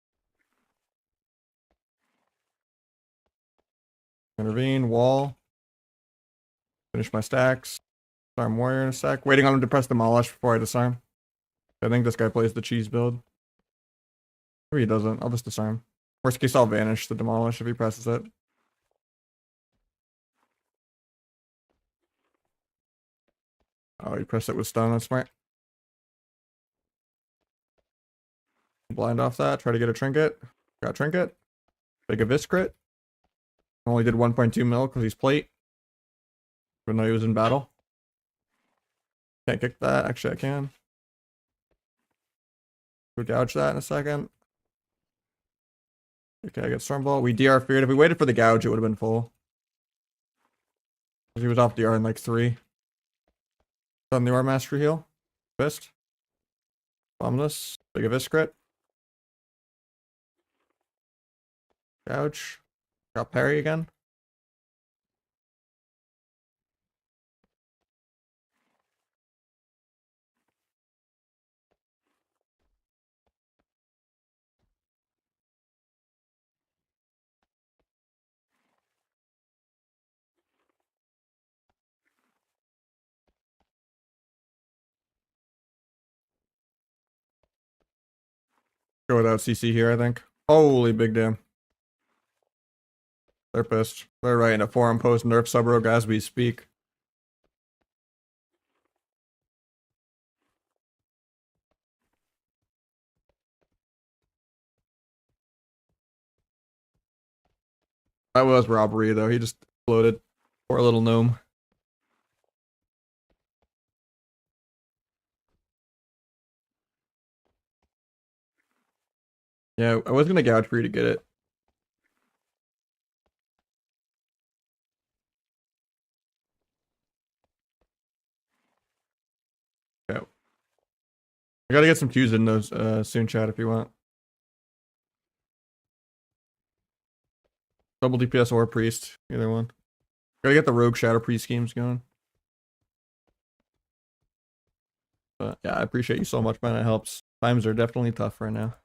Intervene. Wall. Finish my stacks. Disarm warrior in a sec. Waiting on him to press demolish before I disarm. I think this guy plays the cheese build. Maybe he doesn't. I'll just disarm. Worst case, I'll vanish the demolish if he presses it. Oh, he pressed it with stun. That's smart. Blind off that. Try to get a trinket. Got trinket. Big abyss crit. Only did 1.2 mil because he's plate. Even though he was in battle. Can't kick that. Actually, I can. We'll gouge that in a second. Okay, I get Stormbolt. We DR feared. If we waited for the gouge, it would have been full. He was off DR in like 3. Done the R Mastery heal. Fist. Bombless. Big Abyss crit. Gouge. Got parry again. Go without CC here, I think. Holy big damn. They're pissed. They're writing a forum post nerf sub rogue as we speak. That was robbery though. He just exploded. Poor little gnome. Yeah, I was gonna gouge for you to get it. Yeah. I gotta get some Qs in those soon, chat, if you want. Double DPS or priest, either one. Gotta get the rogue shadow priest schemes going. But yeah, I appreciate you so much, man. It helps. Times are definitely tough right now.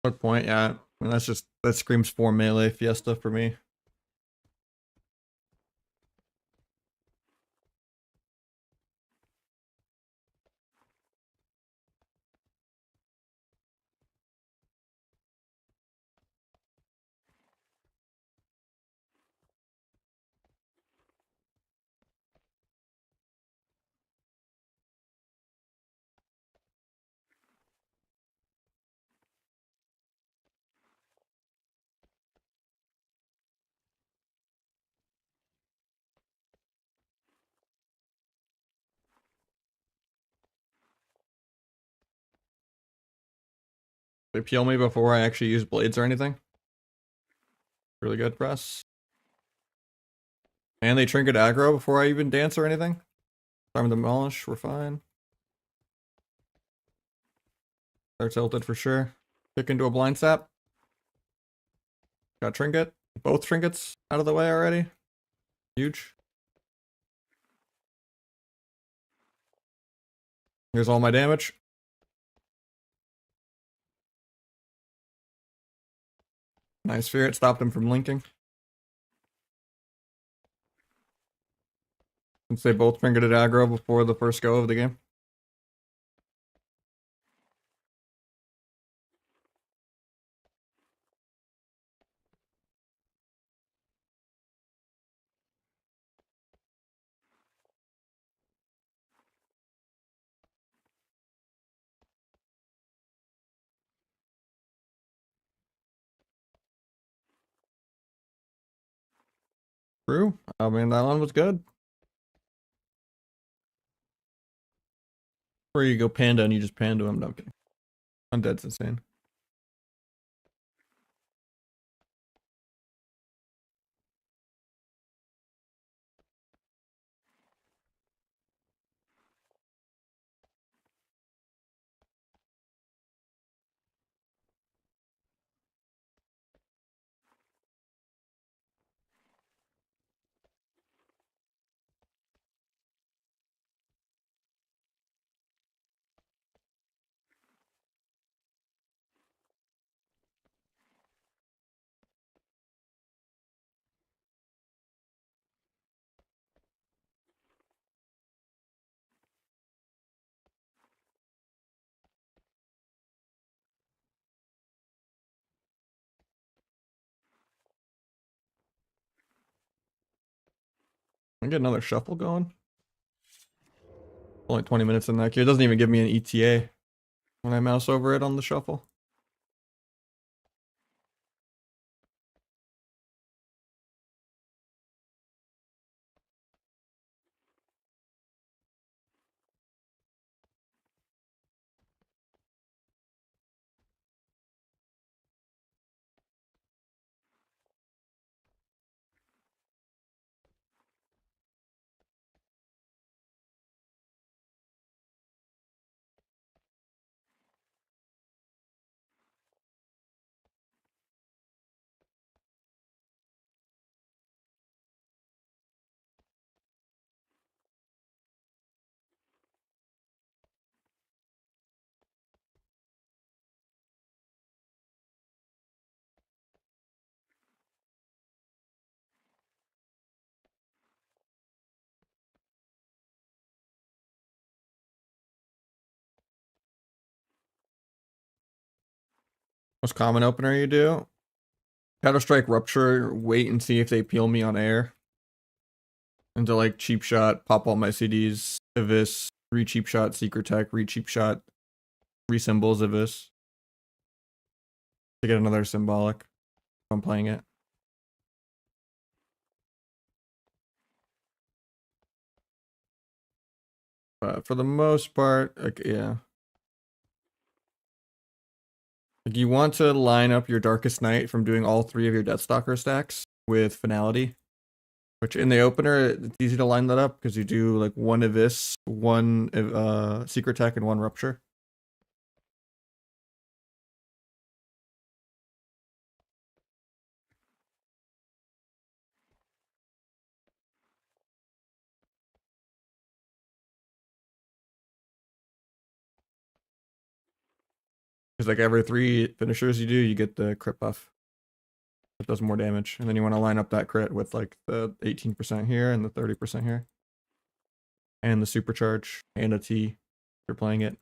Good point, yeah. I mean, that screams 4 melee fiesta for me. They peel me before I actually use blades or anything. Really good for us. And they trinket aggro before I even dance or anything. Time to demolish, we're fine. They're tilted for sure. Kick into a blind sap. Got trinket. Both trinkets out of the way already. Huge. Here's all my damage. Nice fear, it stopped him from linking. Since they both trinketed aggro before the first go of the game. True. I mean, that one was good. Where you go panda and you just panda him. No, I'm kidding. Undead's insane. I get another shuffle going. Only 20 minutes in that queue. It doesn't even give me an ETA when I mouse over it on the shuffle. Most common opener you do. Shadow Strike Rupture, wait and see if they peel me on air. Into like cheap shot, pop all my CDs, Evis, re-cheap shot, Secret Tech, re-cheap shot, re-symbols Evis. To get another symbolic if I'm playing it. But for the most part, like, yeah. Like you want to line up your Darkest Night from doing all three of your Deathstalker stacks with Finality. Which in the opener, it's easy to line that up because you do like one Evis, one Secret Tech, and one Rupture. Because like every 3 finishers you do, you get the crit buff. It does more damage. And then you want to line up that crit with like the 18% here and the 30% here. And the supercharge and a T if you're playing it.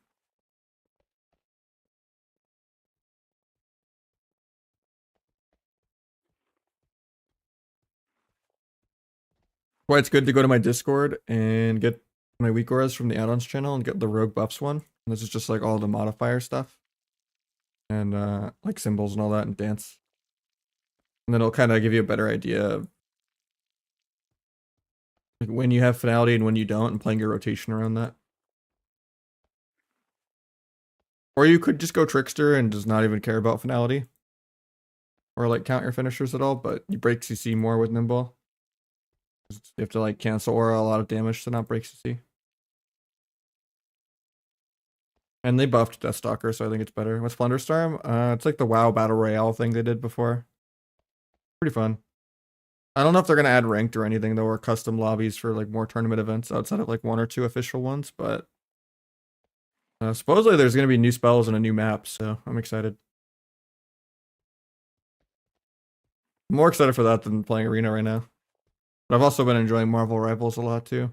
Why it's good to go to my Discord and get my weak auras from the add-ons channel and get the rogue buffs one. And this is just like all the modifier stuff. And like symbols and all that and dance. And then it'll kind of give you a better idea of like when you have finality and when you don't, and playing your rotation around that. Or you could just go Trickster and does not even care about finality. Or like count your finishers at all, but you break CC more with Nimble. You have to like cancel Aura a lot of damage to not break CC. And they buffed Deathstalker, so I think it's better. What's Plunderstorm? It's like the WoW Battle Royale thing they did before. Pretty fun. I don't know if they're gonna add ranked or anything though, or custom lobbies for like more tournament events outside of like 1 or 2 official ones, but supposedly there's gonna be new spells and a new map, so I'm excited. I'm more excited for that than playing Arena right now. But I've also been enjoying Marvel Rivals a lot too.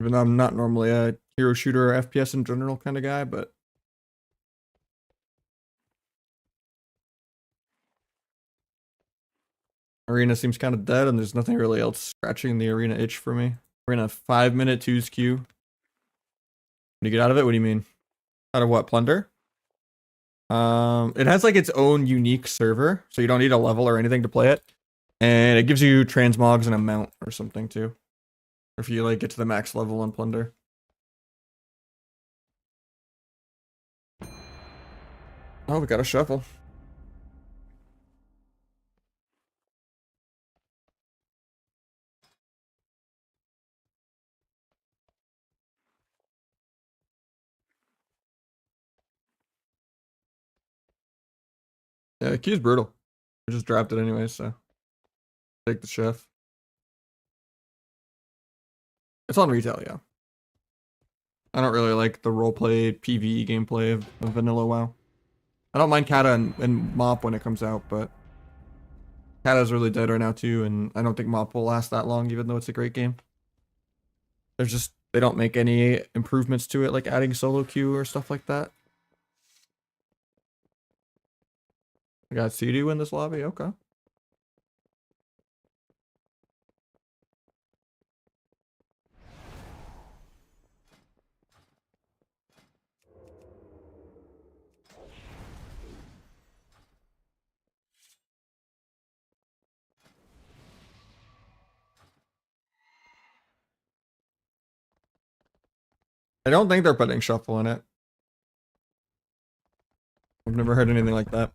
Even though I'm not normally a hero shooter or FPS in general kind of guy, but Arena seems kind of dead and there's nothing really else scratching the Arena itch for me. We're in a 5-minute 2s queue. When you get out of it, what do you mean? Out of what? Plunder? It has like its own unique server, so you don't need a level or anything to play it. And it gives you transmogs and a mount or something too. If you like get to the max level on Plunder. Oh, we got a shuffle. Yeah, the queue's brutal. I just dropped it anyway, so take the chef. It's on retail, yeah. I don't really like the roleplay PvE gameplay of vanilla WoW. I don't mind Kata and Mop when it comes out, but Kata's really dead right now too, and I don't think Mop will last that long, even though it's a great game. There's just, they don't make any improvements to it, like adding solo queue or stuff like that. I got CD in this lobby, okay. I don't think they're putting shuffle in it. I've never heard anything like that.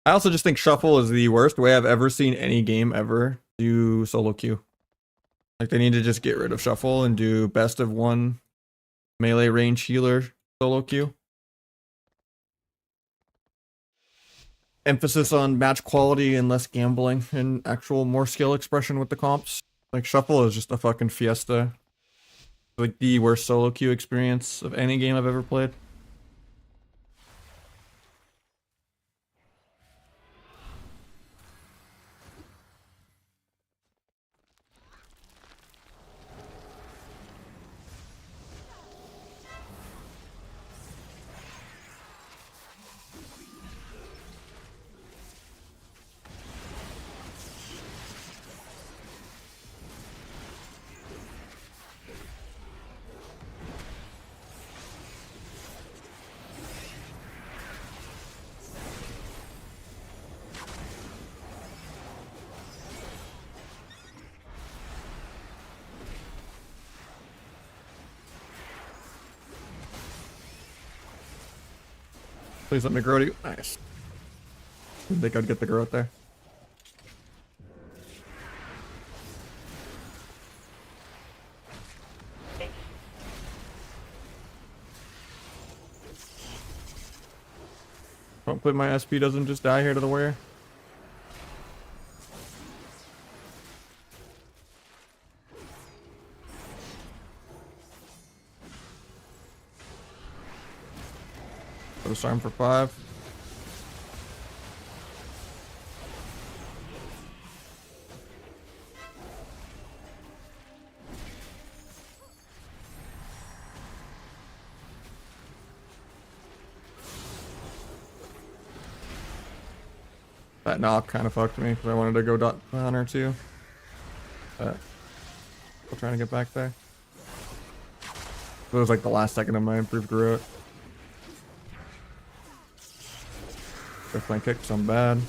I also just think shuffle is the worst way I've ever seen any game ever do solo queue. Like they need to just get rid of shuffle and do best of 1 melee range healer solo queue. Emphasis on match quality and less gambling and actual more skill expression with the comps. Like shuffle is just a fucking fiesta. Like the worst solo queue experience of any game I've ever played. Please let me grow to you. Nice. Didn't think I'd get the growth there. Hopefully my SP doesn't just die here to the warrior. Put a storm for 5. That knock kind of fucked me because I wanted to go dot hunter too. But still trying to get back there. It was like the last second of my improved Garrote. If my kicks, I'm bad.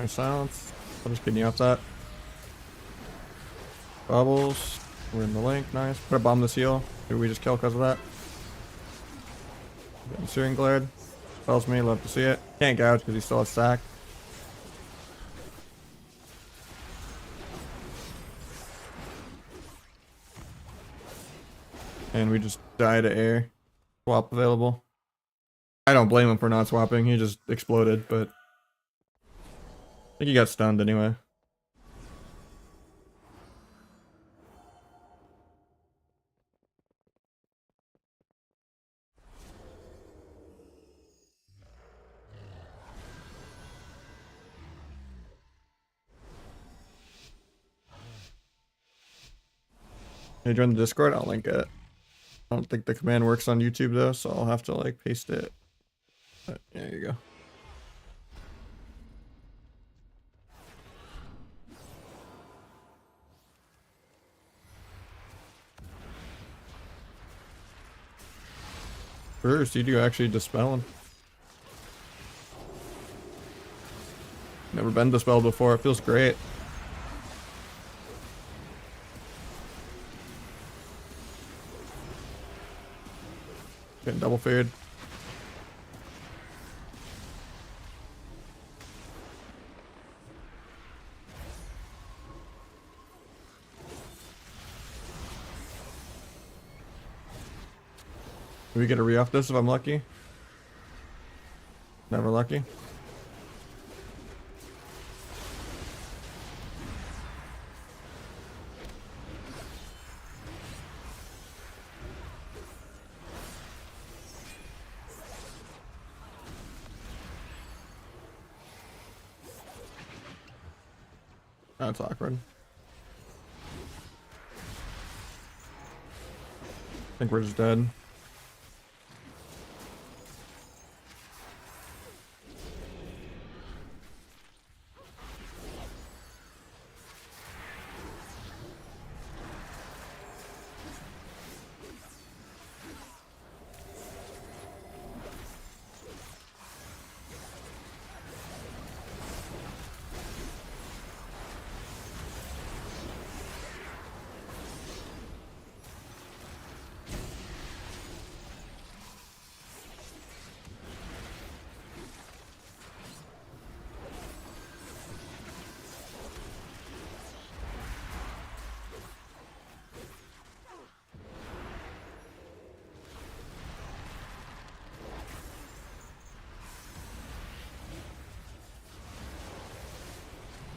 Nice silence. I'm just getting you off that. Bubbles. We're in the link. Nice. Put a bomb this heal. Who we just kill because of that? Getting Searing Glare. Tells me, love to see it. Can't gouge because he still has sack. And we just die to air. Swap available. I don't blame him for not swapping. He just exploded, but I think he got stunned anyway. Hey, join the Discord? I'll link it. I don't think the command works on YouTube though, so I'll have to like paste it. But yeah, there you go. First, you do actually dispel him. Never been dispelled before. It feels great. Getting double feared. Do we get a re-off this if I'm lucky? Never lucky. That's awkward. I think we're just dead.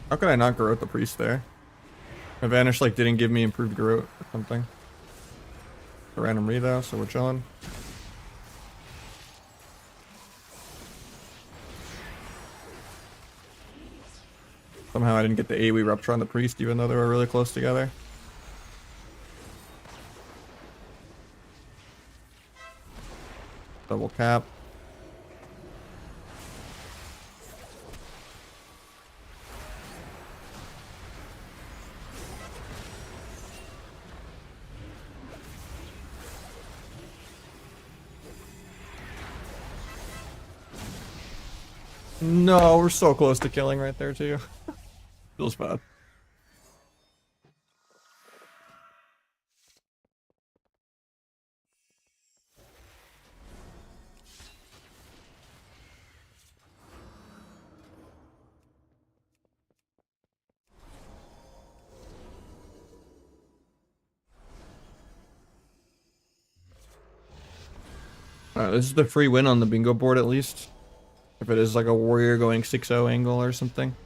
How could I not grow the priest there? My vanish like didn't give me improved growth or something. A random re though, so we're chilling. Somehow I didn't get the AoE rupture on the priest even though they were really close together. Double cap. No, we're so close to killing right there too. Feels bad. Alright, this is the free win on the bingo board at least. If it is like a warrior going 6-0 angle or something.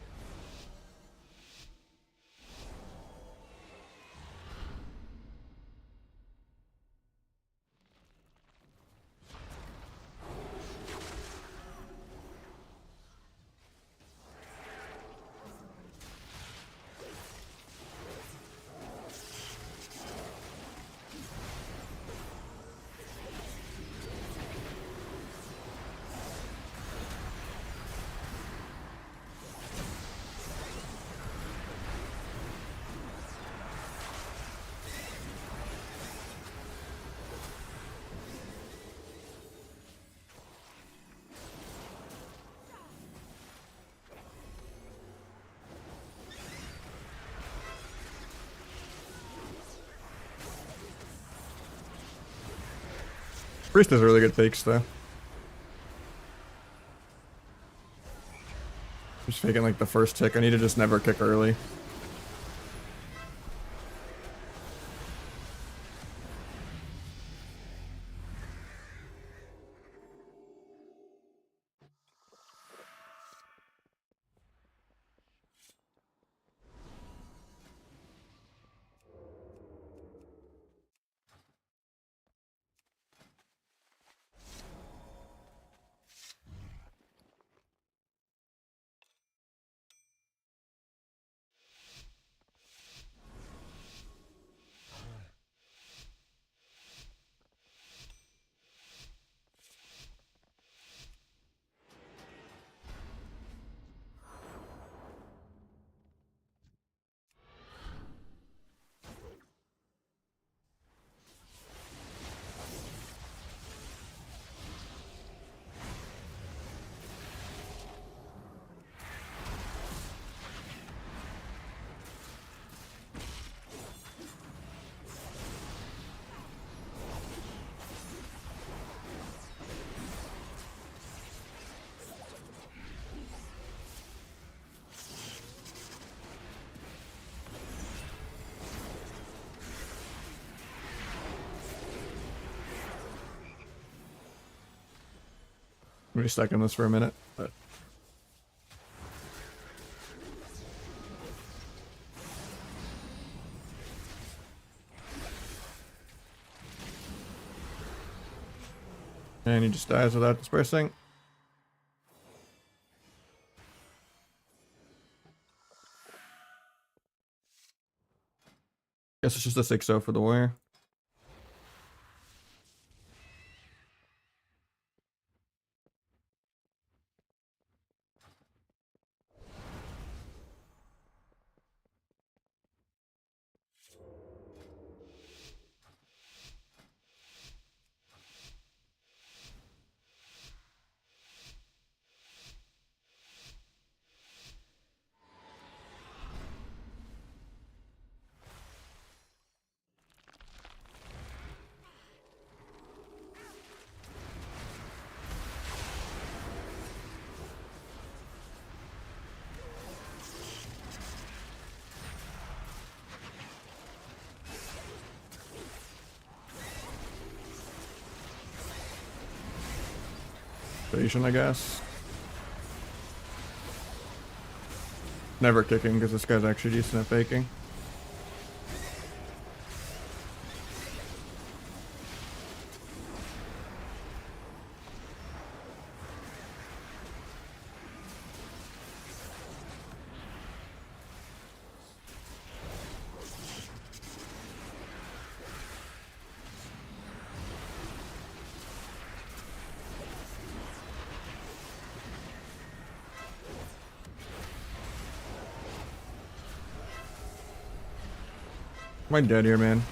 Priest has really good fakes though. Just faking like the first tick. I need to just never kick early. I'm just stuck in this for a minute, but and he just dies without dispersing. Guess it's just a 6-0 for the warrior. Patient, I guess. Never kicking because this guy's actually decent at faking. Am I dead here, man?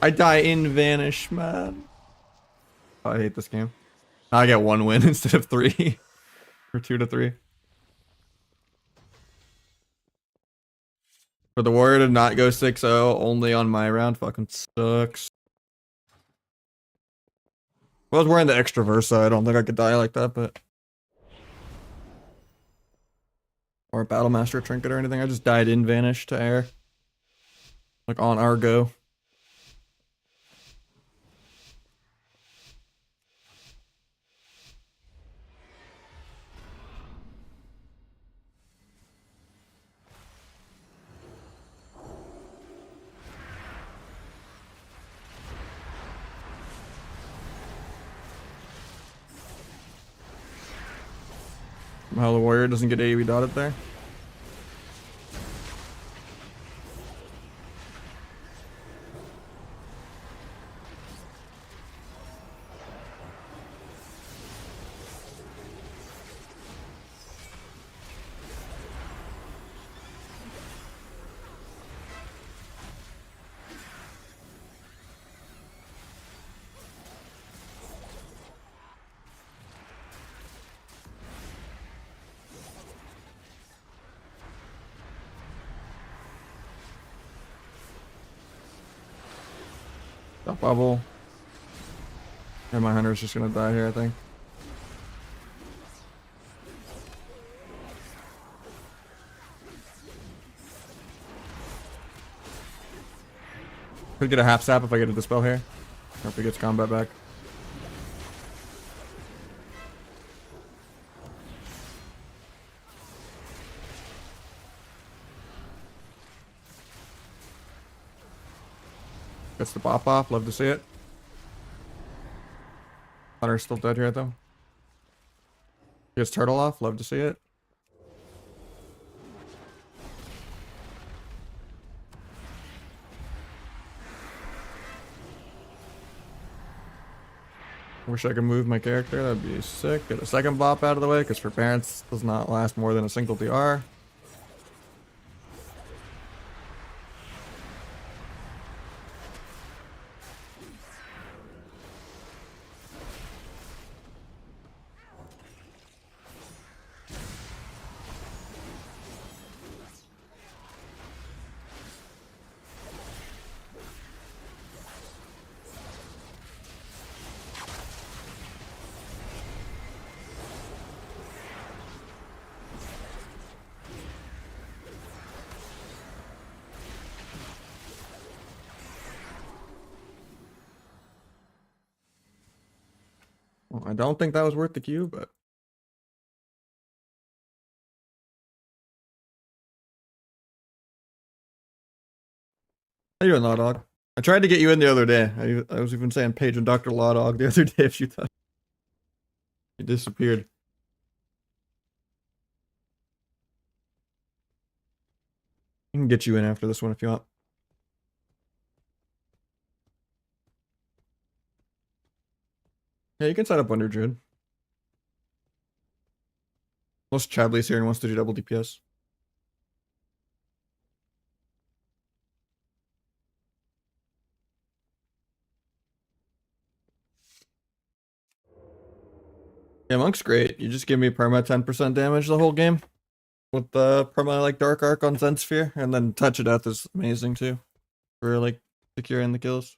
I die in Vanish, man. Oh, I hate this game. Now I get 1 win instead of 3. Or 2 to 3. For the warrior to not go 6-0 only on my round fucking sucks. If I was wearing the extra Versa, I don't think I could die like that, but... Or a Battle Master trinket or anything. I just died in Vanish to air. Like on our go. Somehow the warrior doesn't get AoE dotted there. Stop bubble. And my hunter's just gonna die here, I think. Could get a half sap if I get a dispel here. Or if he gets combat back. Gets the bop off, love to see it. Hunter's still dead here though. Gets turtle off, love to see it. Wish I could move my character, that'd be sick. Get a second bop out of the way, because for parents does not last more than a single DR. Well, I don't think that was worth the Q, but how you doing, Law Dog? I tried to get you in the other day. I was even saying Paige and Dr. Law Dog the other day if you thought you disappeared. I can get you in after this one if you want. Yeah, you can set up under Druid. Unless Chadley's here and wants to do double DPS. Yeah, Monk's great. You just give me perma 10% damage the whole game. With the perma like Dark Arc on Zen Sphere. And then Touch of Death is amazing too. For like securing the kills.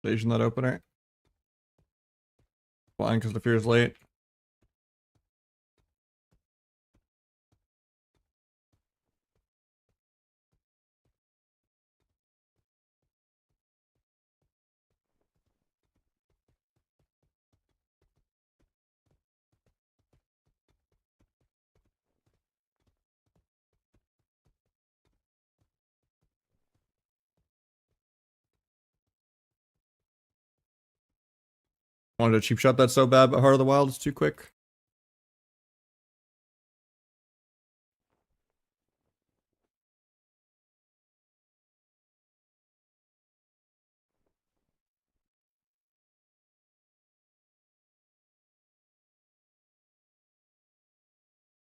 Station that opener. Flying because the fear's late. Wanted a cheap shot that's so bad, but Heart of the Wild is too quick.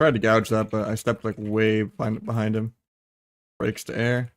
Tried to gouge that, but I stepped like way behind him. Breaks to air.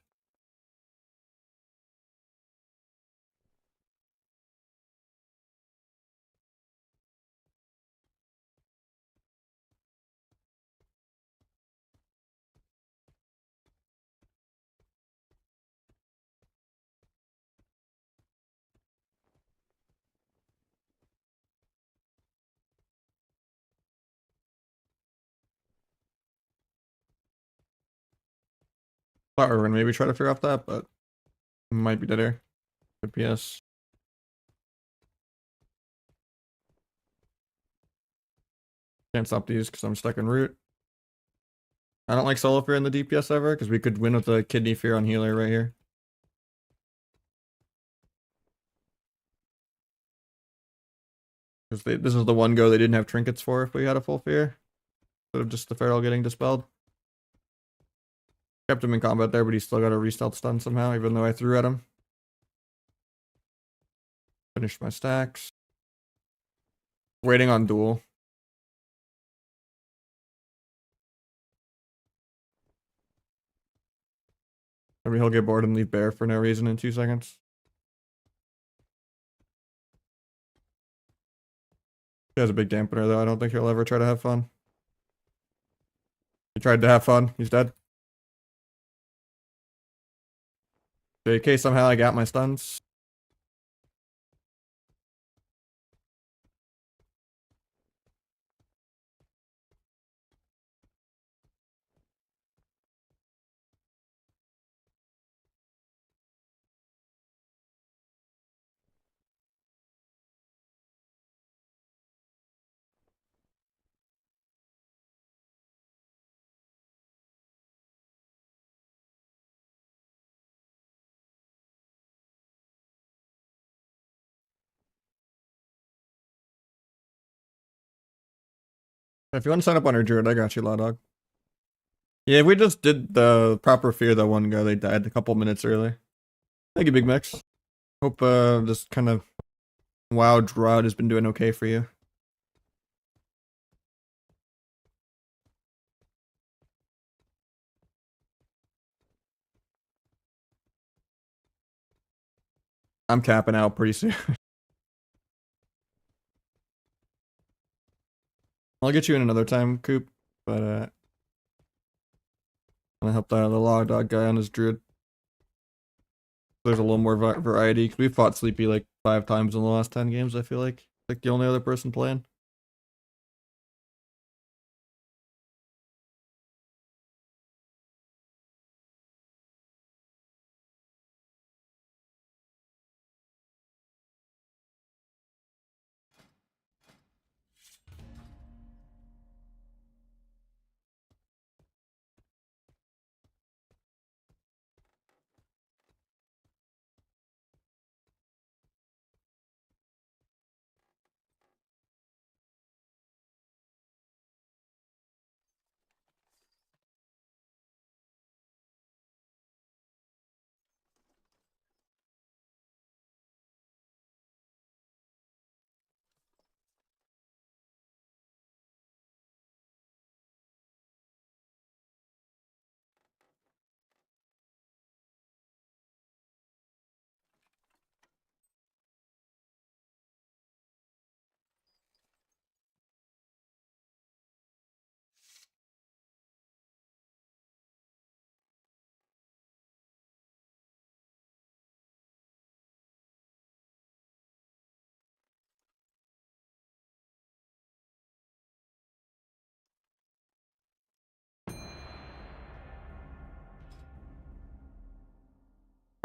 Thought we were gonna maybe try to figure out that, but might be dead air. Good PS. Can't stop these because I'm stuck in root. I don't like solo fear in the DPS ever because we could win with the kidney fear on healer right here. Because this is the one go they didn't have trinkets for if we had a full fear. Instead of just the feral getting dispelled. Kept him in combat there, but he still got a re-stealth stun somehow, even though I threw at him. Finished my stacks. Waiting on duel. Maybe he'll get bored and leave bear for no reason in 2 seconds. He has a big dampener though. I don't think he'll ever try to have fun. He tried to have fun. He's dead. JK, somehow I got my stuns. If you want to sign up on her druid, I got you, Law Dog. Yeah, we just did the proper fear that one guy they died a couple minutes early. Thank you, Big Mix. Hope this kind of WoW drought has been doing okay for you. I'm capping out pretty soon. I'll get you in another time, Coop, but I'm gonna help the Law Dog guy on his druid. There's a little more variety, because we fought Sleepy like 5 times in the last 10 games, I feel like. Like the only other person playing.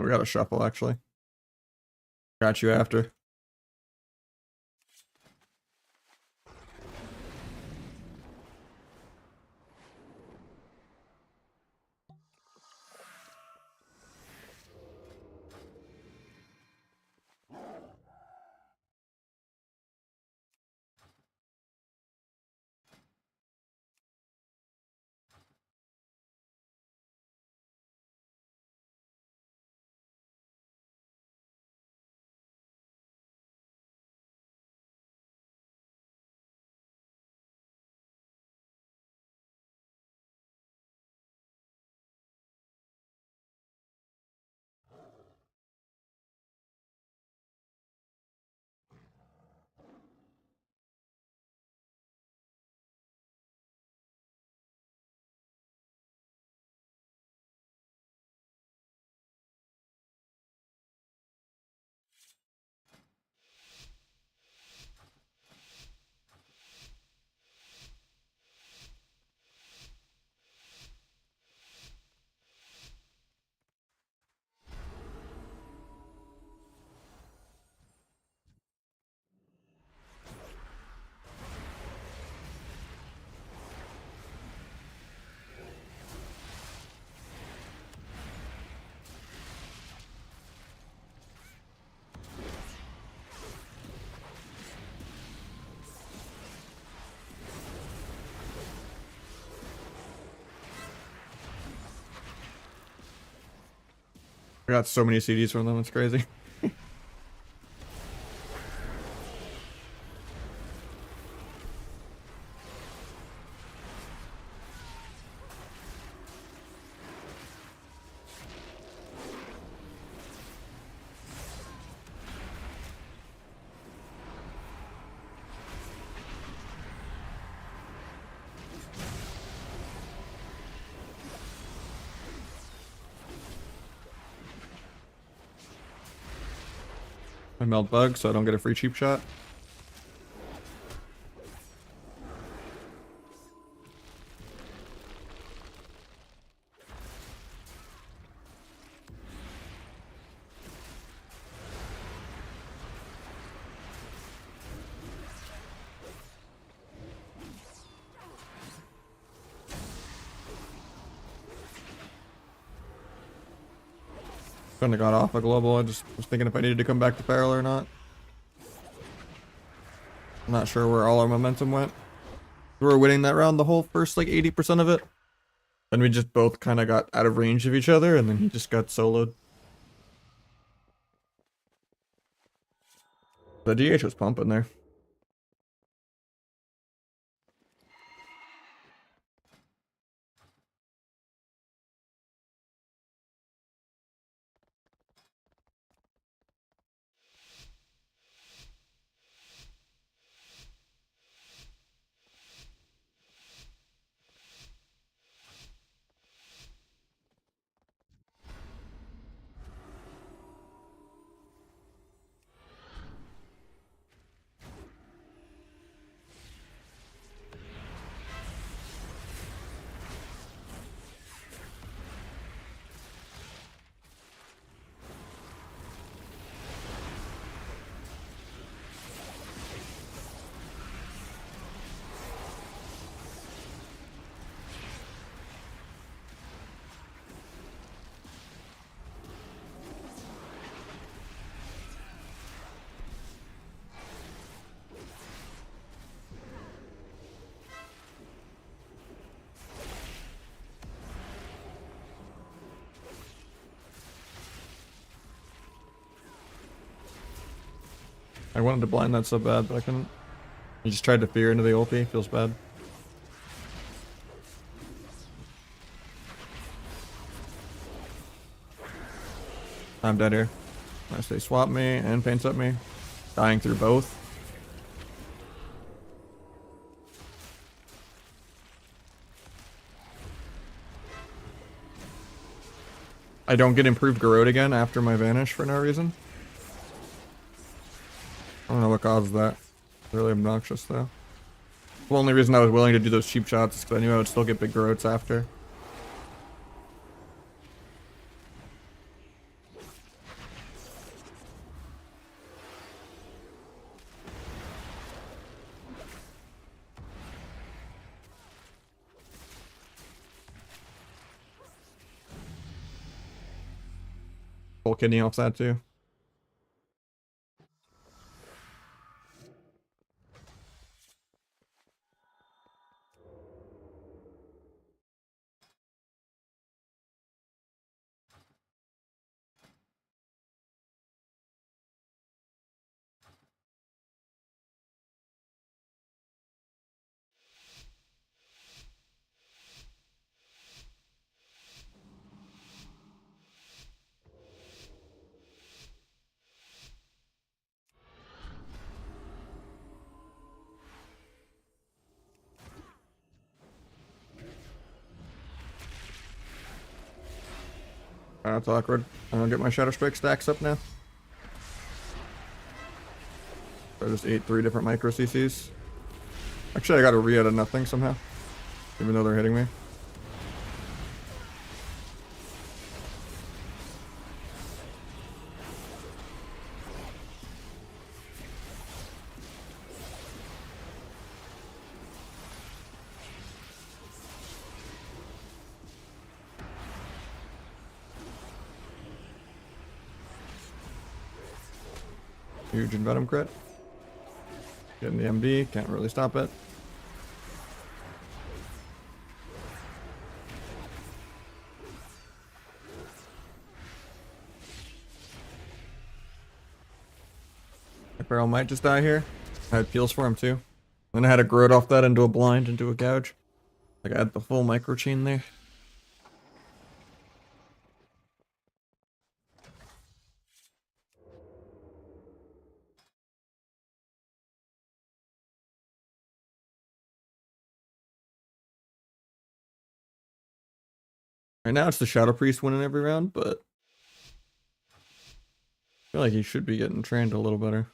We got a shuffle, actually. Got you after. I got so many CDs from them, it's crazy. I melt bug so I don't get a free cheap shot. Kinda got off a global. I just was thinking if I needed to come back to barrel or not. I'm not sure where all our momentum went. We were winning that round the whole first like 80% of it. And we just both kind of got out of range of each other and then he just got soloed. The DH was pumping there. I wanted to blind that so bad, but I couldn't. He just tried to fear into the ulti. Feels bad. I'm dead here. Nice, they swap me and paints up me. Dying through both. I don't get improved Garrote again after my vanish for no reason. I don't know what caused that. Really obnoxious though. The only reason I was willing to do those cheap shots is because I knew I would still get big Garrotes after. Full kidney off that too. That's awkward. I don't get my Shadow Strike stacks up now. I just ate 3 different micro CCs. Actually, I got a re out of nothing somehow. Even though they're hitting me. Huge Invenom crit. Getting the MD, can't really stop it. Barrel might just die here. I had peels for him too. Then I had to grow it off that into a blind, into a gouge. Like I had the full micro chain there. Right now it's the Shadow Priest winning every round, but I feel like he should be getting trained a little better.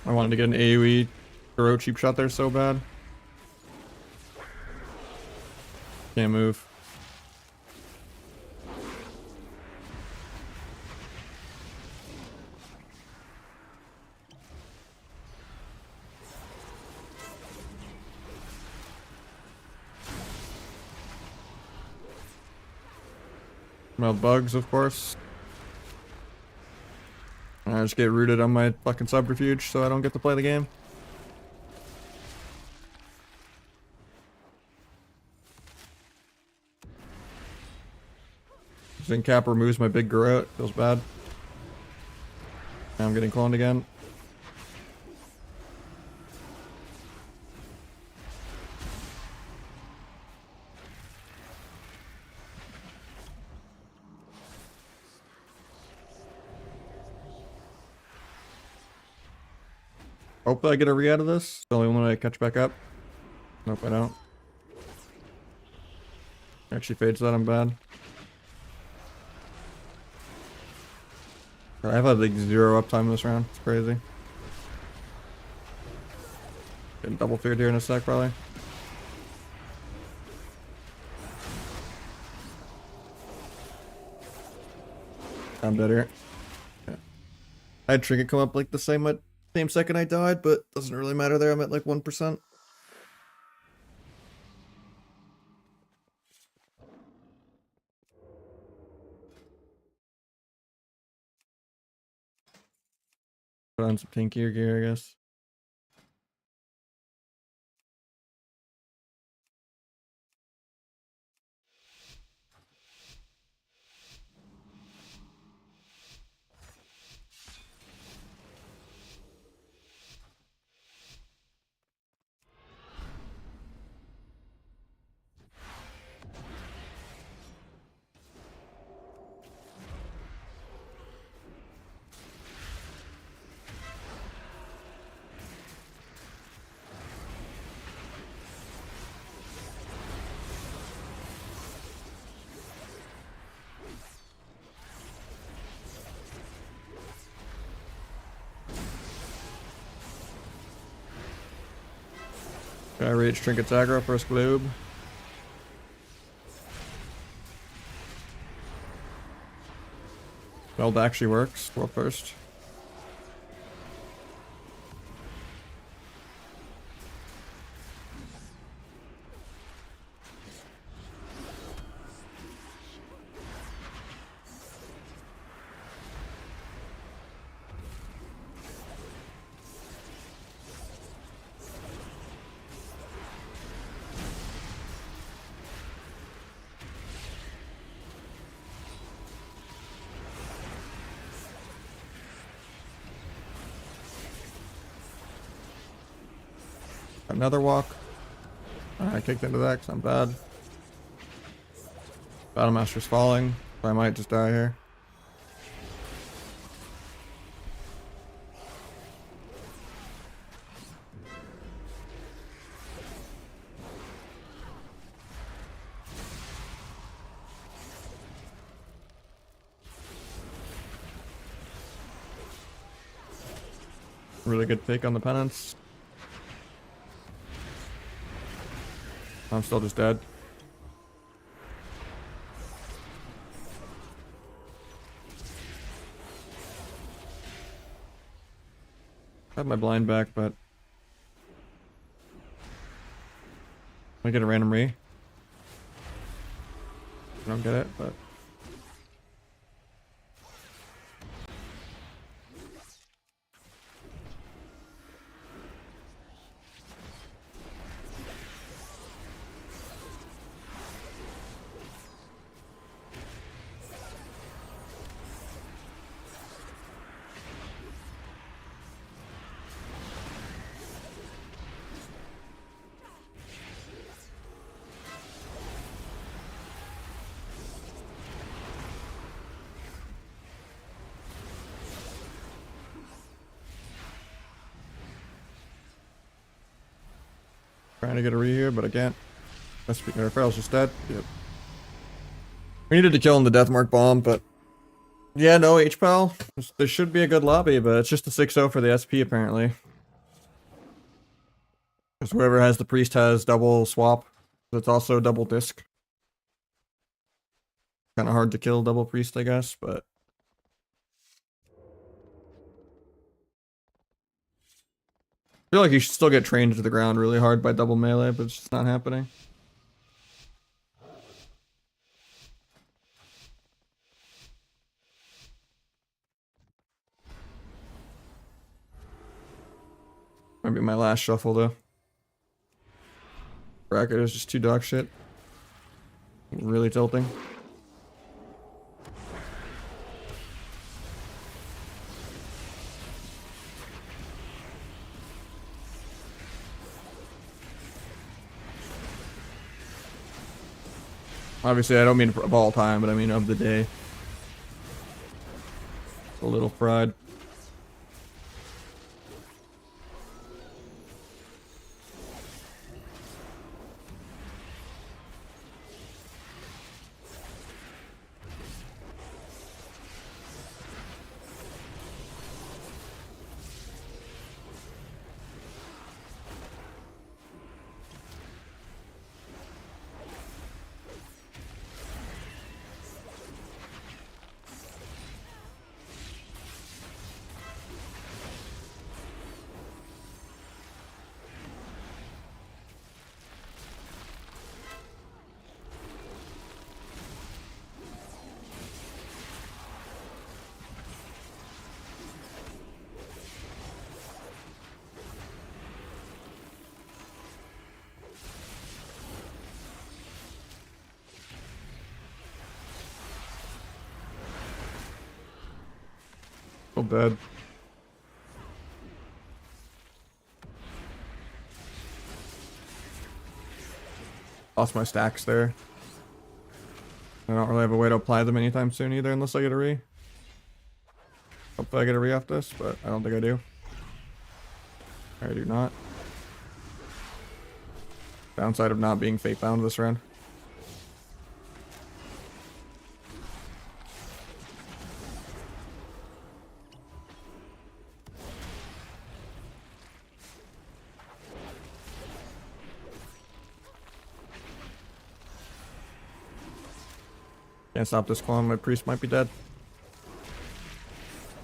I wanted to get an AoE throw cheap shot there so bad. Can't move. Well, bugs, of course. I just get rooted on my fucking subterfuge so I don't get to play the game. Zinc cap removes my big garrote. Feels bad. Now I'm getting cloned again. Hope I get a re out of this. The only way I catch back up. Nope, I don't. Actually fades that, I'm bad. I've had like 0 uptime this round. It's crazy. Getting double feared here in a sec, probably. I'm dead here. Yeah. I had Trinket come up like the same second I died, but doesn't really matter there. I'm at like 1%. Put on some tankier gear, I guess. Guy rage trinkets aggro first globe. Weld actually works. World first. Another walk. I kicked into that because I'm bad. Battlemaster's falling. So I might just die here. Really good take on the penance. I'm still just dead. I have my blind back, but I get a random re. I don't get it, but trying to get a re here, but I can't. Farrell's just dead. Yep. We needed to kill him the Deathmark bomb, but yeah, no HPAL. There should be a good lobby, but it's just a 6-0 for the SP apparently. Because whoever has the priest has double swap. It's also double disc. Kind of hard to kill double priest, I guess, but I feel like you should still get trained to the ground really hard by double melee, but it's just not happening. Might be my last shuffle though. Bracket is just too dog shit. Really tilting. Obviously, I don't mean of all time, but I mean of the day. It's a little fried. So bad. Lost my stacks there. I don't really have a way to apply them anytime soon either, unless I get a re. Hopefully I get a re off this, but I don't think I do. I do not. Downside of not being fate bound this round. Can't stop this clone. My priest might be dead.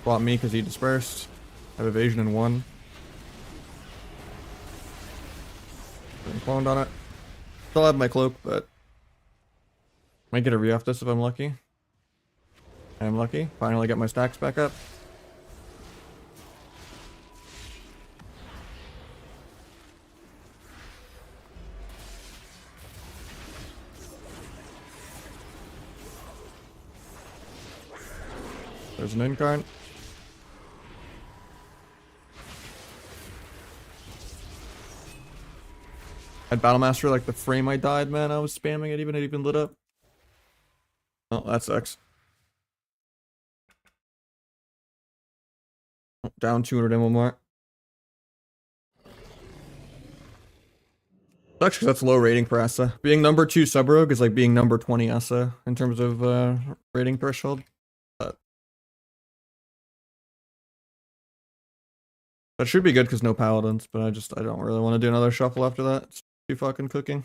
Swap me because he dispersed. I have evasion in 1. Getting cloned on it. Still have my cloak, but might get a re off this if I'm lucky. I'm lucky. Finally get my stacks back up. There's an incarn. At Battlemaster, like the frame I died, man, I was spamming it, it even lit up. Oh, that sucks. Down 200 and one more. Sucks because that's low rating for Essa. Being number 2 sub rogue is like being number 20 Essa in terms of rating threshold. That should be good because no paladins, but I don't really want to do another shuffle after that. It's too fucking cooking.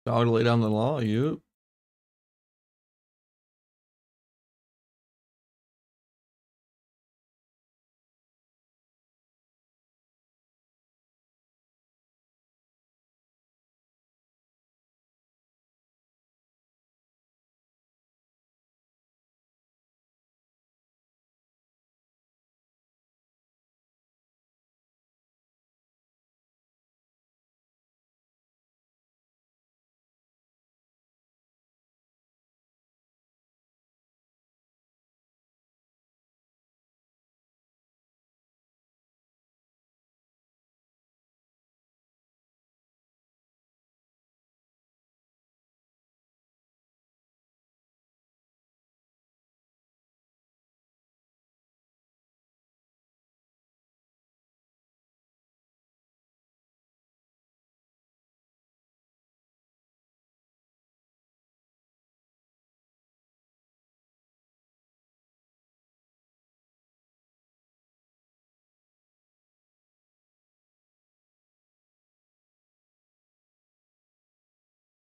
Dog to lay down the law, you.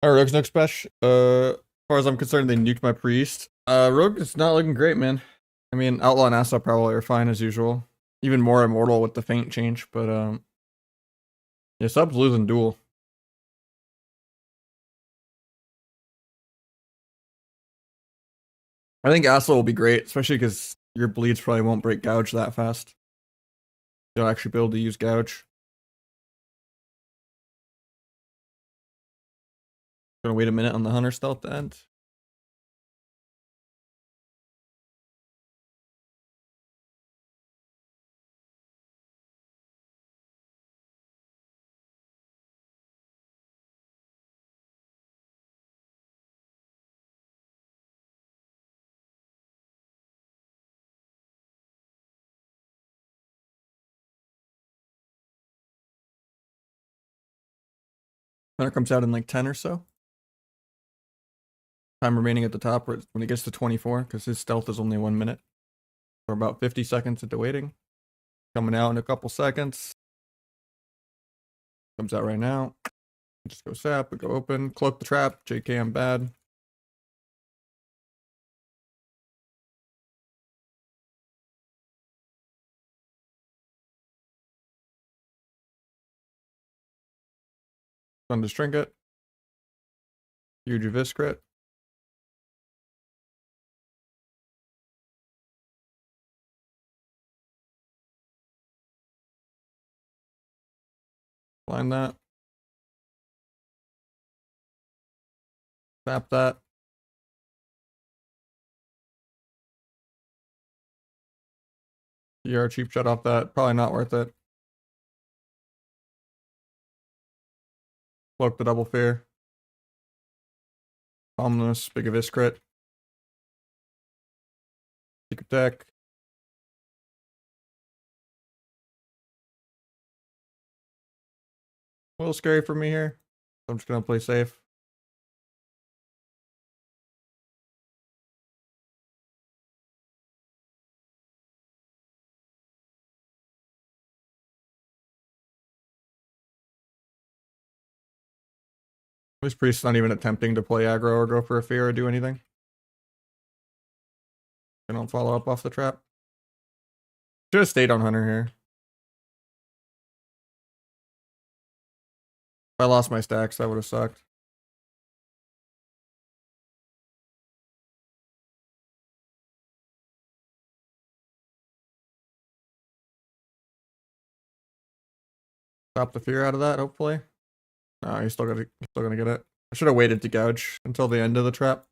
Alright, Rogue's next patch. As far as I'm concerned, they nuked my priest. Rogue is not looking great, man. I mean, Outlaw and Asa probably are fine as usual. Even more immortal with the feint change, but yeah, sub's losing duel. I think Asa will be great, especially because your bleeds probably won't break gouge that fast. You'll actually be able to use gouge. Gonna wait a minute on the hunter stealth to end. Hunter comes out in like 10 or so. Time remaining at the top when it gets to 24, because his stealth is only 1 minute. Or about 50 seconds into waiting. Coming out in a couple seconds. Comes out right now. Just go sap, we go open, cloak the trap, JK I'm bad. Thunder Trinket. Huge Abyss crit. Blind that. Tap that. CR cheap shot off that. Probably not worth it. Cloak the double fear. Ominous, big Abyss crit. Secret deck. A little scary for me here. I'm just gonna play safe. This priest's not even attempting to play aggro or go for a fear or do anything. They don't follow up off the trap. Should have stayed on Hunter here. If I lost my stacks, that would have sucked. Stop the fear out of that, hopefully. No, he's still gonna get it. I should have waited to gouge until the end of the trap.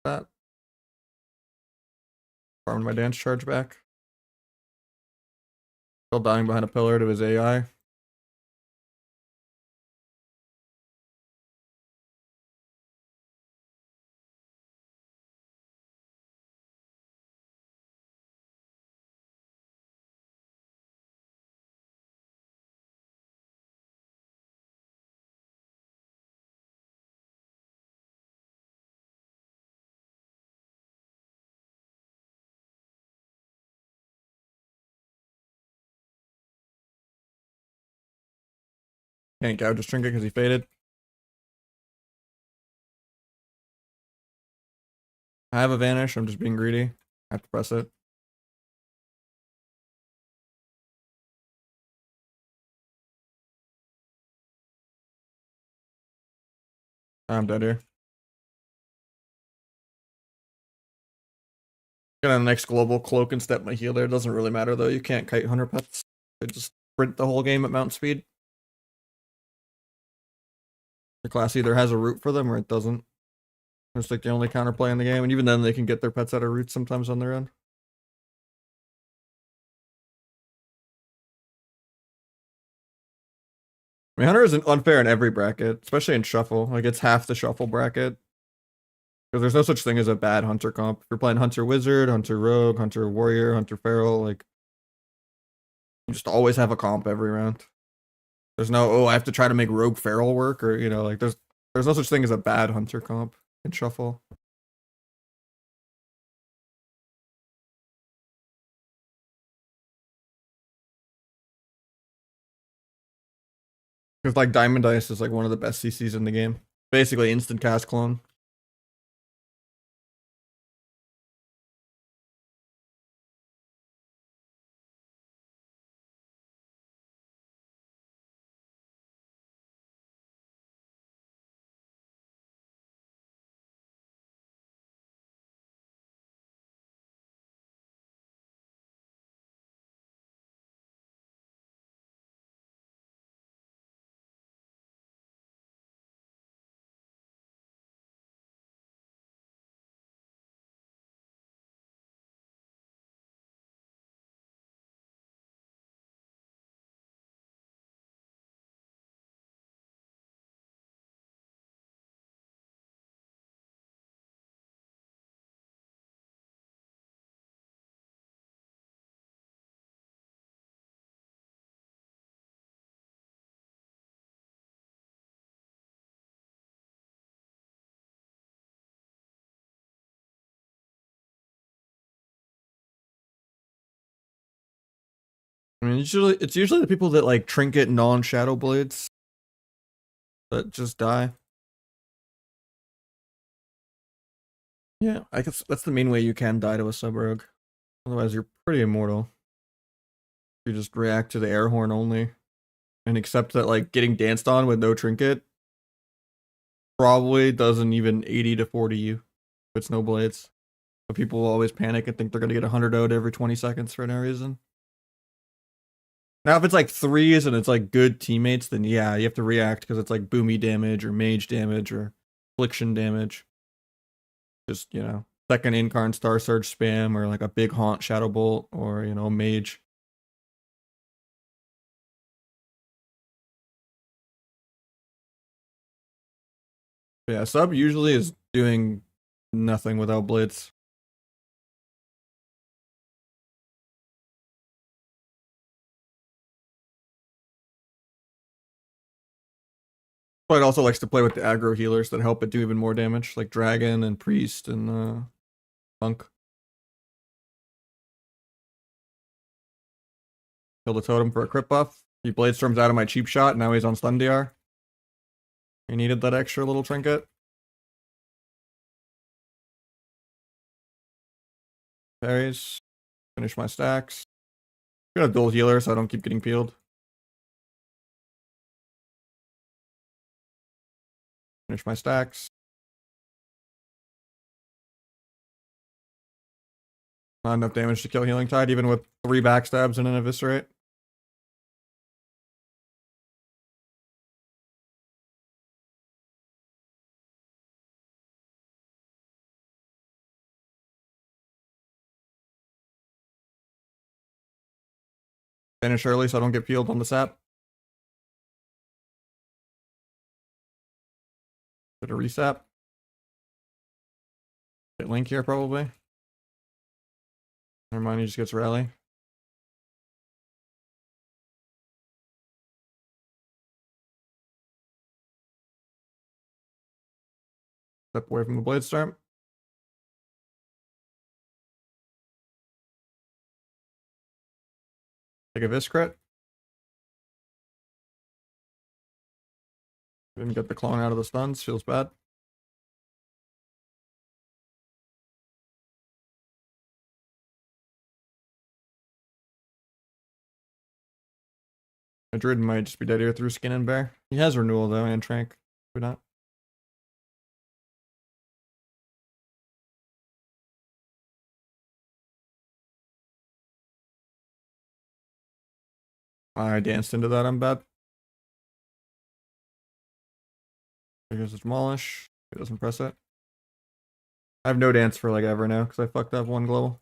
That. Farmed my dance charge back. Still dying behind a pillar to his AI. Can't gouge his trinket because he faded. I have a vanish, I'm just being greedy. I have to press it. I'm dead here. Got a next global cloak and step my healer. It doesn't really matter though. You can't kite 100 pets. They just sprint the whole game at mount speed. The class either has a route for them or it doesn't. It's like the only counterplay in the game, and even then they can get their pets out of routes sometimes on their own. I mean, Hunter is unfair in every bracket, especially in shuffle. Like, it's half the shuffle bracket. Because there's no such thing as a bad Hunter comp. If you're playing Hunter Wizard, Hunter Rogue, Hunter Warrior, Hunter Feral, like, you just always have a comp every round. There's no, oh, I have to try to make Rogue Feral work, or, you know, like, there's no such thing as a bad Hunter comp in shuffle. Because, like, Diamond Dice is, like, one of the best CCs in the game. Basically, instant cast clone. I mean, it's usually the people that like trinket non-shadow blades that just die. Yeah, I guess that's the main way you can die to a sub rogue. Otherwise, you're pretty immortal. You just react to the air horn only, and accept that like getting danced on with no trinket probably doesn't even 80 to 40 you if it's no blades. But people will always panic and think they're gonna get 100 out every 20 seconds for no reason. Now, if it's like threes and it's like good teammates, then yeah, you have to react because it's like boomy damage or mage damage or affliction damage. Just, you know, second incarn star surge spam or like a big haunt shadow bolt or, you know, mage. But yeah, sub usually is doing nothing without blitz. But it also likes to play with the aggro healers that help it do even more damage, like Dragon and Priest and Monk. Kill the totem for a crit buff. He blade storms out of my cheap shot. Now he's on stun DR. He needed that extra little trinket. Parries. Finish my stacks. I'm gonna dual healer so I don't keep getting peeled. Finish my stacks. Not enough damage to kill Healing Tide, even with 3 backstabs and an eviscerate. Finish early so I don't get peeled on the sap. Get a resap. Get Link here probably. Never mind, he just gets rally. Step away from the blade storm. Take a vis crit. Didn't get the clone out of the stuns, feels bad. Madrid might just be dead here through Skin and Bear. He has renewal though, and Trank. Who not? I danced into that, I'm bad. Here's a Demolish. He doesn't press it. I have no dance for like ever now because I fucked up one global.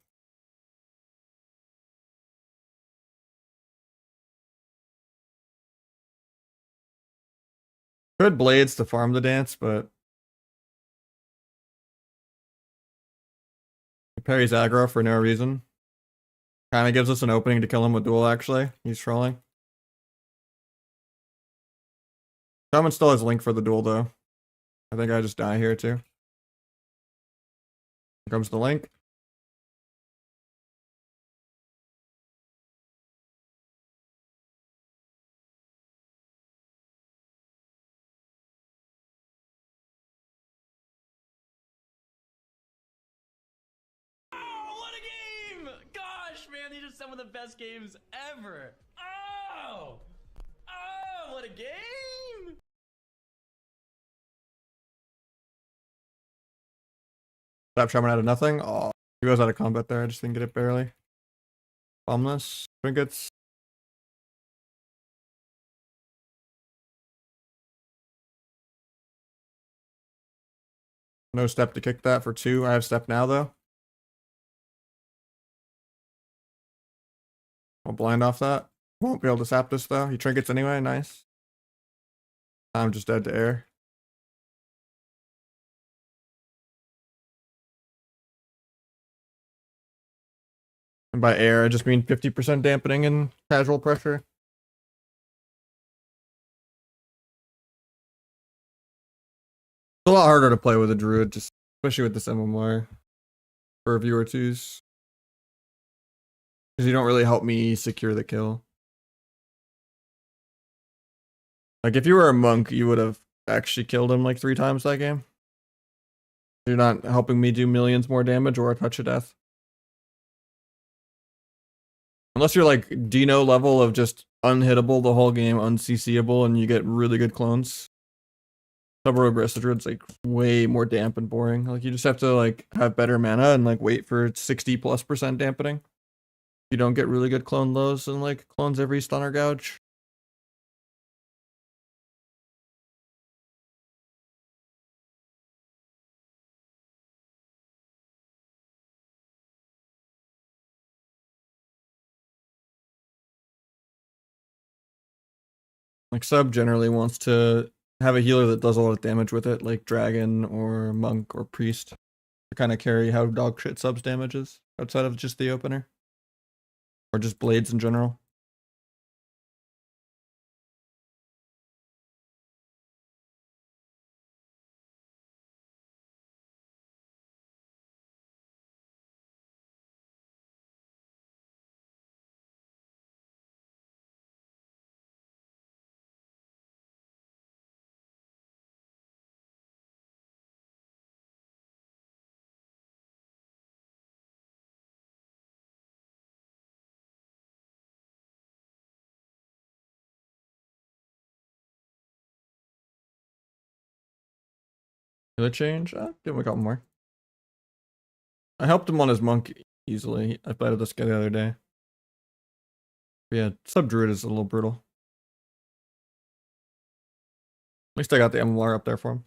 Good blades to farm the dance, but he parries aggro for no reason. Kind of gives us an opening to kill him with duel, actually. He's trolling. Shaman still has Link for the duel, though. I think I just die here, too. Here comes the Link. Oh, what a game! Gosh, man, these are some of the best games ever. Oh! Oh, what a game! Stop Shaman out of nothing. Oh, he goes out of combat there. I just didn't get it barely. Bombness. Trinkets. No step to kick that for 2. I have step now, though. I'll blind off that. Won't be able to sap this, though. He trinkets anyway. Nice. I'm just dead to air. And by air, I just mean 50% dampening and casual pressure. It's a lot harder to play with a druid, just especially with this MMR for viewer twos. Because you don't really help me secure the kill. Like if you were a monk, you would have actually killed him like 3 times that game. You're not helping me do millions more damage or a touch of death. Unless you're like Dino level of just unhittable the whole game, unCCable, and you get really good clones. Sub-Rogue Druid's like way more damp and boring. Like you just have to like have better mana and like wait for 60+% dampening. You don't get really good clone lows and like clones every stunner gouge. Like sub generally wants to have a healer that does a lot of damage with it, like dragon or monk or priest, to kind of carry how dog shit subs damages outside of just the opener or just blades in general. Did I change? Give him a couple more. I helped him on his monk easily. I battled this guy the other day. But yeah, sub druid is a little brutal. At least I got the MMR up there for him.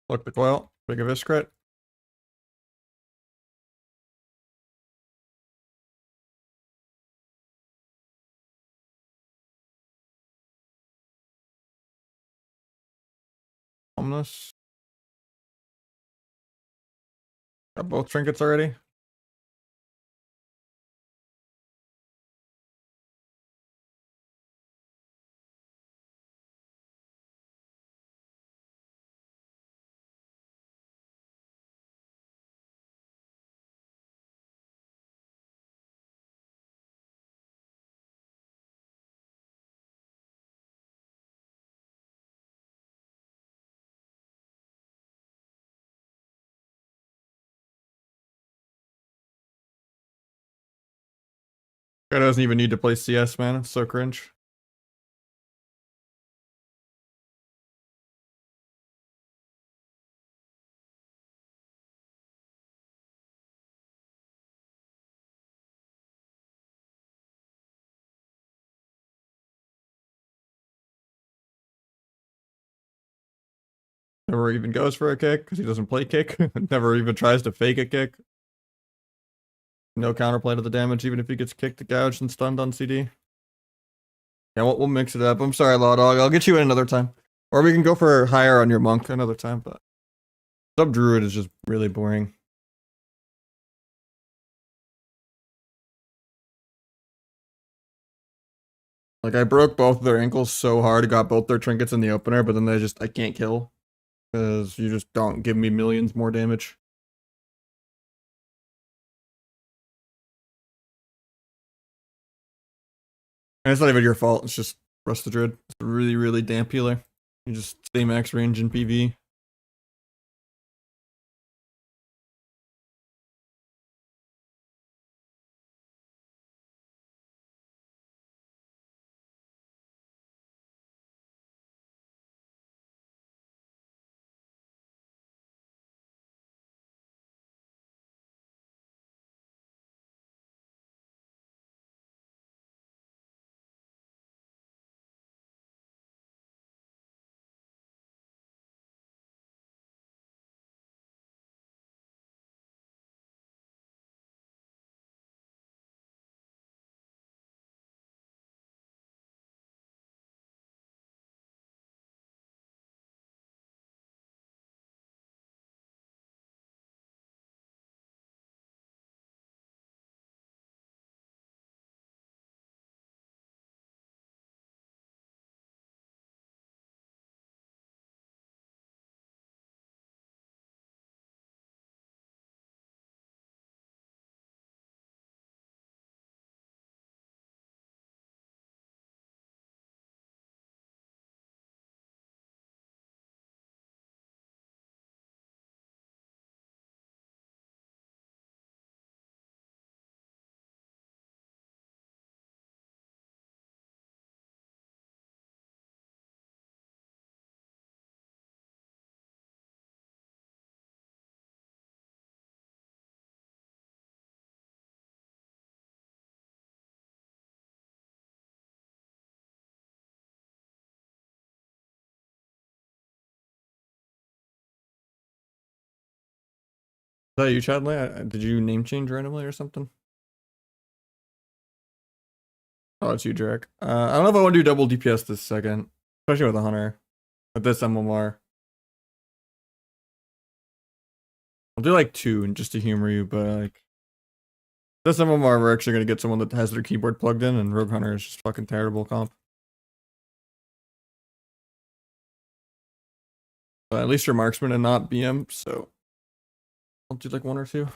Look the coil. Big of crit. Ominous. Got both trinkets already. Guy doesn't even need to play CS, man. It's so cringe. Never even goes for a kick because he doesn't play kick. Never even tries to fake a kick. No counterplay to the damage, even if he gets kicked, gouged, and stunned on CD. Yeah, we'll mix it up. I'm sorry, Law Dog. I'll get you in another time. Or we can go for higher on your monk another time, but sub druid is just really boring. Like, I broke both of their ankles so hard, got both their trinkets in the opener, but then I can't kill. Because you just don't give me millions more damage. And it's not even your fault, it's just Rust Druid. It's a really, really damp healer. You just stay max range in PV. that you, Chadley? Did you name change randomly or something? Oh, it's you, Jarek. I don't know if I want to do double DPS this second, especially with a hunter. With this MMR. I'll do like 2 and just to humor you, but like this MMR we're actually gonna get someone that has their keyboard plugged in, and Rogue Hunter is just fucking terrible comp. But at least you're marksman and not BM, so I'll do like 1 or 2.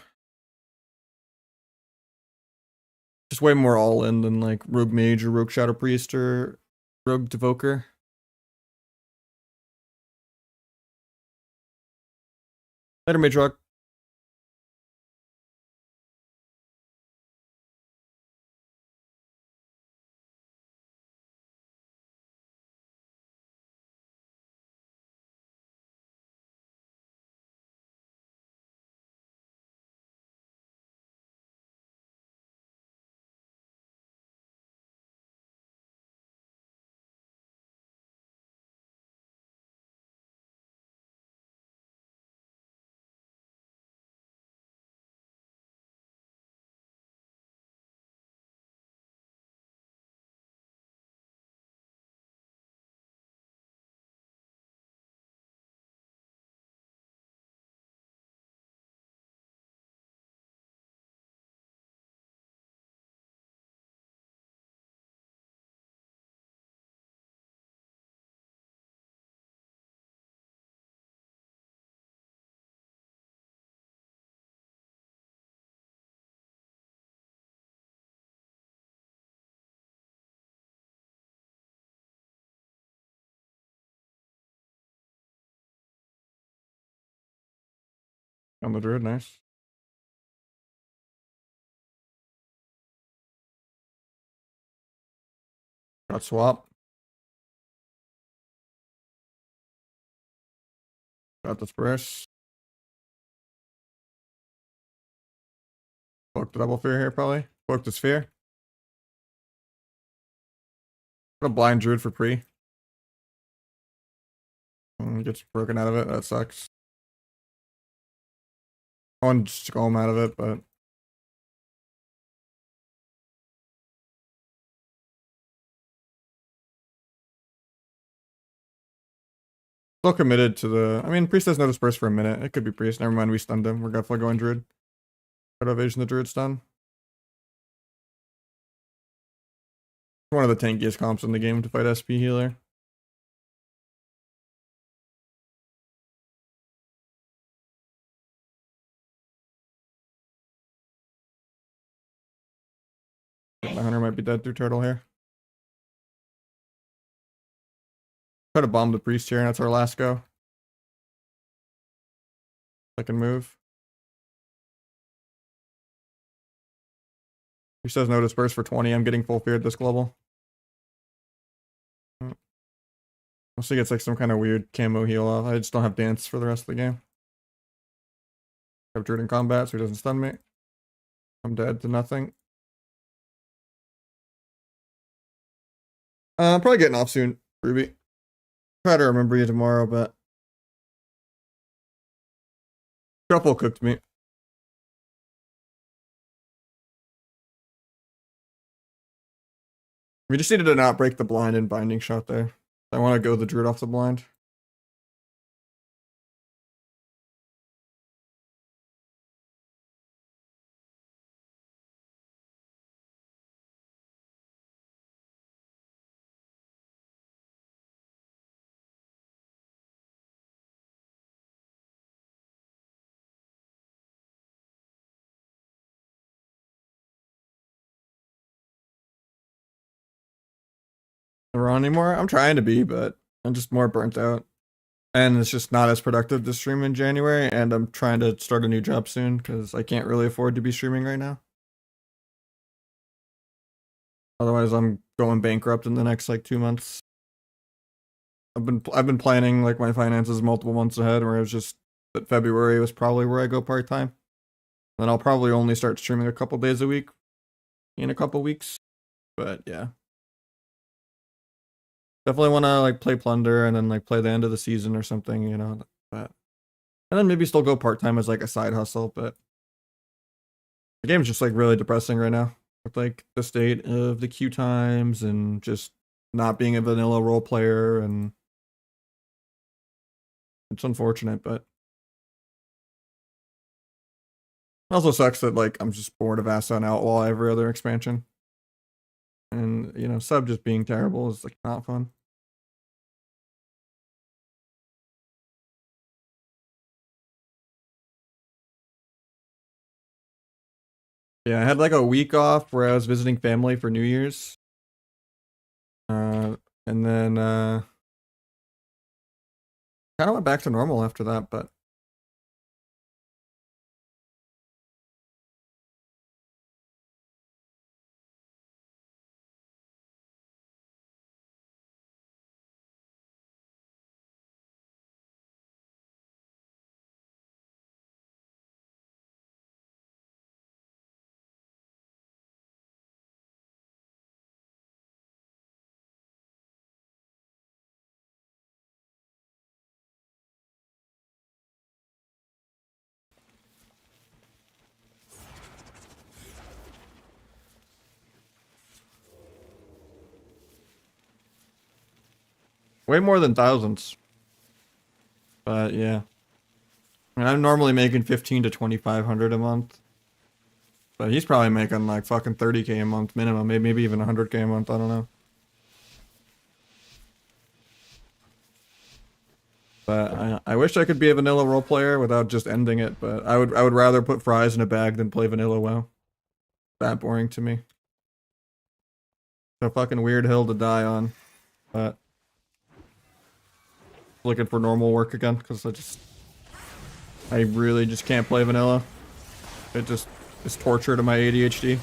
Just way more all in than like Rogue Mage or Rogue Shadow Priest or Rogue Devoker. Later, Mage Rock. On the druid, nice. Got swap. Got the Spruce. Book the double fear here, probably. Book the sphere. Put a blind druid for pre. Gets broken out of it. That sucks. I want to just go him out of it, but still committed to the. I mean, priest has no disperse for a minute. It could be priest. Never mind, we stunned him. We're definitely going druid. Got evasion the druid stun. One of the tankiest comps in the game to fight SP healer. My hunter might be dead through turtle here. Try to bomb the priest here, and that's our last go. Second move. He says no disperse for 20. I'm getting full feared this global. Unless he gets like some kind of weird camo heal off. I just don't have dance for the rest of the game. I have druid in combat, so he doesn't stun me. I'm dead to nothing. I'm probably getting off soon, Ruby. Try to remember you tomorrow, but Truffle cooked me. We just needed to not break the blind and binding shot there. I want to go the druid off the blind. Never on anymore. I'm trying to be, but I'm just more burnt out. And it's just not as productive to stream in January, and I'm trying to start a new job soon because I can't really afford to be streaming right now. Otherwise, I'm going bankrupt in the next like 2 months. I've been planning like my finances multiple months ahead, where it was just that February was probably where I go part time. Then I'll probably only start streaming a couple days a week in a couple weeks. But yeah. Definitely want to like play Plunder and then like play the end of the season or something, you know. But And then maybe still go part-time as like a side hustle, but the game's just like really depressing right now. With like the state of the queue times and just not being a vanilla role player, and it's unfortunate, but it also sucks that like I'm just bored of Ascent Outlaw every other expansion. And you know, sub just being terrible is like not fun. Yeah, I had like a week off where I was visiting family for New Year's. And then kind of went back to normal after that, but way more than thousands. But yeah. I mean, I'm normally making 15 to 2,500 a month. But he's probably making like fucking 30K a month minimum, maybe even 100K a month, I don't know. But I wish I could be a vanilla role player without just ending it, but I would rather put fries in a bag than play vanilla WoW. That boring to me. A fucking weird hill to die on. But looking for normal work again, because I really just can't play vanilla. It just is torture to my ADHD.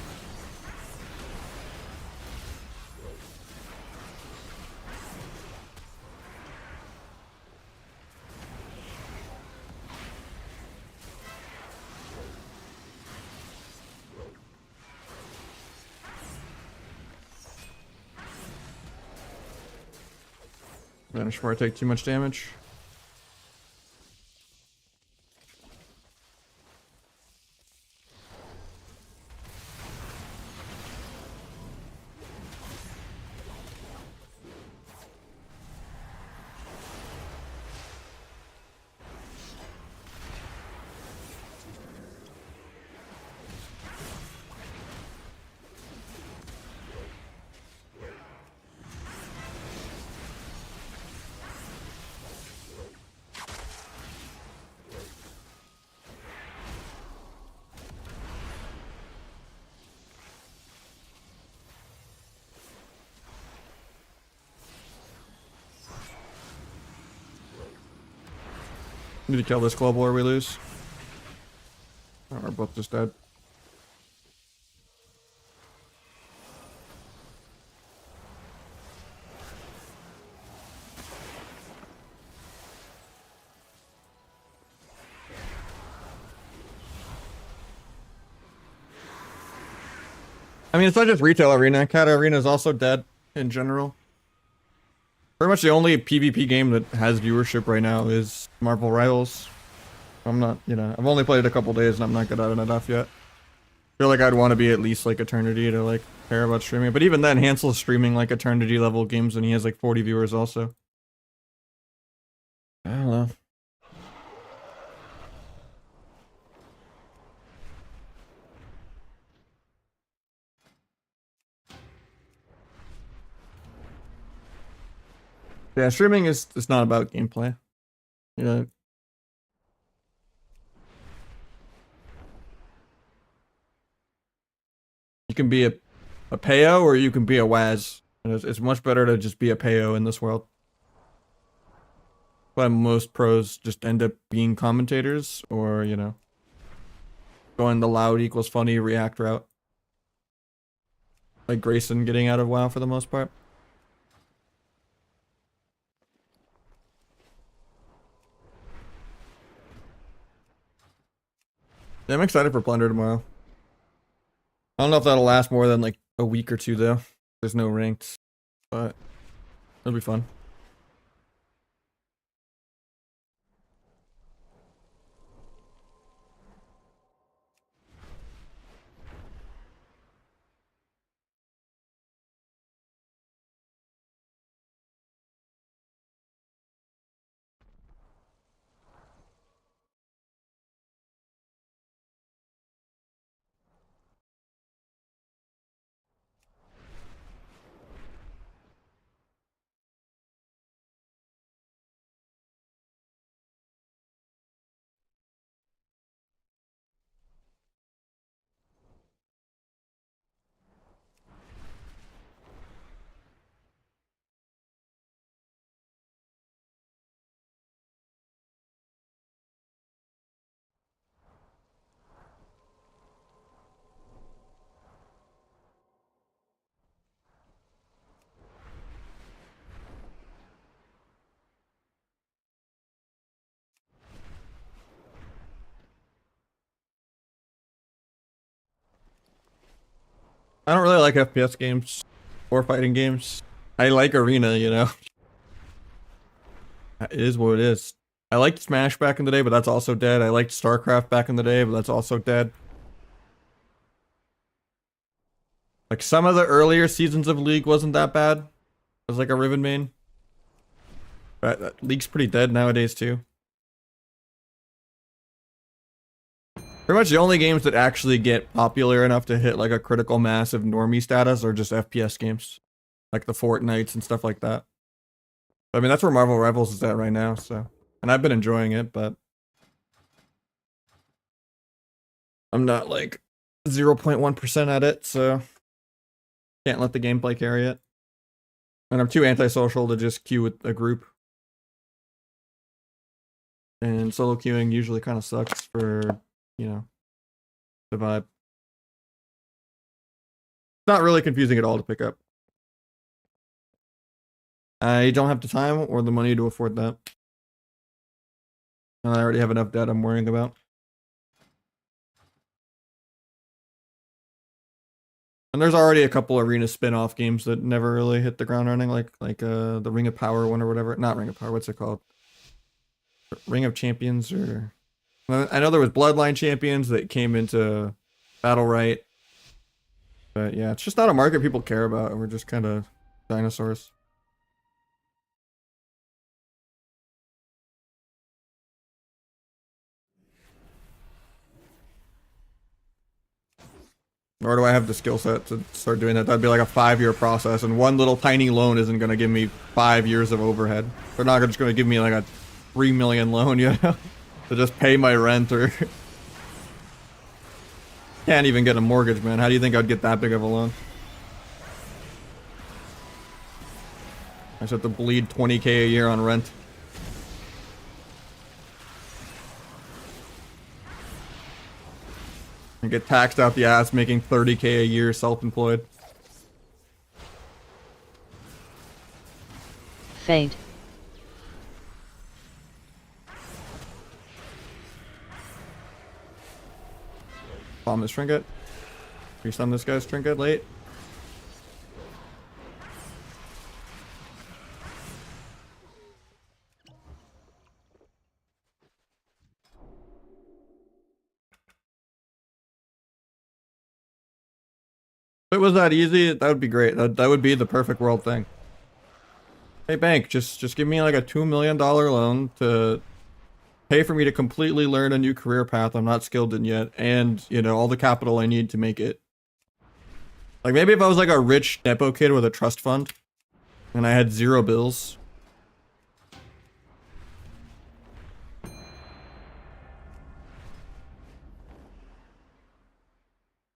Vanish before I take too much damage. Need to kill this global or we lose. Oh, we're both just dead. I mean, it's not just retail arena. Cat arena is also dead in general. Pretty much the only PvP game that has viewership right now is Marvel Rivals. I'm not, you know, I've only played it a couple days and I'm not good at it enough yet. Feel like I'd want to be at least like Eternity to like care about streaming. But even then, Hansel's streaming like Eternity level games and he has like 40 viewers also. I don't know. Yeah, streaming is it's not about gameplay. You know. You can be a payo or you can be a Waz. And it's much better to just be a payo in this world. But most pros just end up being commentators or, you know, going the loud equals funny react route. Like Grayson getting out of WoW for the most part. Yeah, I'm excited for Plunder tomorrow. I don't know if that'll last more than like a week or two though. There's no ranked, but it'll be fun. I don't really like FPS games or fighting games. I like Arena, you know. It is what it is. I liked Smash back in the day, but that's also dead. I liked StarCraft back in the day, but that's also dead. Like some of the earlier seasons of League wasn't that bad. It was like a Riven main. But League's pretty dead nowadays too. Pretty much the only games that actually get popular enough to hit like a critical mass of normie status are just FPS games. Like the Fortnites and stuff like that. I mean, that's where Marvel Rivals is at right now, so. And I've been enjoying it, but I'm not like 0.1% at it, so can't let the gameplay carry it. And I'm too antisocial to just queue with a group. And solo queuing usually kind of sucks for, you know, the vibe. It's not really confusing at all to pick up. I don't have the time or the money to afford that. And I already have enough debt I'm worrying about. And there's already a couple Arena spin-off games that never really hit the ground running, like the Ring of Power one or whatever. Not Ring of Power, what's it called? Ring of Champions, or I know there was Bloodline Champions that came into Battle Right. But yeah, it's just not a market people care about, and we're just kind of dinosaurs. Nor do I have the skill set to start doing that. That'd be like a 5-year process, and one little tiny loan isn't going to give me 5 years of overhead. They're not just going to give me like a 3 million loan, you know, to just pay my rent or... Can't even get a mortgage, man. How do you think I'd get that big of a loan? I just have to bleed 20k a year on rent. And get taxed out the ass making 30k a year self-employed. Fade. Bomb this trinket. Restun this guy's trinket late. If it was that easy, that would be great. That would be the perfect world thing. Hey bank, just give me like a $2 million loan to pay for me to completely learn a new career path I'm not skilled in yet, and, you know, all the capital I need to make it. Like, maybe if I was like a rich Nepo kid with a trust fund, and I had 0 bills.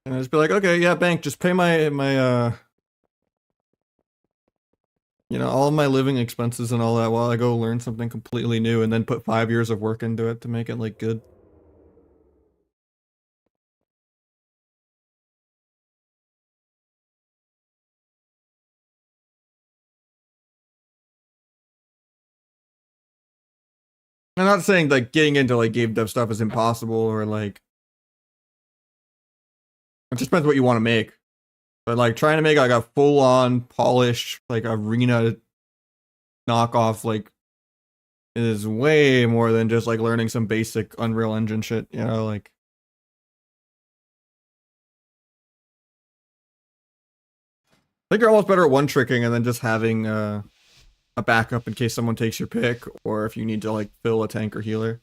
And I'd just be like, okay, yeah, bank, just pay my, you know, all of my living expenses and all that while I go learn something completely new, and then put 5 years of work into it to make it, like, good. I'm not saying, like, getting into, like, game dev stuff is impossible, or, like... It just depends what you want to make. But, like, trying to make, like, a full-on, polished, like, Arena knockoff, like, is way more than just, like, learning some basic Unreal Engine shit, you know, like... I think you're almost better at one-tricking and then just having, a backup in case someone takes your pick, or if you need to, like, fill a tank or healer.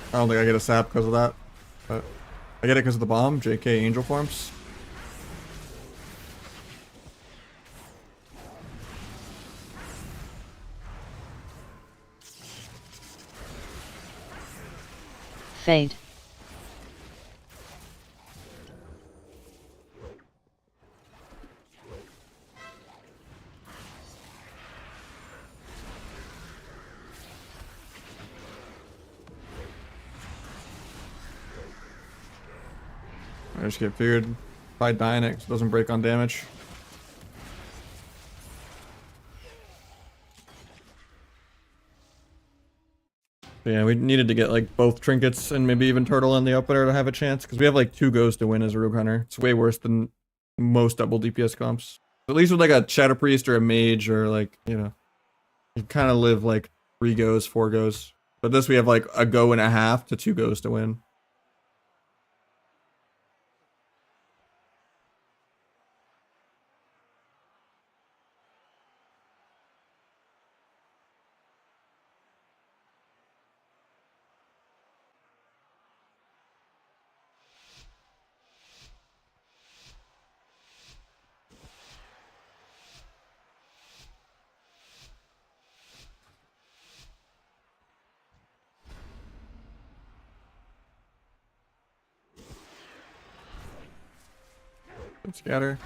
I don't think I get a sap because of that, but I get it because of the bomb, JK Angel Forms. Fade. I just get feared by dying it 'cause it doesn't break on damage. Yeah, we needed to get like both trinkets and maybe even turtle in the opener to have a chance because we have like 2 goes to win as a rogue hunter. It's way worse than most double DPS comps. At least with like a shadow priest or a mage or like, you know, you kind of live like 3 goes, 4 goes. But this we have like a go and a half to 2 goes to win. Let's scatter.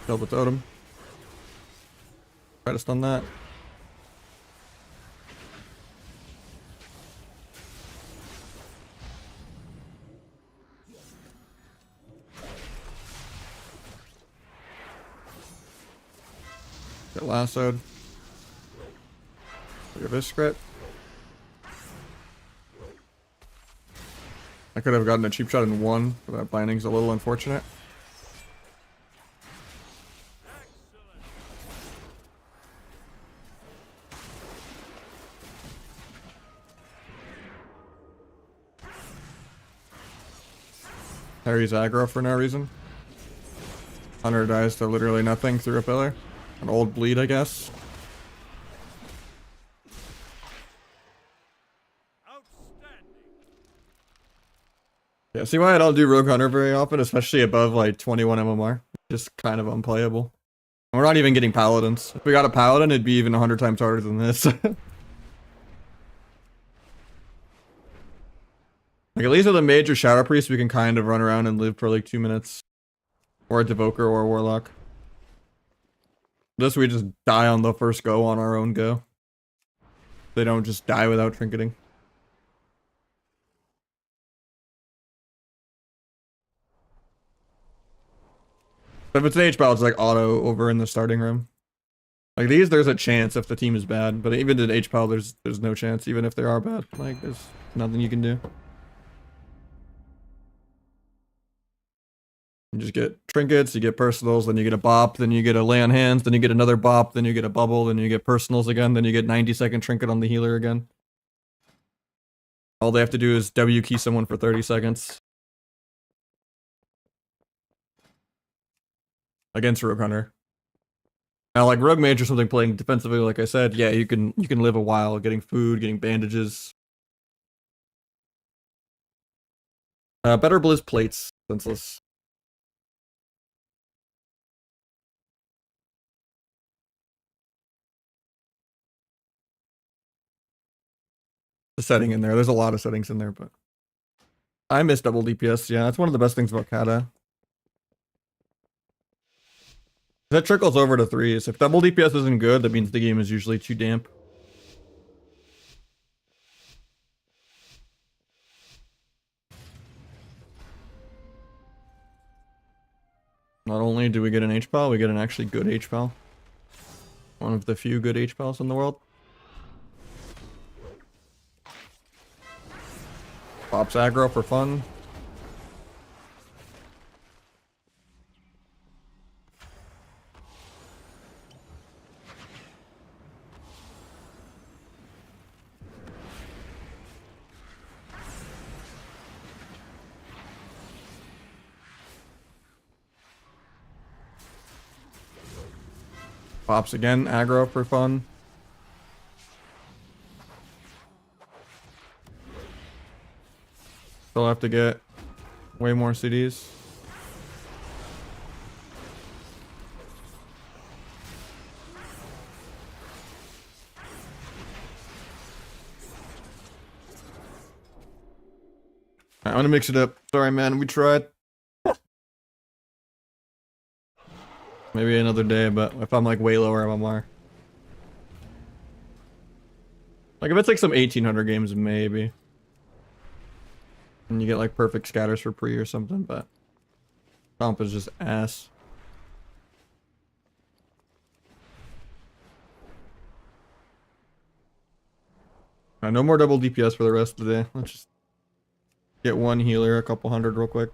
Kill the totem. Try to stun that. Get lassoed. Look at this script. I could have gotten a cheap shot in 1, but that binding's a little unfortunate. Harry's aggro for no reason. Hunter dies to literally nothing through a pillar. An old bleed, I guess. Yeah, see why I don't do Rogue Hunter very often, especially above like 21 MMR. Just kind of unplayable. And we're not even getting paladins. If we got a paladin, it'd be even 100 times harder than this. Like at least with a mage or shadow priest, we can kind of run around and live for like 2 minutes. Or a devoker or a warlock. This we just die on the first go on our own go. They don't just die without trinketing. But if it's an H-Pal, it's like auto over in the starting room. Like these, there's a chance if the team is bad. But even in H-Pal, there's no chance, even if they are bad. Like, there's nothing you can do. You just get trinkets, you get personals, then you get a bop, then you get a lay on hands, then you get another bop, then you get a bubble, then you get personals again, then you get 90-second trinket on the healer again. All they have to do is W key someone for 30 seconds. Against Rogue Hunter. Now, like Rogue Mage or something playing defensively, like I said, yeah, you can live a while getting food, getting bandages. Better Blizz plates, senseless. The setting in there. There's a lot of settings in there, but I miss double DPS. Yeah, that's one of the best things about Kata. That trickles over to 3s. If double DPS isn't good, that means the game is usually too damp. Not only do we get an H-Pal, we get an actually good H-Pal. One of the few good H-Pals in the world. Pops aggro for fun. Pops again, aggro for fun. Still have to get way more CDs. I'm gonna mix it up. Sorry, man. We tried. Maybe another day, but if I'm like way lower MMR. Like if it's like some 1800 games, maybe. And you get like perfect scatters for pre or something, but comp is just ass. No more double DPS for the rest of the day. Let's just get one healer, a couple hundred real quick.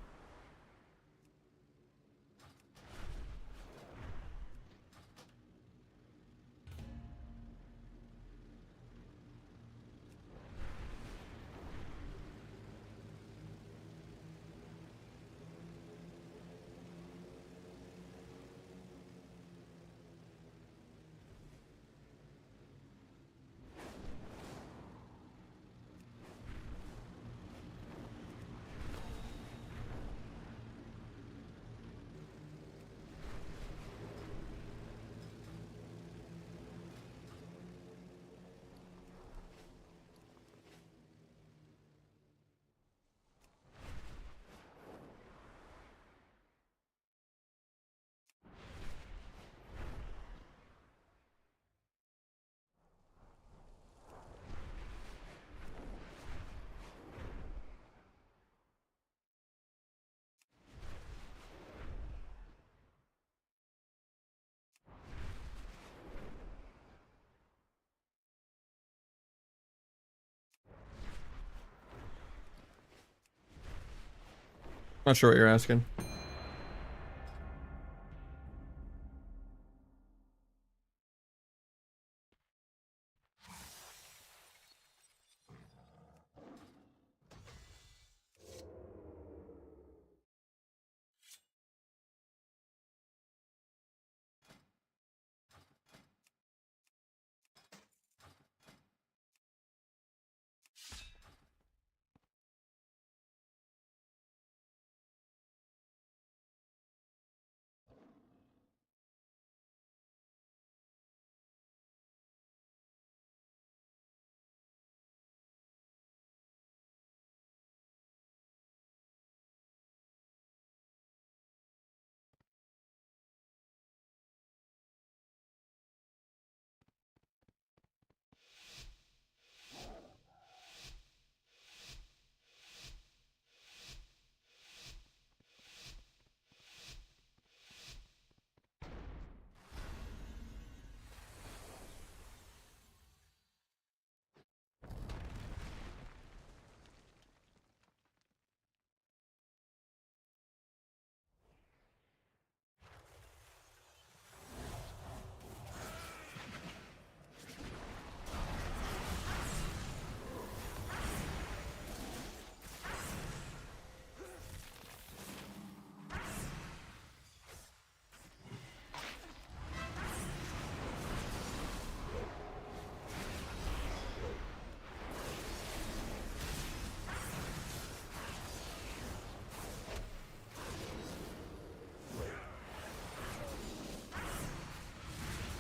Not sure what you're asking.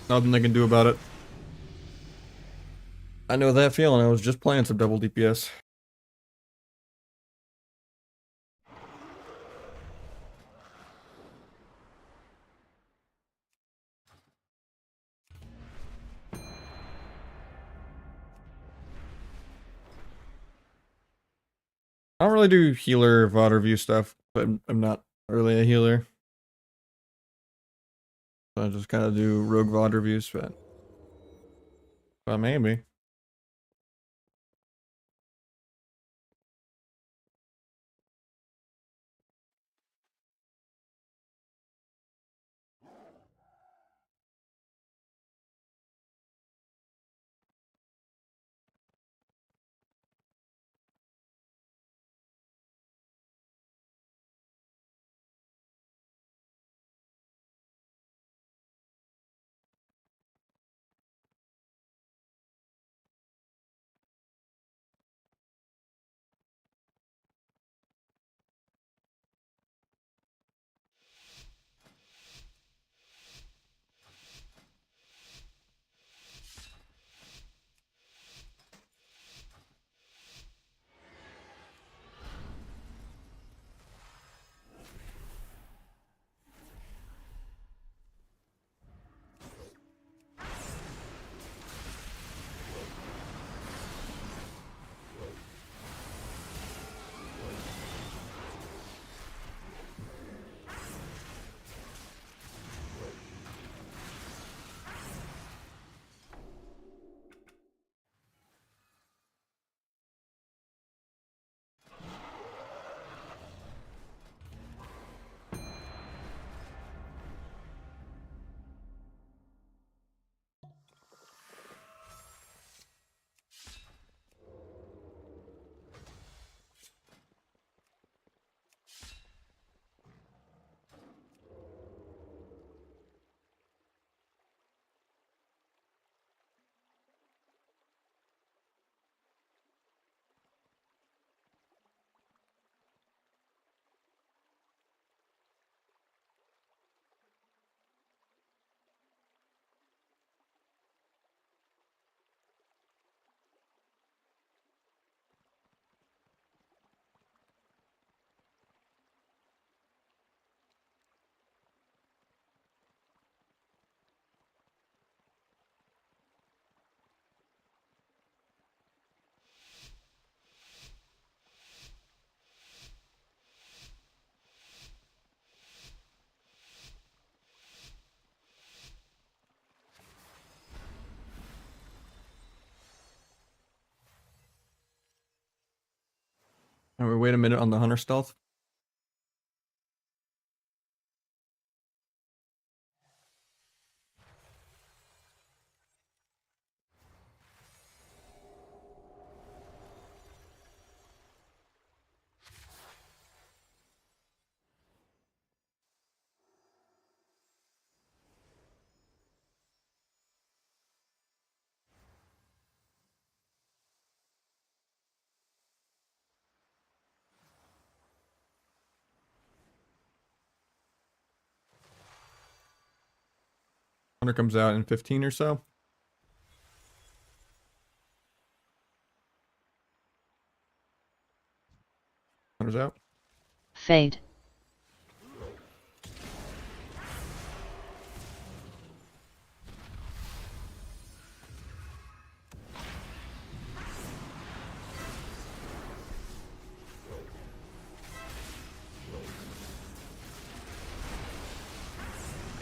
Nothing they can do about it. I know that feeling. I was just playing some double DPS. I don't really do healer VOD review stuff, but I'm not really a healer. So I just kind of do rogue VOD reviews, but maybe. And we wait a minute on the hunter stealth. Hunter comes out in 15 or so. Hunter's out. Fade.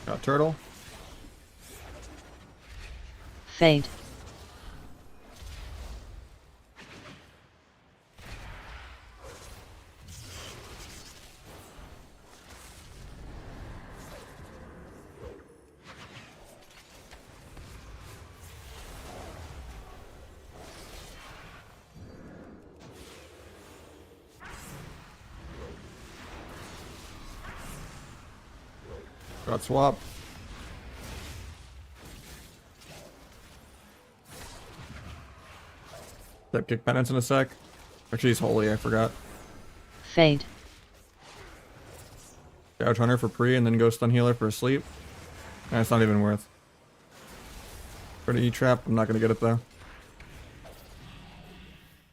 Got turtle. Fade. Got swap. Step kick penance in a sec. Actually, he's holy, I forgot. Fade. Gouge hunter for pre and then go stun healer for a sleep. Nah, it's not even worth. Try to E-trap. I'm not going to get it though.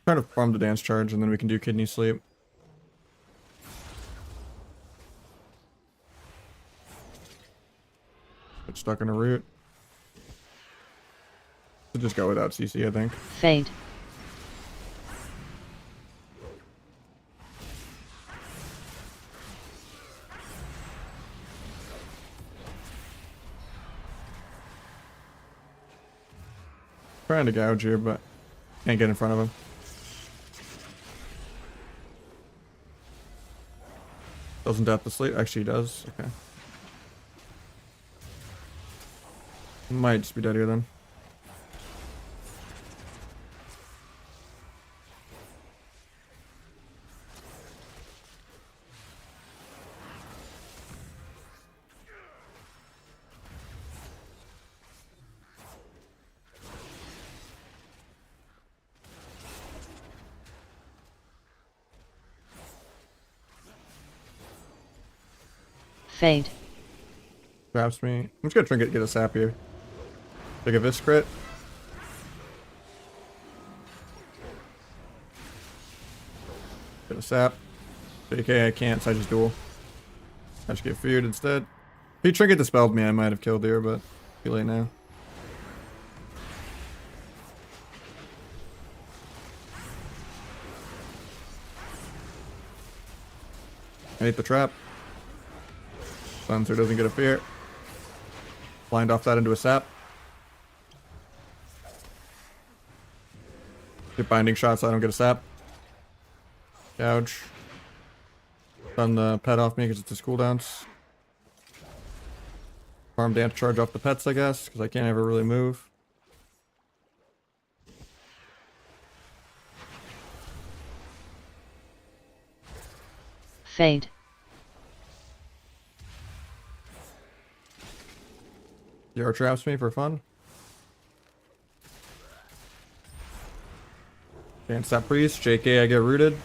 Trying to farm the dance charge and then we can do kidney sleep. Get stuck in a root. So just go without CC, I think. Fade. Trying to gouge here, but can't get in front of him. Doesn't death the sleep? Actually, he does. Okay. Might just be dead here then. Fade. Traps me. I'm just gonna try and get a sap here. Take a vis crit. Get a sap. JK, I can't, so I just duel. I just get feared instead. If he trinket dispelled me, I might have killed here, but too late now. I hate the trap. Sunser doesn't get a fear. Blind off that into a sap. Get binding shots so I don't get a sap. Gouge. Stun the pet off me because it's his cooldowns. Farm dance charge off the pets, I guess, because I can't ever really move. Fade. Yara traps me for fun. Dance that priest. JK, I get rooted.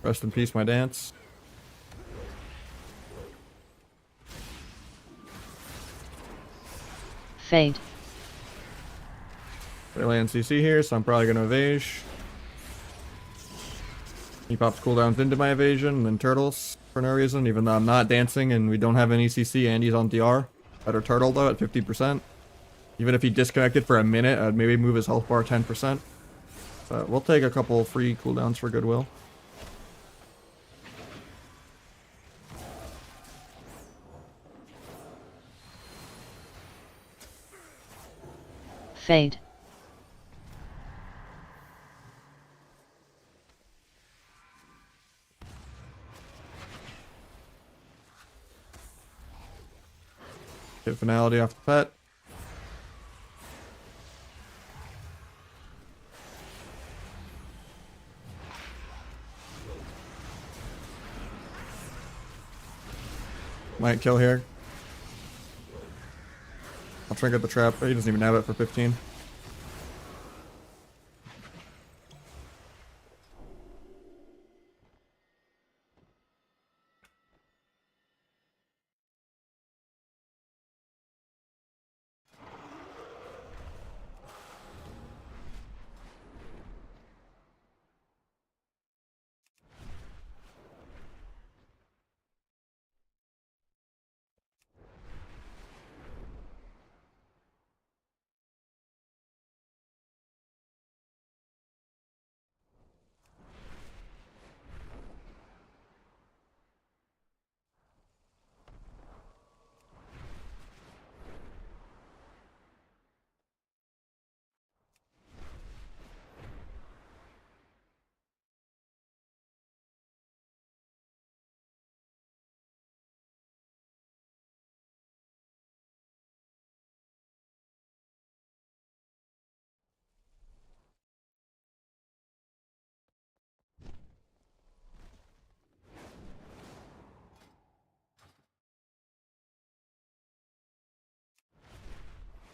Rest in peace, my dance. Fade. They land CC here, so I'm probably going to evade. He pops cooldowns into my evasion, and then turtles for no reason, even though I'm not dancing and we don't have any CC and he's on DR. Better turtle though at 50%. Even if he disconnected for a minute, I'd maybe move his health bar 10%. But we'll take a couple free cooldowns for goodwill. Fade. Hit finality off the pet. Might kill here. I'll try and get the trap. He doesn't even have it for 15.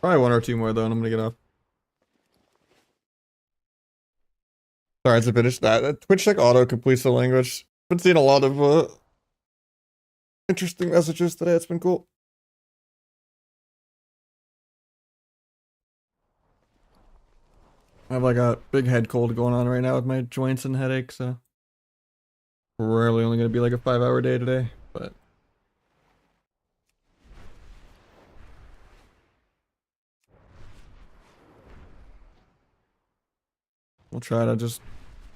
Probably one or two more though, and I'm gonna get off. Sorry to finish that. Twitch Tech auto completes the language. Been seeing a lot of interesting messages today. It's been cool. I have like a big head cold going on right now with my joints and headache, so rarely only gonna be like a 5-hour day today, but we'll try to just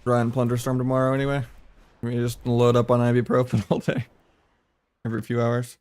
grind Plunderstorm tomorrow anyway. We just load up on ibuprofen all day, every few hours.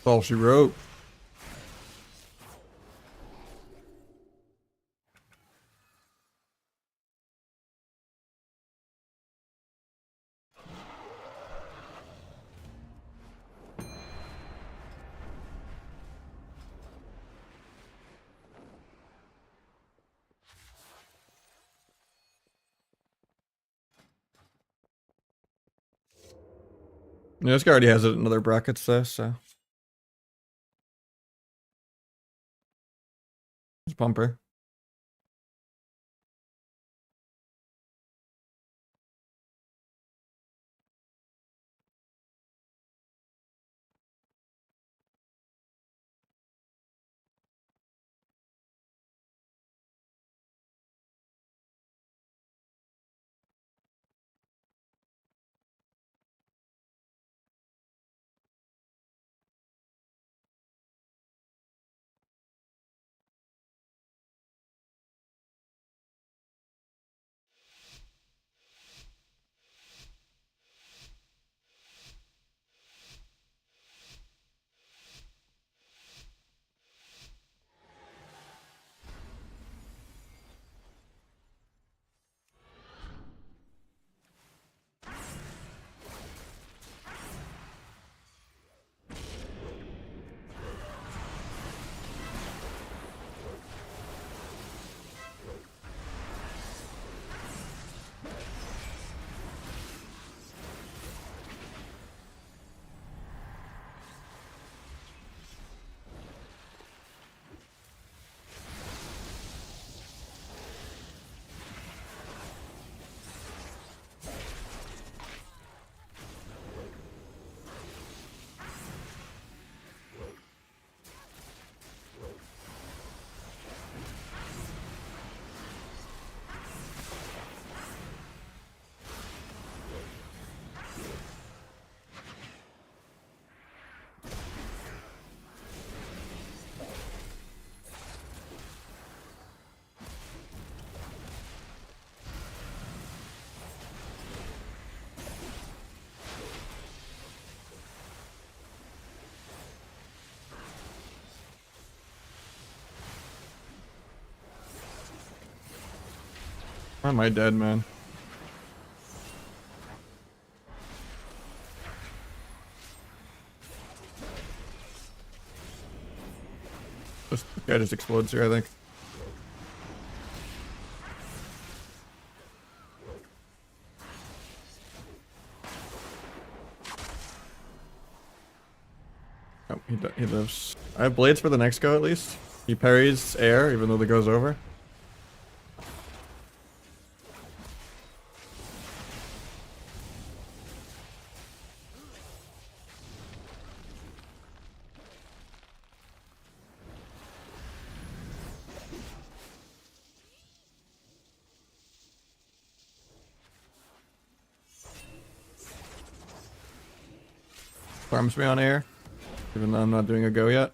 all she wrote. Yeah, this guy already has it in other brackets though, so. It's bumper. Why am I dead, man? This guy just explodes here, I think. Oh, he lives. I have blades for the next go at least. He parries air, even though the go's over. Farms me on air, even though I'm not doing a go yet.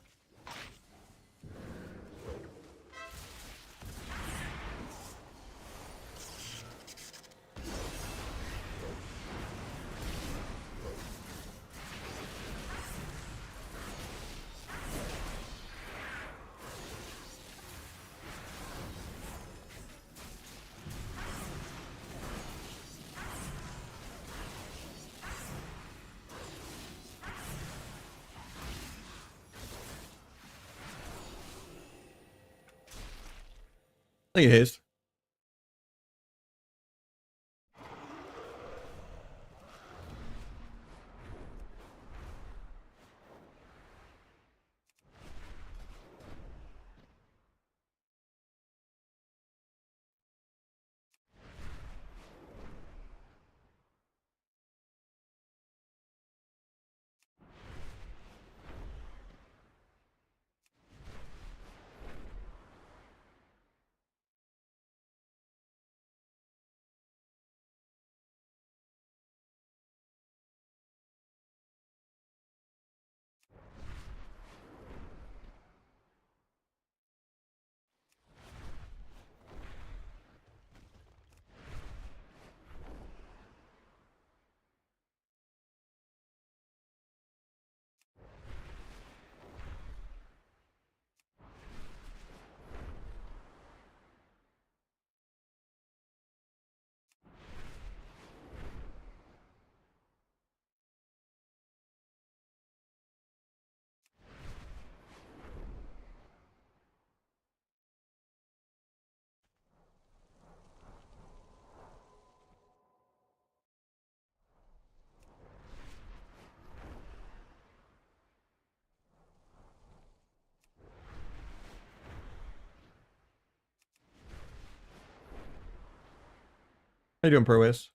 Thank you, Haze. How you doing, Pro Ace?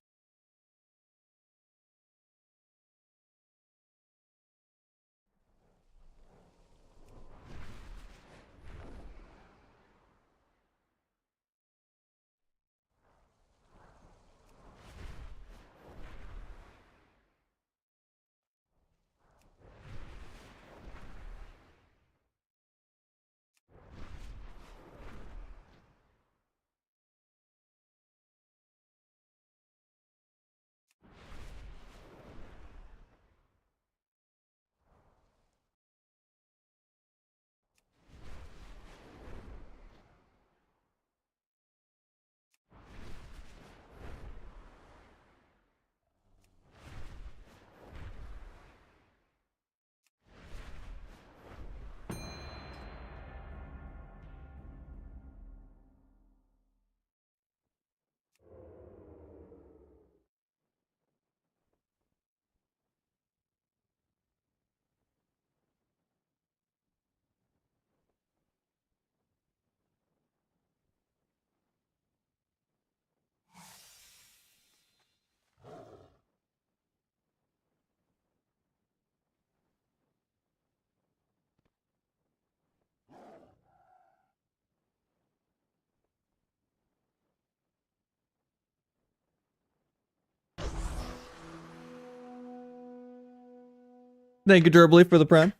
Thank you, Durably, for the prime.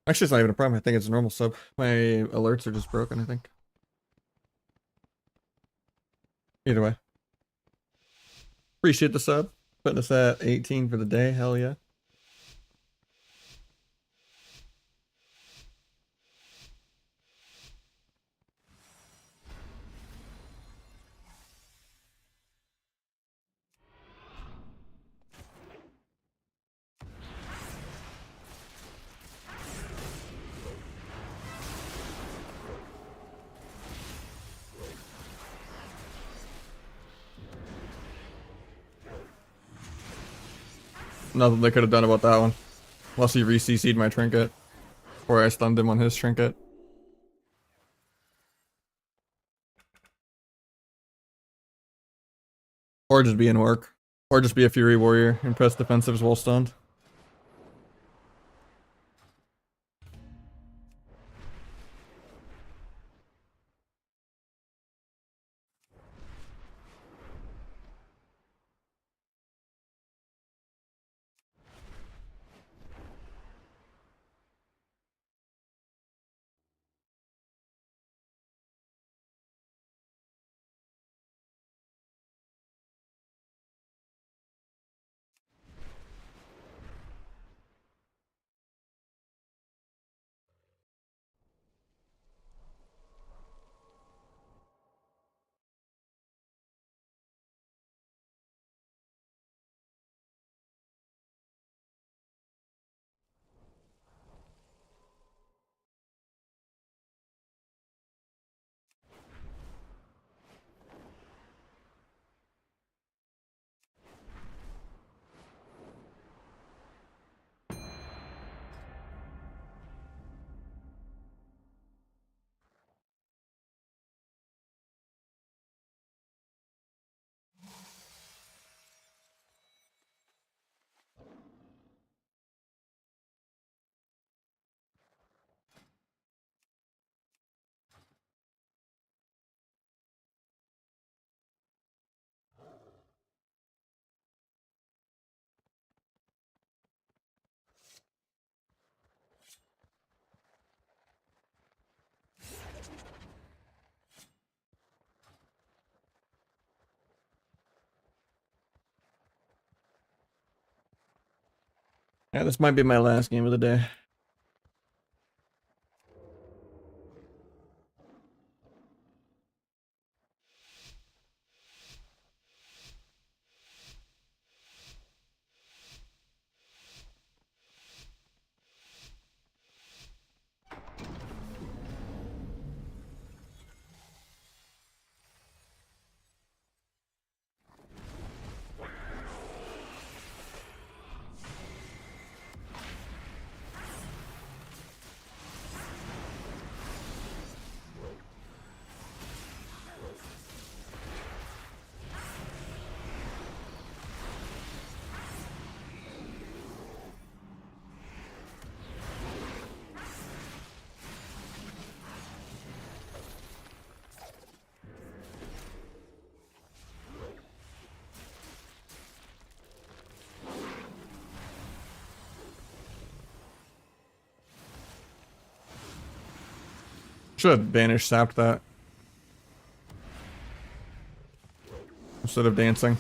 Actually, it's not even a prime. I think it's a normal sub. My alerts are just broken, I think. Either way. Appreciate the sub. Putting us at 18 for the day. Hell yeah. Nothing they could have done about that one. Unless he re-CC'd my trinket. Or I stunned him on his trinket. Or just be in work. Or just be a Fury Warrior and press defensives while stunned. Yeah, this might be my last game of the day. Should have Danish sapped that. Instead of dancing.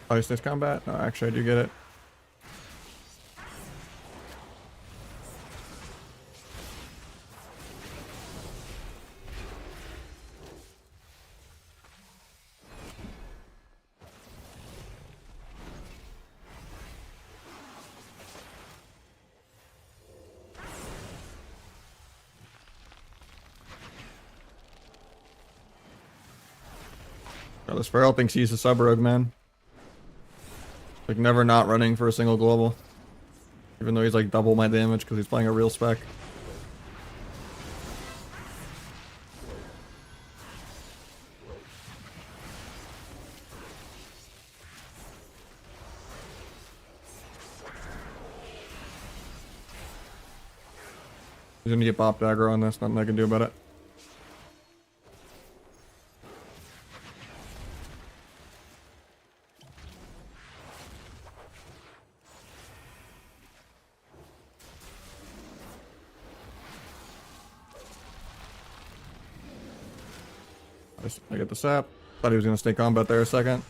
Ice this combat? No, actually I do get it. Oh, this Feral thinks he's a sub-rogue, man. Like, never not running for a single global. Even though he's like double my damage because he's playing a real spec. He's gonna get bopped aggro on this, nothing I can do about it. I get the sap. Thought he was gonna stay combat there a second.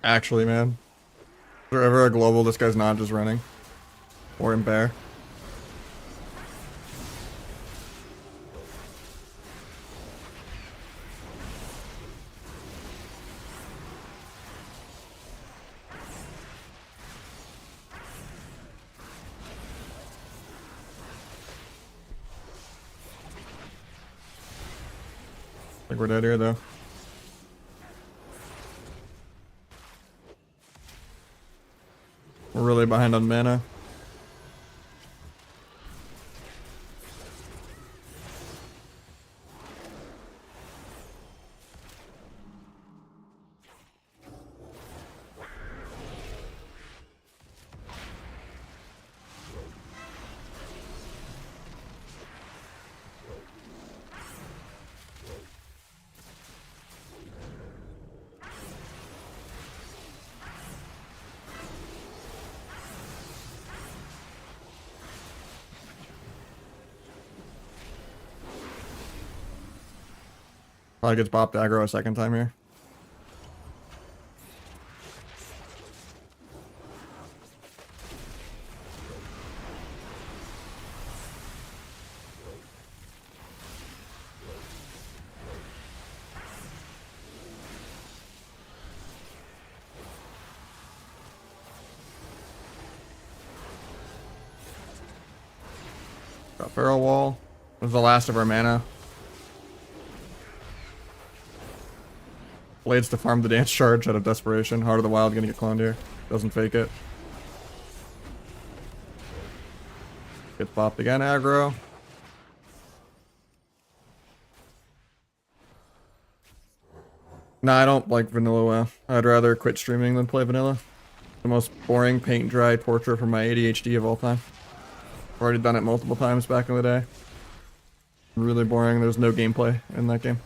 Actually, man. Is there ever a global this guy's not just running? Or in bear? I think we're dead here, though. We're really behind on mana. Probably gets bopped aggro a second time here. Got Feral Wall. This is the last of our mana. Blades to farm the dance charge out of desperation. Heart of the Wild gonna get cloned here. Doesn't fake it. Gets bopped again, aggro. Nah, I don't like vanilla WoW. I'd rather quit streaming than play vanilla. The most boring paint dry torture for my ADHD of all time. I've already done it multiple times back in the day. really boring. There's no gameplay in that game.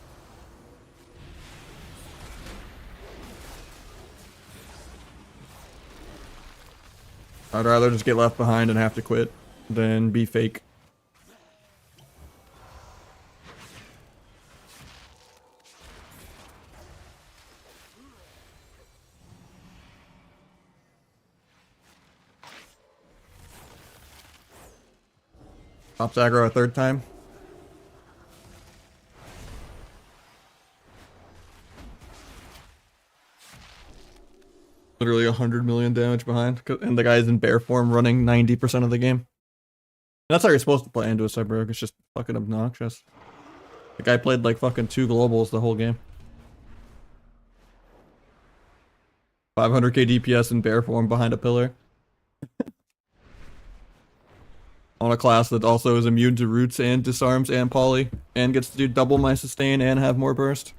I'd rather just get left behind and have to quit than be fake. Pops aggro a third time. Literally 100 million damage behind, and the guy's in bear form running 90% of the game. That's how you're supposed to play into a Cyberrogue. It's just fucking obnoxious. The guy played like fucking 2 globals the whole game. 500k DPS in bear form behind a pillar. On a class that also is immune to roots and disarms and poly, and gets to do double my sustain and have more burst.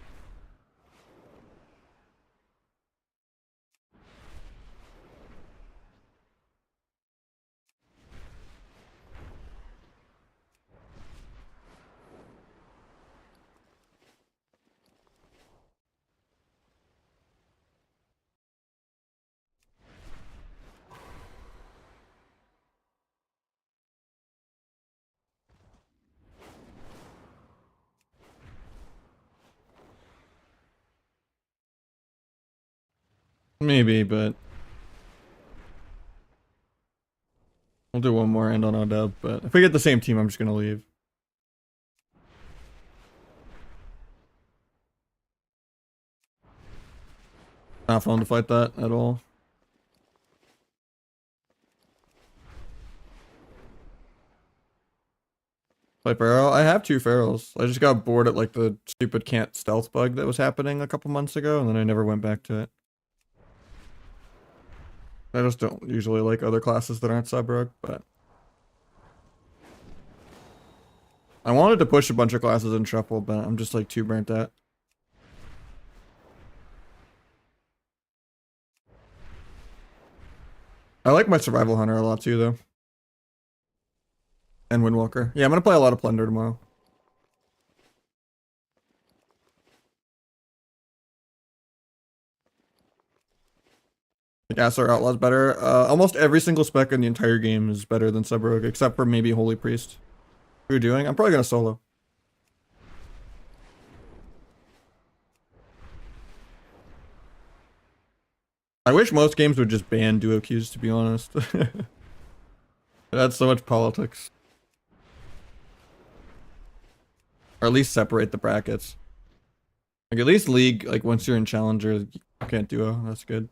Maybe, but we'll do one more end on dub. But if we get the same team, I'm just gonna leave. Not fun to fight that at all. Play Pharaoh? I have 2 Pharaohs. I just got bored at like the stupid can't stealth bug that was happening a couple months ago, and then I never went back to it. I just don't usually like other classes that aren't Cyberrogue, but I wanted to push a bunch of classes in Shuffle, but I'm just like too burnt out. I like my Survival Hunter a lot too, though. And Windwalker. Yeah, I'm gonna play a lot of Plunder tomorrow. Like Asar Outlaw's better. Almost every single spec in the entire game is better than Cyberrogue, except for maybe Holy Priest. What are you doing? I'm probably gonna solo. I wish most games would just ban duo queues, to be honest. That's so much politics. Or at least separate the brackets. Like at least League, like once you're in Challenger, you can't duo. That's good.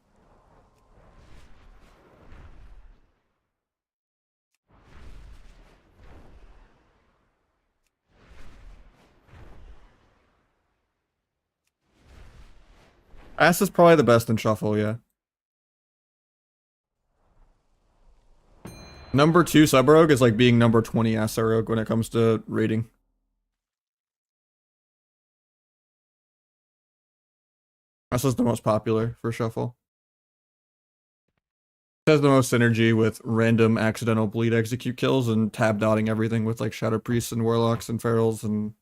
Ass is probably the best in Shuffle, yeah. Number 2 Sub-Rogue is like being number 20 Asar-Rogue when it comes to rating. Ass is the most popular for Shuffle. It has the most synergy with random accidental bleed execute kills and tab dotting everything with like Shadow Priests and Warlocks and Ferals and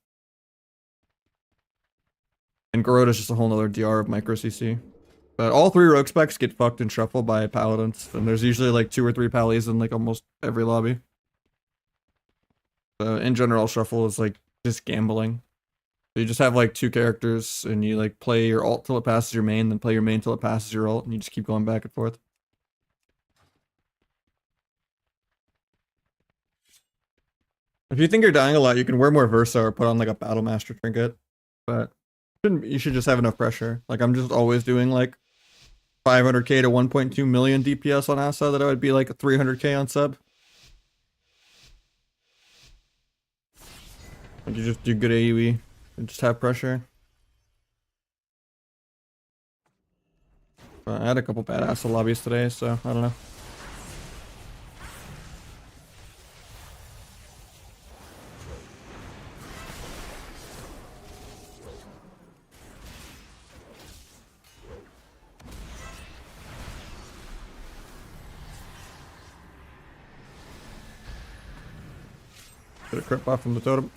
Garota's just a whole nother DR of micro CC. But all 3 rogue specs get fucked in Shuffle by Paladins, and there's usually like 2 or 3 Pallies in like almost every lobby. In general, Shuffle is like just gambling. So you just have like 2 characters, and you like play your ult till it passes your main, then play your main till it passes your ult, and you just keep going back and forth. If you think you're dying a lot, you can wear more Versa or put on like a Battle Master trinket, but you should just have enough pressure. Like I'm just always doing like 500k to 1.2 million DPS on Asa that I would be like 300k on sub. Like you just do good AoE and just have pressure. But I had a couple bad Asa lobbies today, so I don't know. Get a crit buff from the totem.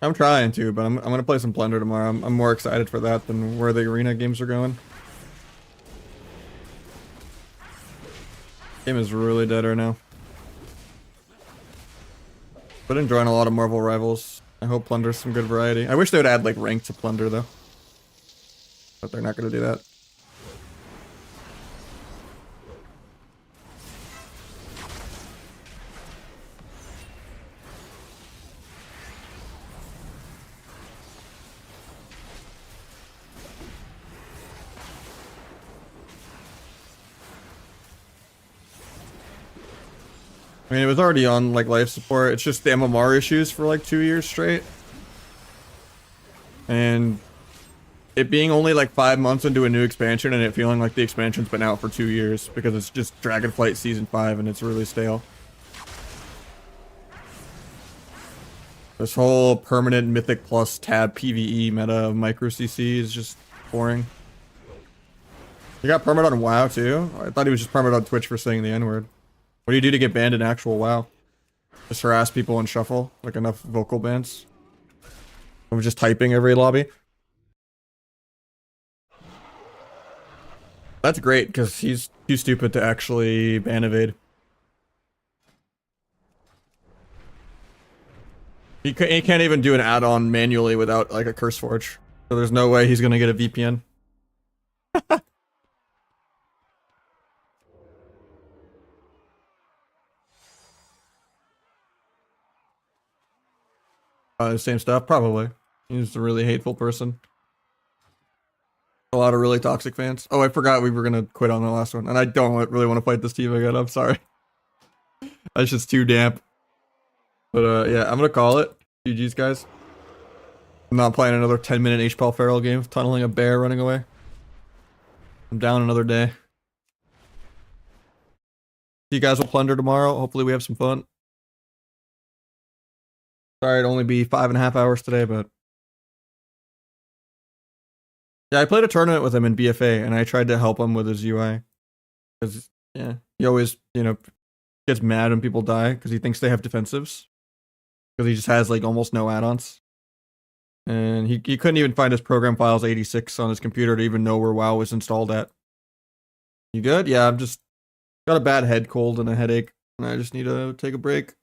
I'm trying to, but I'm gonna play some Plunder tomorrow. I'm more excited for that than where the arena games are going. Game is really dead right now. But enjoying a lot of Marvel Rivals. I hope Plunder's some good variety. I wish they would add like rank to Plunder though. But they're not gonna do that. I mean, it was already on like life support. It's just the MMR issues for like 2 years straight. And it being only like 5 months into a new expansion and it feeling like the expansion's been out for 2 years because it's just Dragonflight Season 5 and it's really stale. This whole permanent Mythic Plus tab PvE meta of micro CC is just boring. You got permit on WoW too? I thought he was just permit on Twitch for saying the N-word. What do you do to get banned in actual WoW? Just harass people and shuffle? Like enough vocal bans? I'm just typing every lobby? That's great, because he's too stupid to actually ban evade. He can't even do an add-on manually without like a curse forge. So there's no way he's gonna get a VPN. Same stuff? Probably. He's a really hateful person. A lot of really toxic fans. Oh, I forgot we were gonna quit on the last one. And I don't really want to fight this team again. I'm sorry. That's just too damp. But yeah, I'm gonna call it. GG's, guys. I'm not playing another 10-minute H-Ball Feral game, tunneling a bear running away. I'm down another day. You guys will Plunder tomorrow. Hopefully we have some fun. Sorry, it'd only be 5.5 hours today, but yeah, I played a tournament with him in BFA, and I tried to help him with his UI. Because, yeah, he always, you know, gets mad when people die because he thinks they have defensives. Because he just has, like, almost no add-ons. And he couldn't even find his program files 86 on his computer to even know where WoW was installed at. You good? Yeah, I'm just got a bad head cold and a headache, and I just need to take a break.